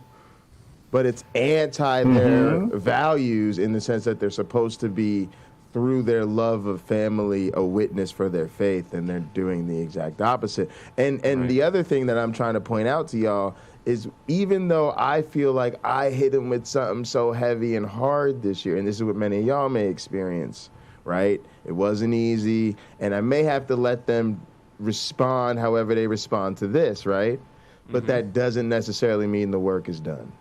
But it's anti their values in the sense that they're supposed to be, through their love of family, a witness for their faith, and they're doing the exact opposite. And the other thing that I'm trying to point out to y'all is, even though I feel like I hit them with something so heavy and hard this year, and this is what many of y'all may experience, right? It wasn't easy, and I may have to let them respond however they respond to this, right? But that doesn't necessarily mean the work is done.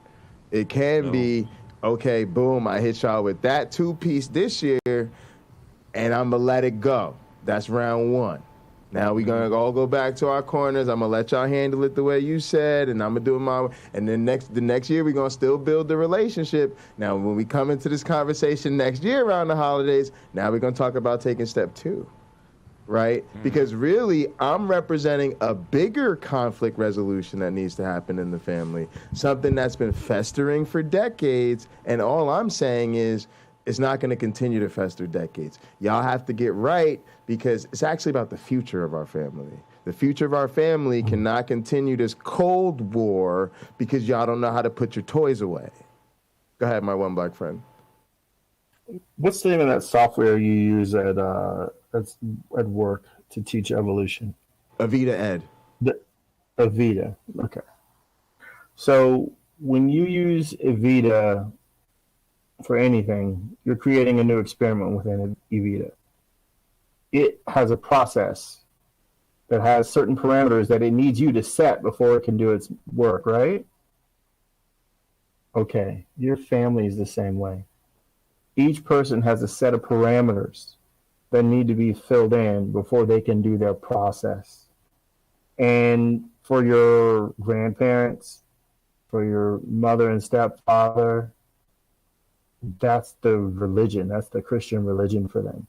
It can be, okay, boom, I hit y'all with that 2-piece this year, and I'm going to let it go. That's round 1. Now we're going to all go back to our corners. I'm going to let y'all handle it the way you said, and I'm going to do it my way. And then the next year, we're going to still build the relationship. Now, when we come into this conversation next year around the holidays, now we're going to talk about taking step 2. Right? Because really, I'm representing a bigger conflict resolution that needs to happen in the family, something that's been festering for decades, and all I'm saying is it's not going to continue to fester decades. Y'all have to get right, because it's actually about the future of our family. The future of our family cannot continue this Cold War because y'all don't know how to put your toys away. Go ahead, my one black friend. What's the name of that software you use at work to teach evolution? Avita Ed. Avita. Okay. So when you use Avita for anything, you're creating a new experiment within Avita. It has a process that has certain parameters that it needs you to set before it can do its work, right? Okay. Your family is the same way. Each person has a set of parameters that need to be filled in before they can do their process. And for your grandparents, for your mother and stepfather, that's the religion. That's the Christian religion for them.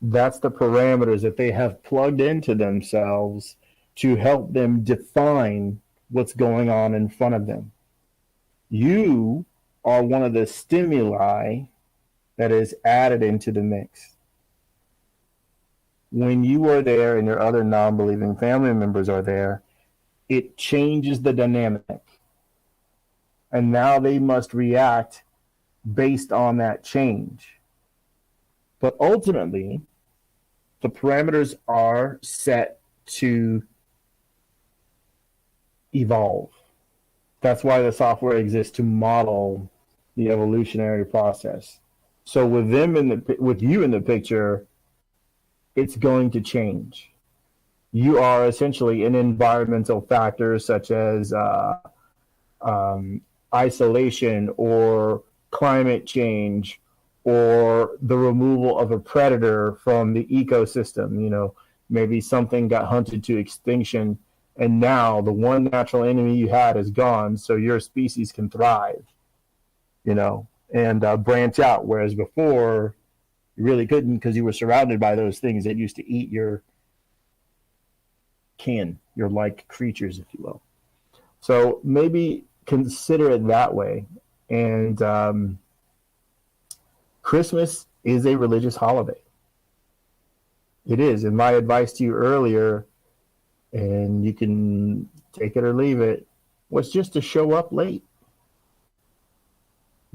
That's the parameters that they have plugged into themselves to help them define what's going on in front of them. You are one of the stimuli that is added into the mix. When you are there and your other non-believing family members are there, it changes the dynamic. And now they must react based on that change. But ultimately, the parameters are set to evolve. That's why the software exists, to model the evolutionary process. So with you in the picture, it's going to change. You are essentially an environmental factor such as isolation or climate change or the removal of a predator from the ecosystem. You know, maybe something got hunted to extinction, and now the one natural enemy you had is gone, so your species can thrive, you know, and branch out, whereas before you really couldn't because you were surrounded by those things that used to eat your kin, your like creatures, if you will. So maybe consider it that way. And Christmas is a religious holiday. It is. And my advice to you earlier, and you can take it or leave it, was just to show up late.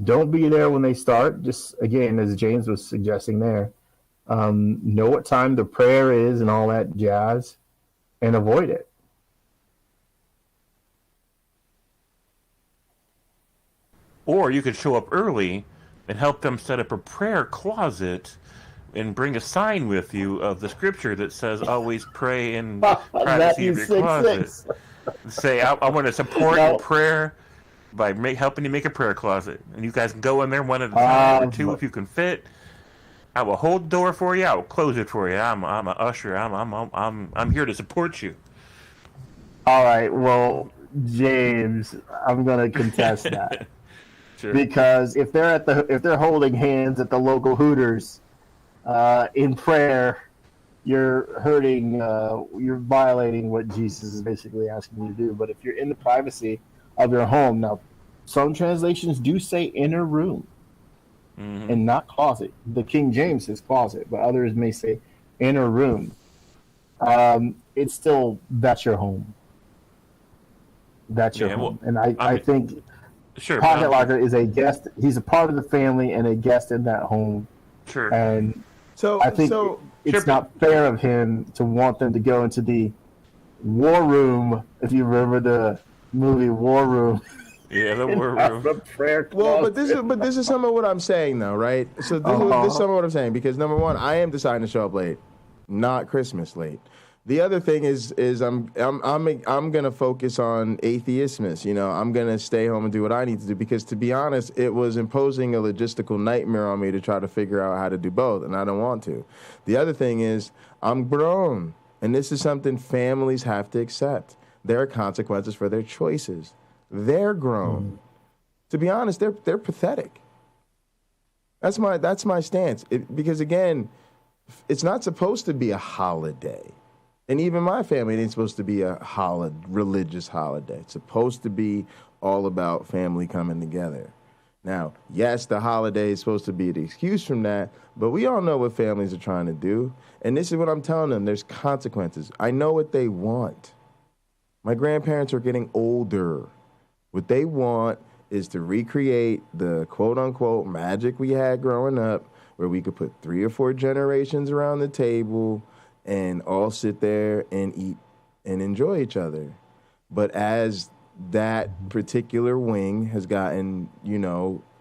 Don't be there when they start. Just, again, as James was suggesting there, know what time the prayer is and all that jazz, and avoid it. Or you could show up early and help them set up a prayer closet and bring a sign with you of the scripture that says always pray in privacy of your closet. Say, I want to support your prayer by helping you make a prayer closet. And you guys can go in there one at a time or two if you can fit. I will hold the door for you. I will close it for you. I'm an usher. I'm here to support you. All right. Well, James, I'm going to contest that. Sure. Because if they're holding hands at the local Hooters in prayer, you're you're violating what Jesus is basically asking you to do. But if you're in the privacy of your home. Now, some translations do say inner room and not closet. The King James says closet, but others may say inner room. It's still, that's your home. That's your home. And I think sure, Pocket Locker is a guest. He's a part of the family and a guest in that home. Sure. And I think it's not fair of him to want them to go into the war room, if you remember the movie War Room. Yeah, the war room. Well, but this is some of what I'm saying, though, right? So this is some of what I'm saying, because number one, I am deciding to show up late, not Christmas late. The other thing is I'm gonna focus on atheistmas. You know, I'm gonna stay home and do what I need to do, because, to be honest, it was imposing a logistical nightmare on me to try to figure out how to do both, and I don't want to. The other thing is I'm grown, and this is something families have to accept. There are consequences for their choices. They're grown. To be honest, they're pathetic. That's my stance. Because again, it's not supposed to be a holiday. And even my family, it ain't supposed to be a religious holiday. It's supposed to be all about family coming together. Now, yes, the holiday is supposed to be the excuse from that, but we all know what families are trying to do. And this is what I'm telling them. There's consequences. I know what they want. My grandparents are getting older. What they want is to recreate the quote-unquote magic we had growing up, where we could put 3 or 4 generations around the table and all sit there and eat and enjoy each other. But as that particular wing has gotten,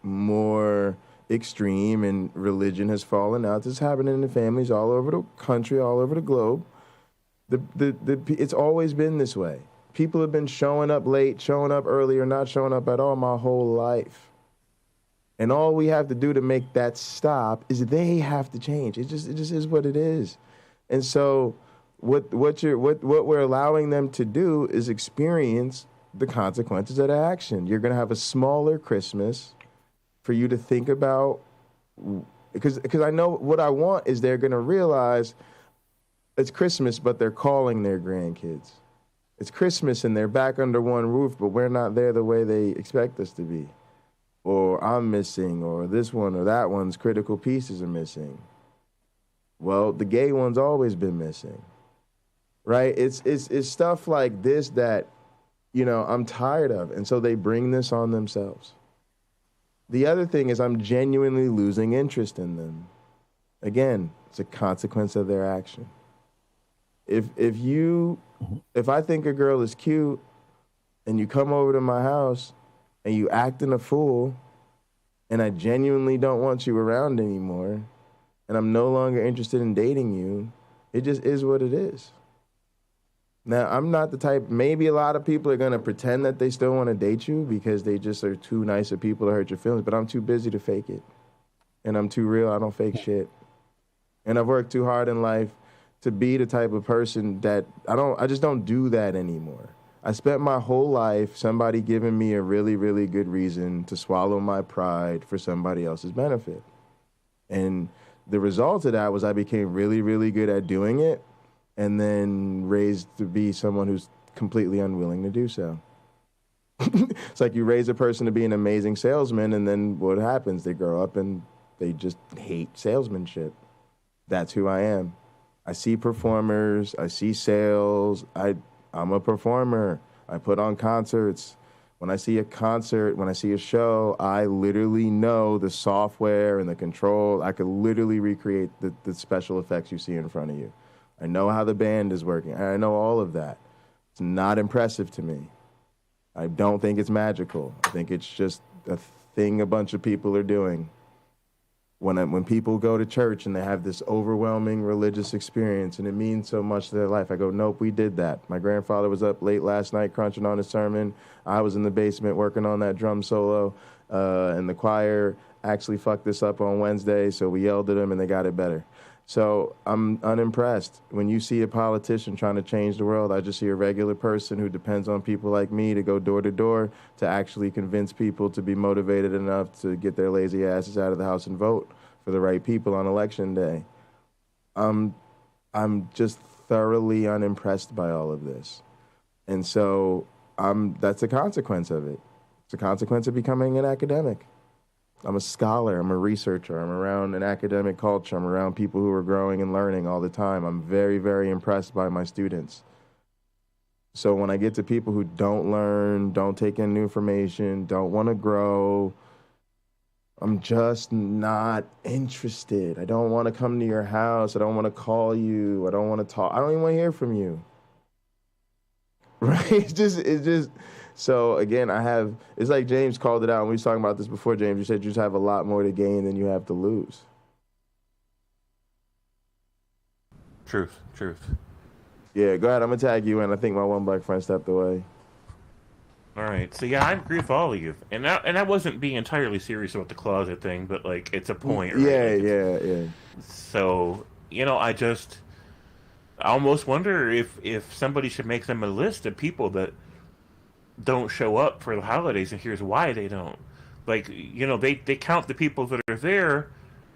more extreme and religion has fallen out, this is happening in families all over the country, all over the globe. It's always been this way. People have been showing up late, showing up early, or not showing up at all my whole life. And all we have to do to make that stop is they have to change. It just is what it is. And so what we're allowing them to do is experience the consequences of their action. You're going to have a smaller Christmas for you to think about, because I know what I want is they're going to realize it's Christmas, but they're calling their grandkids. It's Christmas and they're back under one roof, but we're not there the way they expect us to be. Or I'm missing, or this one or that one's critical pieces are missing. Well, the gay one's always been missing, right? It's stuff like this that, I'm tired of. And so they bring this on themselves. The other thing is I'm genuinely losing interest in them. Again, it's a consequence of their action. If I think a girl is cute and you come over to my house and you acting a fool and I genuinely don't want you around anymore and I'm no longer interested in dating you, it just is what it is. Now, I'm not the type, maybe a lot of people are going to pretend that they still want to date you because they just are too nice of people to hurt your feelings, but I'm too busy to fake it. And I'm too real, I don't fake shit. And I've worked too hard in life to be the type of person that I just don't do that anymore. I spent my whole life somebody giving me a really, really good reason to swallow my pride for somebody else's benefit. And the result of that was I became really, really good at doing it and then raised to be someone who's completely unwilling to do so. It's like you raise a person to be an amazing salesman and then what happens? They grow up and they just hate salesmanship. That's who I am. I see performers, I see sales, I'm a performer. I put on concerts. When I see a concert, when I see a show, I literally know the software and the control. I could literally recreate the special effects you see in front of you. I know how the band is working. I know all of that. It's not impressive to me. I don't think it's magical. I think it's just a thing a bunch of people are doing. When people go to church and they have this overwhelming religious experience and it means so much to their life, I go, nope, we did that. My grandfather was up late last night crunching on his sermon. I was in the basement working on that drum solo, and the choir actually fucked this up on Wednesday, so we yelled at them and they got it better. So I'm unimpressed. When you see a politician trying to change the world, I just see a regular person who depends on people like me to go door to door to actually convince people to be motivated enough to get their lazy asses out of the house and vote for the right people on election day. I'm just thoroughly unimpressed by all of this. And so that's a consequence of it. It's a consequence of becoming an academic. I'm a scholar. I'm a researcher. I'm around an academic culture. I'm around people who are growing and learning all the time. I'm very, very impressed by my students. So when I get to people who don't learn, don't take in new information, don't want to grow, I'm just not interested. I don't want to come to your house. I don't want to call you. I don't want to talk. I don't even want to hear from you. Right? It's just. So again, it's like James called it out, and we was talking about this before, James. You said you just have a lot more to gain than you have to lose. Truth. Yeah, go ahead. I'm going to tag you in. I think my one black friend stepped away. All right. So, yeah, I agree with all of you. And I wasn't being entirely serious about the closet thing, but, like, it's a point, right? Yeah. So, I almost wonder if somebody should make them a list of people that don't show up for the holidays, and here's why they don't. Like, they count the people that are there,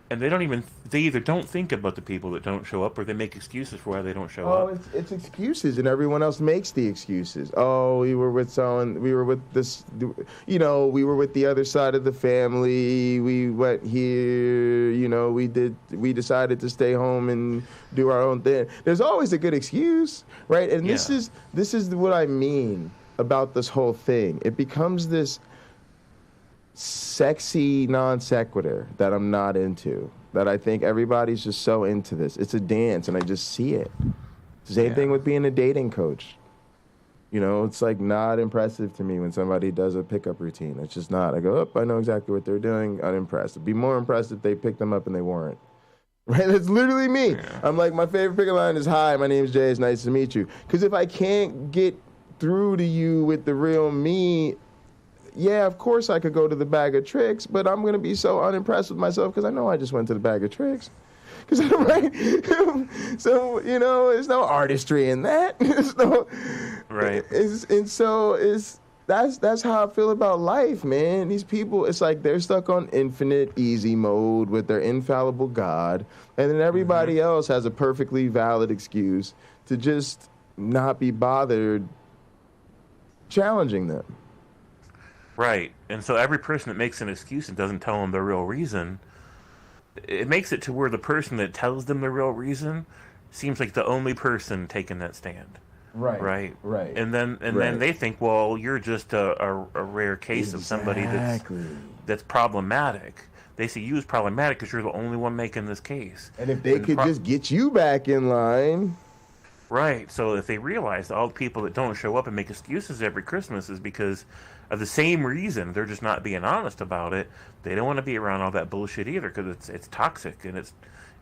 and they either don't think about the people that don't show up, or they make excuses for why they don't show up. It's excuses, and everyone else makes the excuses. Oh, we were with we were with this, we were with the other side of the family. We went here, we decided to stay home and do our own thing. There's always a good excuse, right? And this is what I mean about this whole thing. It becomes this sexy non sequitur that I'm not into, that I think everybody's just so into this. It's a dance, and I just see it. Same thing with being a dating coach. It's like not impressive to me when somebody does a pickup routine. It's just not. I go, I know exactly what they're doing. Unimpressed. It'd be more impressed if they picked them up and they weren't. Right? That's literally me. Yeah. I'm like, my favorite pickup line is, hi, my name is Jay. It's nice to meet you. Because if I can't get through to you with the real me, yeah, of course I could go to the bag of tricks, but I'm going to be so unimpressed with myself because I know I just went to the bag of tricks. Because right? So, there's no artistry in that. Right. That's how I feel about life, man. These people, it's like they're stuck on infinite easy mode with their infallible God, and then everybody else has a perfectly valid excuse to just not be bothered challenging them. Right. And so every person that makes an excuse and doesn't tell them the real reason, it makes it to where the person that tells them the real reason seems like the only person taking that stand. Right. And then they think, well, you're just a rare case of somebody that's problematic. They see you as problematic because you're the only one making this case. And if they could just get you back in line. Right. So if they realize that all the people that don't show up and make excuses every Christmas is because of the same reason, they're just not being honest about it. They don't want to be around all that bullshit either because it's toxic and it's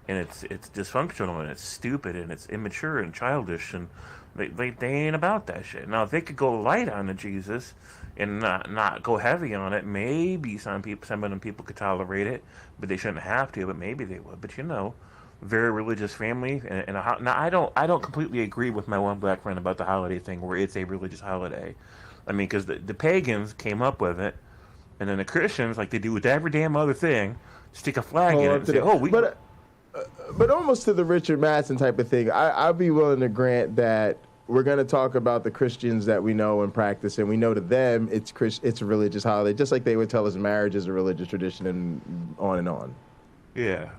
dysfunctional and it's stupid and it's immature and childish, and they ain't about that shit. Now, if they could go light on the Jesus and not go heavy on it, maybe some of them people could tolerate it, but they shouldn't have to. But maybe they would. But very religious family, and now I don't completely agree with my one black friend about the holiday thing where it's a religious holiday. I mean, because the pagans came up with it, and then the Christians, like they do with every damn other thing, stick a flag in it and say, But almost to the Richard Madsen type of thing, I'd be willing to grant that we're going to talk about the Christians that we know and practice, and we know to them it's a religious holiday, just like they would tell us marriage is a religious tradition and on and on. Yeah.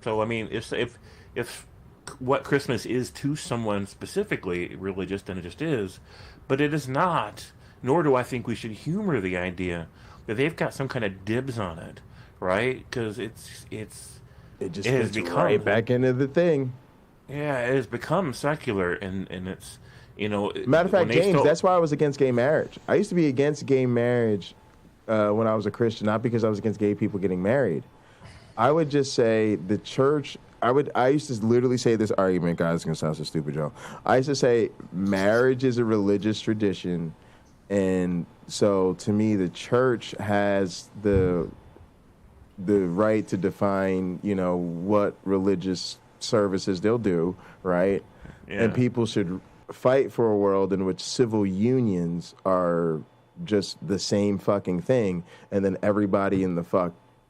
So, I mean, if what Christmas is to someone specifically religious, then it just is. But it is not, nor do I think we should humor the idea that they've got some kind of dibs on it, right? Because it has become right back into the thing. Yeah, it has become secular, and it's, Matter of fact, James, that's why I was against gay marriage. I used to be against gay marriage when I was a Christian, not because I was against gay people getting married. I would just say the church, I used to literally say this argument, guys, it's going to sound so stupid, Joe. I used to say marriage is a religious tradition, and so to me the church has the right to define, what religious services they'll do, right? Yeah. And people should fight for a world in which civil unions are just the same fucking thing, and then everybody in the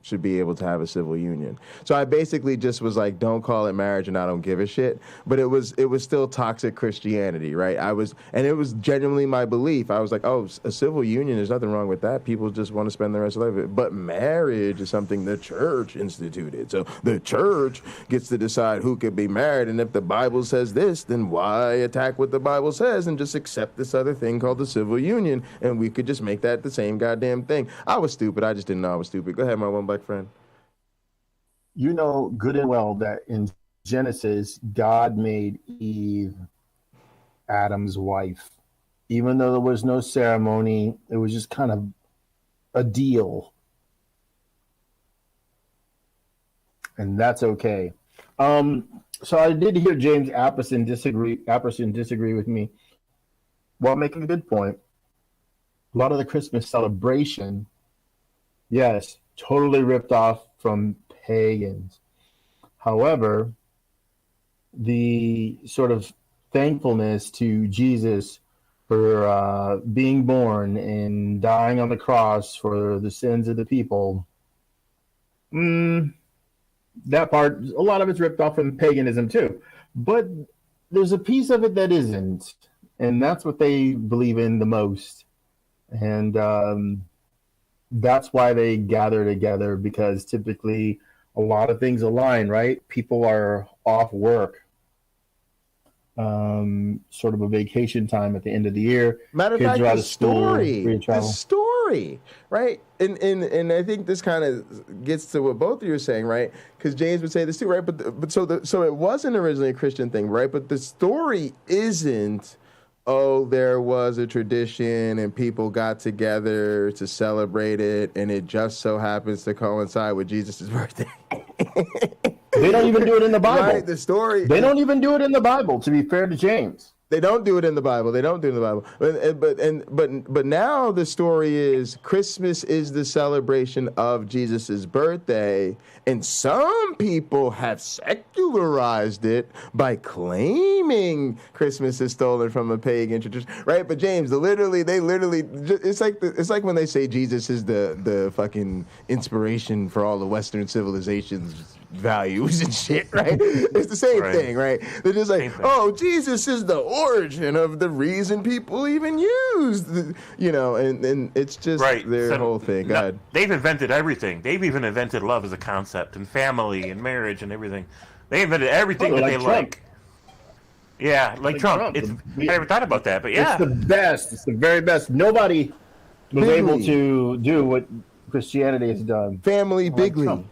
should be able to have a civil union. So I basically just was like, don't call it marriage and I don't give a shit. But it was still toxic Christianity, right? And it was genuinely my belief. I was like, oh, a civil union, there's nothing wrong with that. People just want to spend the rest of their life. But marriage is something the church instituted. So the church gets to decide who could be married. And if the Bible says this, then why attack what the Bible says and just accept this other thing called the civil union? And we could just make that the same goddamn thing. I was stupid. I just didn't know I was stupid. Go ahead, my one black friend. You know good and well that in Genesis, God made Eve Adam's wife. Even though there was no ceremony, it was just kind of a deal. And that's okay. So I did hear James Apperson disagree with me while making a good point. A lot of the Christmas celebration, yes, totally ripped off from pagans. However, the sort of thankfulness to Jesus for being born and dying on the cross for the sins of the people, that part, a lot of it's ripped off from paganism too. But there's a piece of it that isn't, and that's what they believe in the most. And that's why they gather together, because typically a lot of things align, right? People are off work, sort of a vacation time at the end of the year. Matter of fact, the story, right? And I think this kind of gets to what both of you are saying, right? Because James would say this too, right? But so it wasn't originally a Christian thing, right? But the story isn't, oh, there was a tradition and people got together to celebrate it, and it just so happens to coincide with Jesus' birthday. They don't even do it in the Bible. Right, the story. They don't even do it in the Bible, to be fair to James. They don't do it in the Bible. But now the story is Christmas is the celebration of Jesus's birthday, and some people have secularized it by claiming Christmas is stolen from a pagan tradition, right? But James, it's like when they say Jesus is the fucking inspiration for all the Western civilization's values and shit, right? It's the same thing, right? They're just like, oh, Jesus is the origin of the reason people even use, and it's just their whole thing. God, they've invented everything. They've even invented love as a concept, and family, and marriage, and everything. They invented everything that they like. Yeah, like Trump. I never thought about that, but yeah. It's the best. It's the very best. Nobody was able to do what Christianity has done. Family bigly.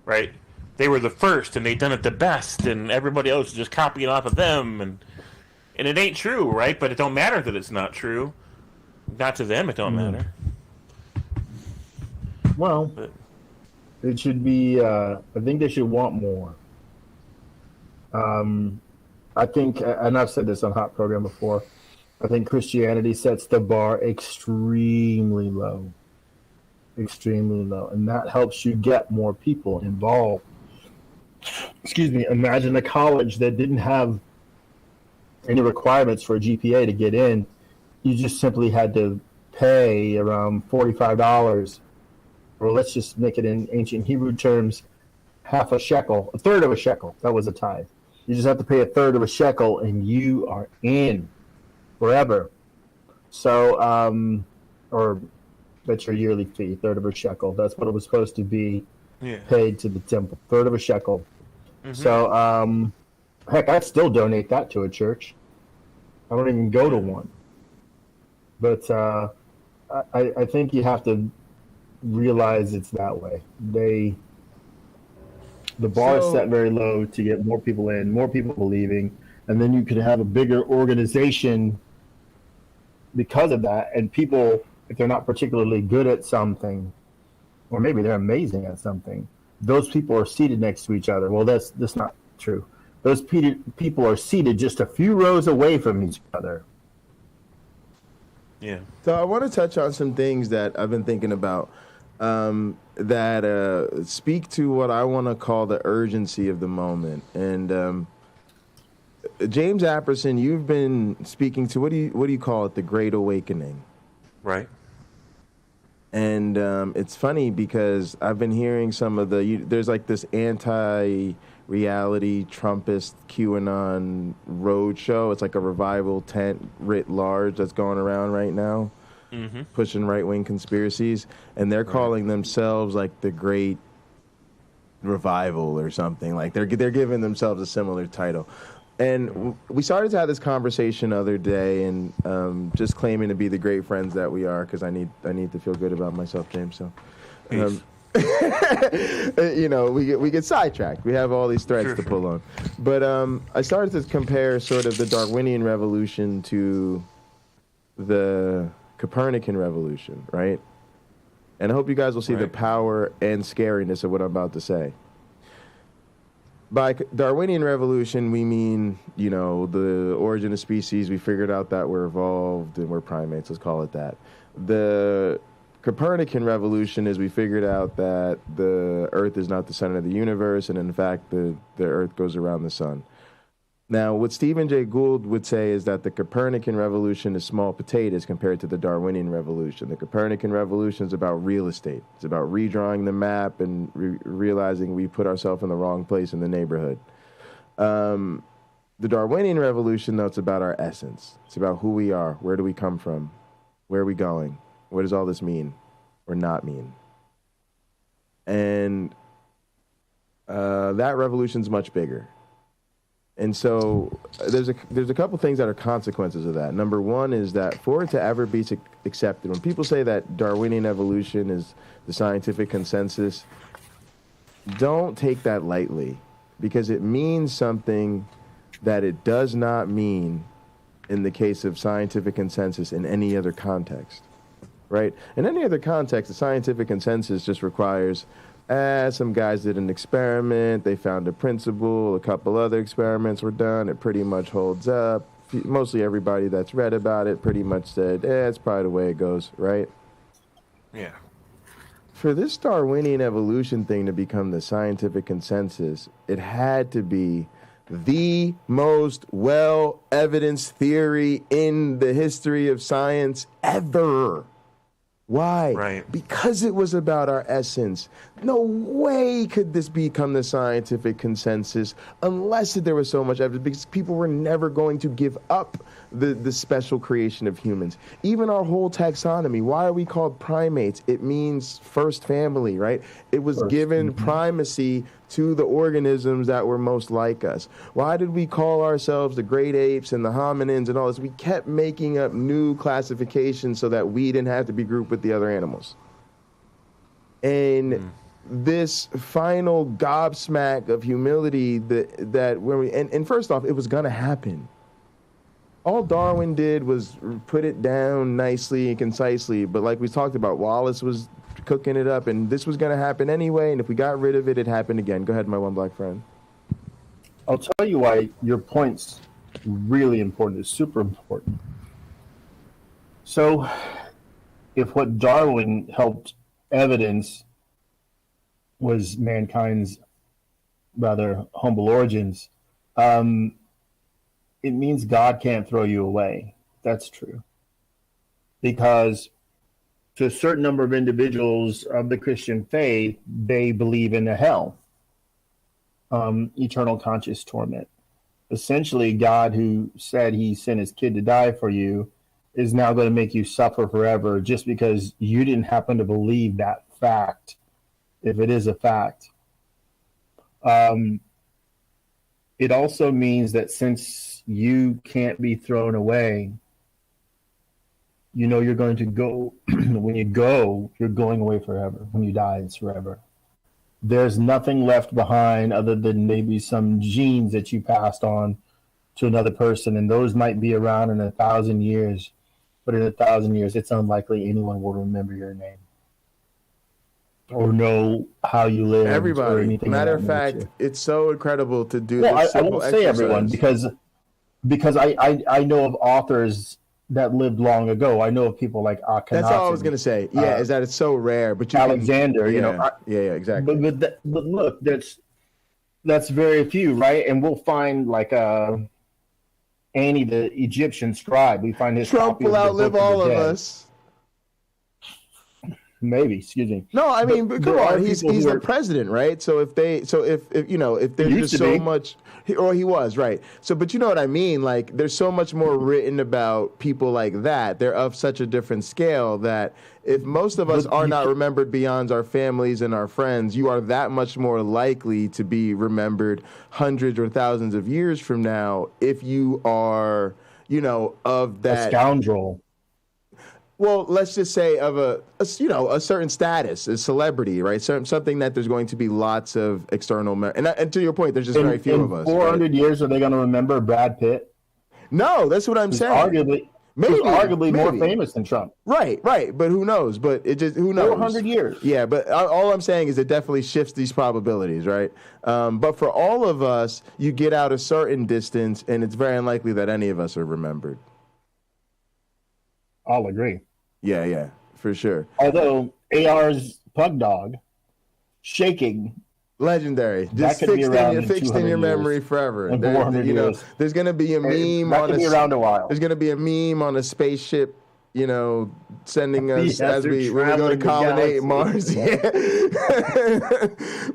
Right. They were the first, and they done it the best, and everybody else is just copying off of them, and it ain't true, right? But it don't matter that it's not true. Not to them, it don't matter. Well, it should be. I think they should want more. I think, and I've said this on Hot Program before, I think Christianity sets the bar extremely low, and that helps you get more people involved. Excuse me, imagine a college that didn't have any requirements for a GPA to get in. You just simply had to pay around $45, or let's just make it in ancient Hebrew terms, half a shekel, a third of a shekel. That was a tithe. You just have to pay a third of a shekel, and you are in forever. So, or that's your yearly fee, third of a shekel. That's what it was supposed to be. Paid to the temple, third of a shekel. So, heck, I'd still donate that to a church. I don't even go to one. But I think you have to realize it's that way. The bar is set very low to get more people in, more people believing, and then you could have a bigger organization because of that. And people, if they're not particularly good at something, or maybe they're amazing at something, those people are seated next to each other. Well, that's not true. Those people are seated just a few rows away from each other. Yeah. So I want to touch on some things that I've been thinking about that speak to what I want to call the urgency of the moment. And James Apperson, you've been speaking to what do you call it? The Great Awakening. Right. And it's funny because I've been hearing some of there's like this anti-reality Trumpist QAnon roadshow. It's like a revival tent writ large that's going around right now, pushing right-wing conspiracies. And they're calling themselves like the Great Revival or something. Like they're giving themselves a similar title. And we started to have this conversation the other day, and just claiming to be the great friends that we are, because I need to feel good about myself, James. So, you know, we get sidetracked. We have all these threads to pull on. But I started to compare sort of the Darwinian revolution to the Copernican revolution, right? And I hope you guys will see the power and scariness of what I'm about to say. By Darwinian revolution, we mean, you know, the origin of species. We figured out that we're evolved and we're primates. Let's call it that. The Copernican revolution is we figured out that the Earth is not the center of the universe, and in fact, the Earth goes around the sun. Now, what Stephen Jay Gould would say is that the Copernican revolution is small potatoes compared to the Darwinian revolution. The Copernican revolution is about real estate. It's about redrawing the map and realizing we put ourselves in the wrong place in the neighborhood. The Darwinian revolution, though, it's about our essence. It's about who we are. Where do we come from? Where are we going? What does all this mean or not mean? And that revolution's much bigger. And so there's a couple things that are consequences of that. Number one is that for it to ever be accepted, when people say that Darwinian evolution is the scientific consensus, don't take that lightly, because it means something that it does not mean in the case of scientific consensus in any other context, right? In any other context, the scientific consensus just requires some guys did an experiment, they found a principle, a couple other experiments were done, it pretty much holds up. Mostly everybody that's read about it pretty much said, it's probably the way it goes, right? Yeah. For this Darwinian evolution thing to become the scientific consensus, it had to be the most well-evidenced theory in the history of science ever. Why? Right. Because it was about our essence. No way could this become the scientific consensus unless there was so much evidence, because people were never going to give up the special creation of humans. Even our whole taxonomy, why are we called primates? It means first family, right? It was given primacy to the organisms that were most like us. Why did we call ourselves the great apes and the hominins and all this? We kept making up new classifications so that we didn't have to be grouped with the other animals. And this final gobsmack of humility that when we, and first off, it was going to happen. All Darwin did was put it down nicely and concisely, but like we talked about, Wallace was cooking it up, and this was going to happen anyway, and if we got rid of it, it happened again. Go ahead, my one black friend. I'll tell you why your point's really important. It's super important. So, if what Darwin helped evidence was mankind's rather humble origins, it means God can't throw you away. That's true. Because to a certain number of individuals of the Christian faith, they believe in a hell, eternal conscious torment. Essentially, God, who said he sent his kid to die for you, is now going to make you suffer forever just because you didn't happen to believe that fact, if it is a fact. It also means that since you can't be thrown away, you know you're going to go. When you go, you're going away forever. When you die, it's forever. There's nothing left behind other than maybe some genes that you passed on to another person, and those might be around in 1,000 years. But in 1,000 years, it's unlikely anyone will remember your name or know how you live. Everybody. Matter of fact, it's so incredible to do this I simple won't say exercise. everyone because I know of authors that lived long ago. I know of people like Akhenaten. That's all I was going to say. Yeah, is that it's so rare. But you Alexander, can, you know. Yeah, exactly. But look, that's very few, right? And we'll find like Annie, the Egyptian scribe. We find his Trump will outlive all of us. Maybe, excuse me. No, I mean, but come on, he's people who the are- president, right? So if there's used just to so be. much, he was, right? So, but you know what I mean? Like, there's so much more written about people like that. They're of such a different scale that if most of us But are you not can- remembered beyond our families and our friends, you are that much more likely to be remembered hundreds or thousands of years from now if you are, of a that. scoundrel. Well, let's just say of a certain status, a celebrity, right? Something that there's going to be lots of external, and to your point, there's just very few of us. 400 right? years, are they going to remember Brad Pitt? No, that's what I'm saying. Arguably, Maybe, arguably more maybe. famous than Trump. Right, but who knows? But who knows? 400 years. Yeah, but all I'm saying is it definitely shifts these probabilities, right? But for all of us, you get out a certain distance, and it's very unlikely that any of us are remembered. I'll agree. Yeah, for sure. Although AR's pug dog shaking, Legendary. That Just could be around in fixed in 200 your memory years. forever. In 400 years. There's going to be a meme that on could be around a while. There's going to be a meme on a spaceship, sending us Yeah, as they're we go to traveling the colonate galaxy. Mars. Yeah.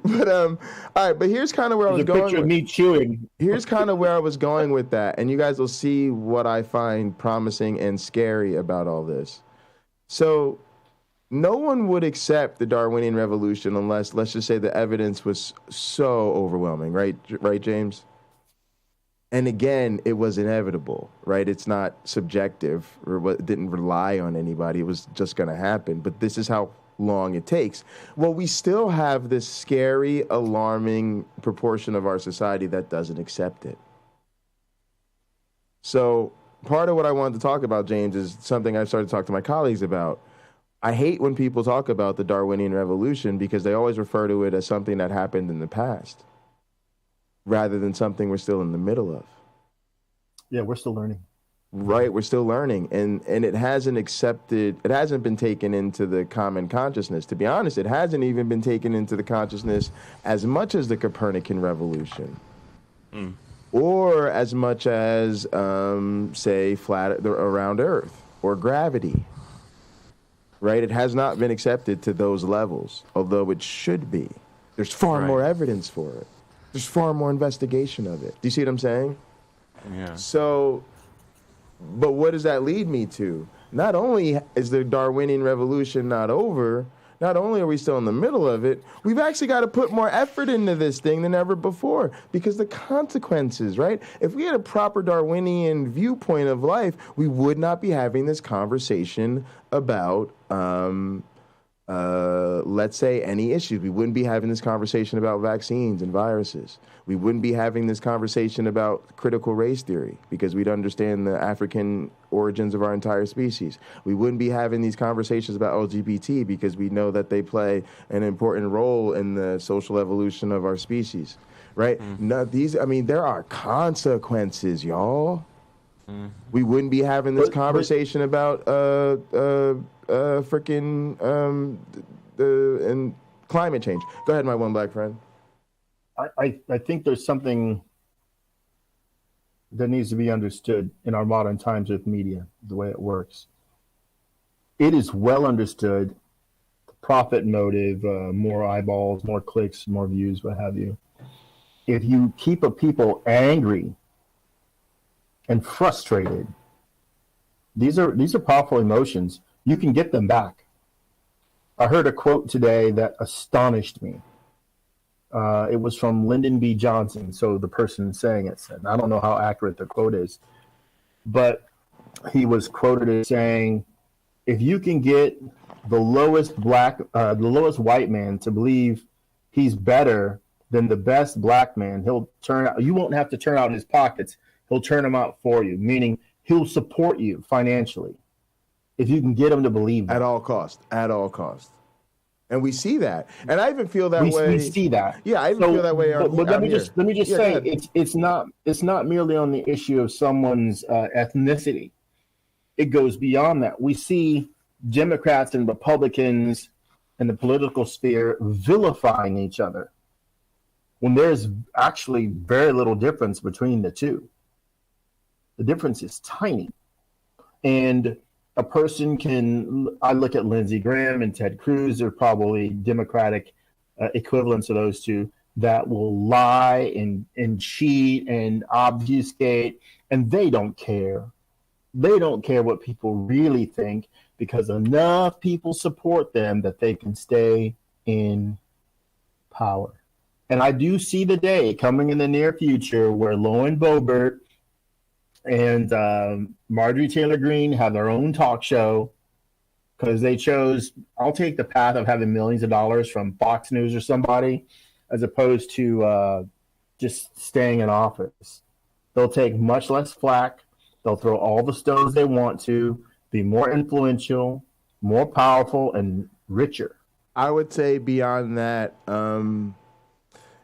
But all right, but here's kind of where I was There's a going. picture of me chewing. Here's kind of where I was going with that, and you guys will see what I find promising and scary about all this. So, no one would accept the Darwinian revolution unless, let's just say, the evidence was so overwhelming, right, James? And again, it was inevitable, right? It's not subjective, or it didn't rely on anybody. It was just going to happen. But this is how long it takes. Well, we still have this scary, alarming proportion of our society that doesn't accept it. So part of what I wanted to talk about, James, is something I've started to talk to my colleagues about. I hate when people talk about the Darwinian revolution because they always refer to it as something that happened in the past rather than something we're still in the middle of. Yeah, we're still learning. Right, we're still learning, and it hasn't been taken into the common consciousness. To be honest, it hasn't even been taken into the consciousness as much as the Copernican revolution. Or as much as, say, around Earth or gravity. Right? It has not been accepted to those levels, although it should be. There's far more evidence for it. There's far more investigation of it. Do you see what I'm saying? Yeah. So, but what does that lead me to? Not only is the Darwinian revolution not over, not only are we still in the middle of it, we've actually got to put more effort into this thing than ever before because the consequences, right? If we had a proper Darwinian viewpoint of life, we would not be having this conversation about, let's say, any issues. We wouldn't be having this conversation about vaccines and viruses. We wouldn't be having this conversation about critical race theory because we'd understand the African origins of our entire species. We wouldn't be having these conversations about LGBT because we know that they play an important role in the social evolution of our species, right? There are consequences, y'all. We wouldn't be having this conversation about and climate change. Go ahead, my one black friend. I think there's something that needs to be understood in our modern times with media, the way it works. It is well understood, the profit motive, more eyeballs, more clicks, more views, what have you. If you keep a people angry and frustrated, these are powerful emotions. You can get them back. I heard a quote today that astonished me. It was from Lyndon B. Johnson, so the person saying it said. I don't know how accurate the quote is, but he was quoted as saying, "If you can get the lowest white man to believe he's better than the best black man, he'll turn out. You won't have to turn out his pockets. He'll turn them out for you. Meaning he'll support you financially if you can get him to believe that. At all cost. And we see that, and I even feel that way. We see that. Yeah, I even feel that way. But let me just Yeah, say, it's not merely on the issue of someone's ethnicity. It goes beyond that. We see Democrats and Republicans in the political sphere vilifying each other when there's actually very little difference between the two. The difference is tiny, and a person can, I look at Lindsey Graham and Ted Cruz, they're probably Democratic equivalents of those two that will lie and cheat and obfuscate, and they don't care. They don't care what people really think because enough people support them that they can stay in power. And I do see the day coming in the near future where Lauren Boebert and Marjorie Taylor Greene have their own talk show because they chose, I'll take the path of having millions of dollars from Fox News or somebody as opposed to just staying in office. They'll take much less flack. They'll throw all the stones they want to, be more influential, more powerful, and richer. I would say beyond that,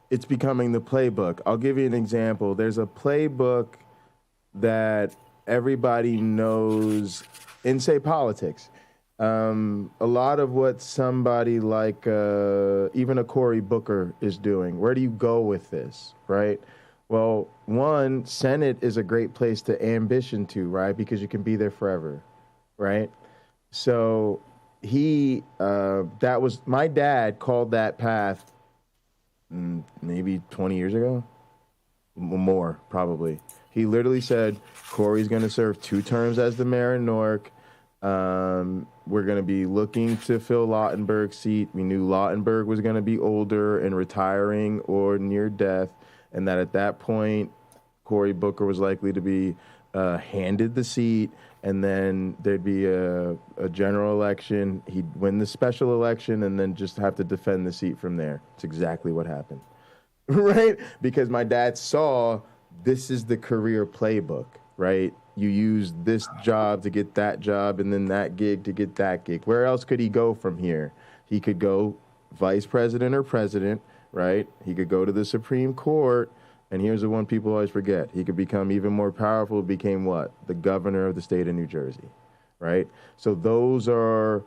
it's becoming the playbook. I'll give you an example. There's a playbook that everybody knows in, say, politics. A lot of what somebody like even a Cory Booker is doing. Where do you go with this, right? Well, one, Senate is a great place to ambition to, right? Because you can be there forever, right? So that was, my dad called that path maybe 20 years ago, more probably. He literally said, Cory's going to serve 2 terms as the mayor in Newark. We're going to be looking to fill Lautenberg's seat. We knew Lautenberg was going to be older and retiring or near death, and that at that point, Cory Booker was likely to be handed the seat, and then there'd be a general election. He'd win the special election and then just have to defend the seat from there. It's exactly what happened, right? Because my dad saw this is the career playbook, right? You use this job to get that job and then that gig to get that gig. Where else could he go from here? He could go vice president or president, right? He could go to the Supreme Court. And here's the one people always forget. He could become even more powerful, became what? The governor of the state of New Jersey, right? So those are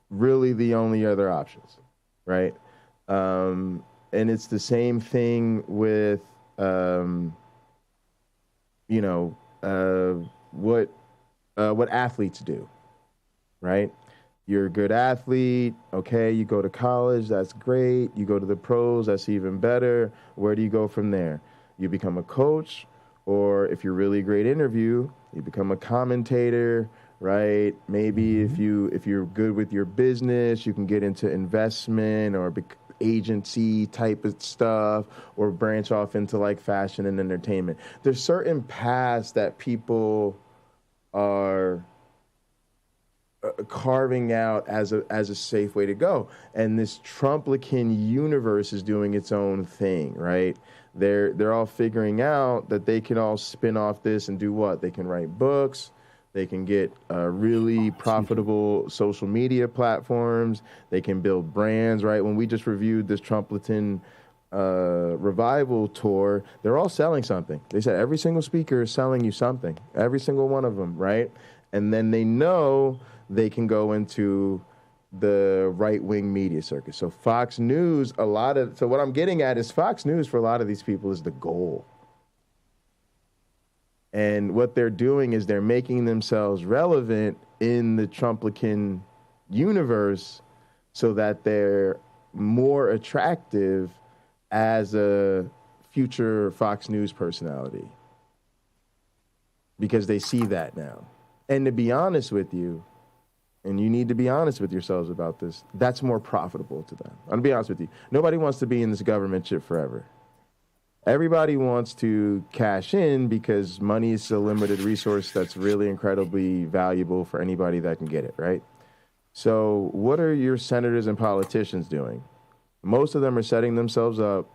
really the only other options, right? And it's the same thing with, what athletes do, right? You're a good athlete, okay, you go to college, that's great. You go to the pros, that's even better. Where do you go from there? You become a coach, or if you're really great interview, you become a commentator, right? Maybe if you're good with your business, you can get into investment or agency type of stuff, or branch off into like fashion and entertainment. There's certain paths that people are carving out as a safe way to go. And this Trumplican universe is doing its own thing, right? They're all figuring out that they can all spin off this and do what? They can write books. They can get really profitable social media platforms. They can build brands, right? When we just reviewed this Trumplican revival tour, they're all selling something. They said every single speaker is selling you something, every single one of them, right? And then they know they can go into the right-wing media circus. So Fox News, so what I'm getting at is Fox News for a lot of these people is the goal. And what they're doing is they're making themselves relevant in the Trumplican universe so that they're more attractive as a future Fox News personality. Because they see that now. And to be honest with you, and you need to be honest with yourselves about this, that's more profitable to them. I'm going to be honest with you. Nobody wants to be in this government shit forever. Everybody wants to cash in because money is a limited resource that's really incredibly valuable for anybody that can get it, right? So what are your senators and politicians doing? Most of them are setting themselves up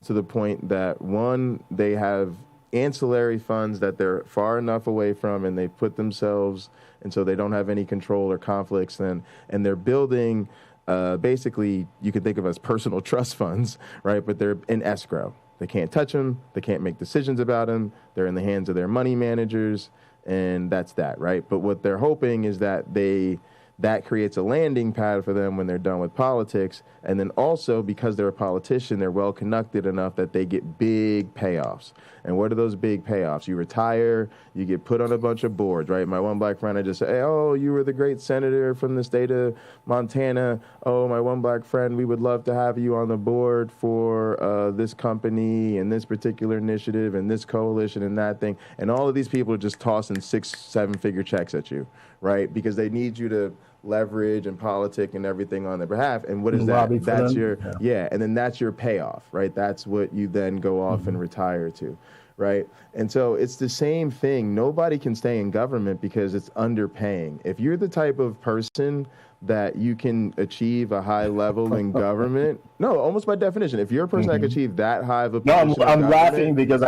to the point that, one, they have ancillary funds that they're far enough away from and they put themselves, and so they don't have any control or conflicts then, and they're building basically, you could think of as personal trust funds, right? But they're in escrow. They can't touch them. They can't make decisions about them. They're in the hands of their money managers, and that's that, right? But what they're hoping is that they that creates a landing pad for them when they're done with politics. And then also, because they're a politician, they're well connected enough that they get big payoffs. And what are those big payoffs? You retire, you get put on a bunch of boards, right? My one black friend, I just say, hey, oh, you were the great senator from the state of Montana. Oh, my one black friend, we would love to have you on the board for this company and this particular initiative and this coalition and that thing. And all of these people are just tossing 6-7 figure checks at you, right? Because they need you to leverage and politic and everything on their behalf. And what is that? That's your, and then that's your payoff, right? That's what you then go off and retire to, right? And so it's the same thing. Nobody can stay in government because it's underpaying. If you're the type of person that you can achieve a high level in government, no, almost by definition, if you're a person that can achieve that high of a position I'm laughing because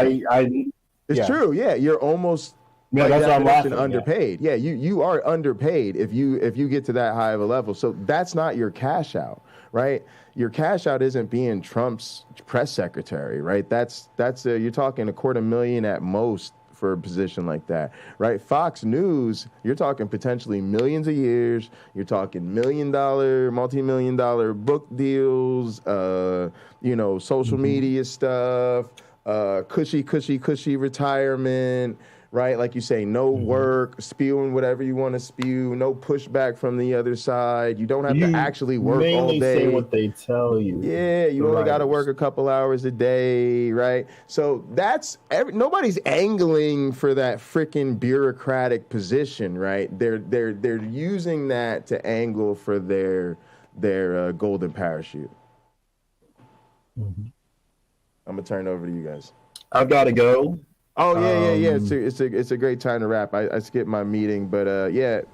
it's true. Yeah, you're almost by that's definition why I'm laughing, underpaid. Yeah, you are underpaid if you get to that high of a level. So that's not your cash out, right? Your cash out isn't being Trump's press secretary, right? That's you're talking $250,000 at most for a position like that, right? Fox News, you're talking potentially millions of years. You're talking multi-million-dollar book deals, social media stuff, cushy retirement, right? Like you say, no work, spewing whatever you want to spew, no pushback from the other side. You don't have to actually work all day. Say what they tell you. Yeah, you only got to work a couple hours a day, right? So that's nobody's angling for that freaking bureaucratic position, right? They're using that to angle for their golden parachute. I'm gonna turn it over to you guys. I've got to go. Oh yeah. It's a great time to wrap. I skipped my meeting, but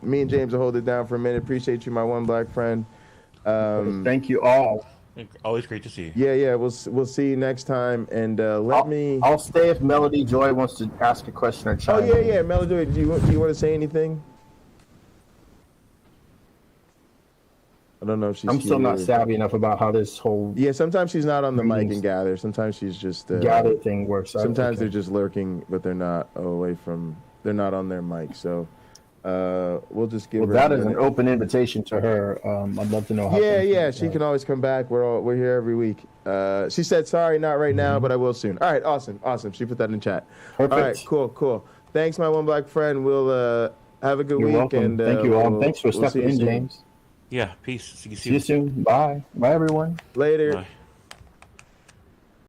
me and James will hold it down for a minute. Appreciate you, my one black friend. Thank you all. Always great to see you. Yeah. We'll see you next time. And I'll stay if Melody Joy wants to ask a question or chime in. Yeah. Melody Joy, do you want to say anything? I don't know if she's. I'm still not savvy enough about how this whole. Yeah, sometimes she's not on the mic and gather. Sometimes she's just. Gather thing works. Sometimes they're just lurking, but they're not away from. They're not on their mic, so we'll just give. Well, her that is an open invitation to her. I'd love to know how. Yeah. She can always come back. We're here every week. She said sorry, not right now, but I will soon. All right, awesome. She put that in chat. Perfect. All right, cool. Thanks, my one black friend. We'll have a good You're week. welcome. And thank you all. Thanks for stepping in, James. Yeah, peace. See you soon. Bye, everyone. Later. Bye.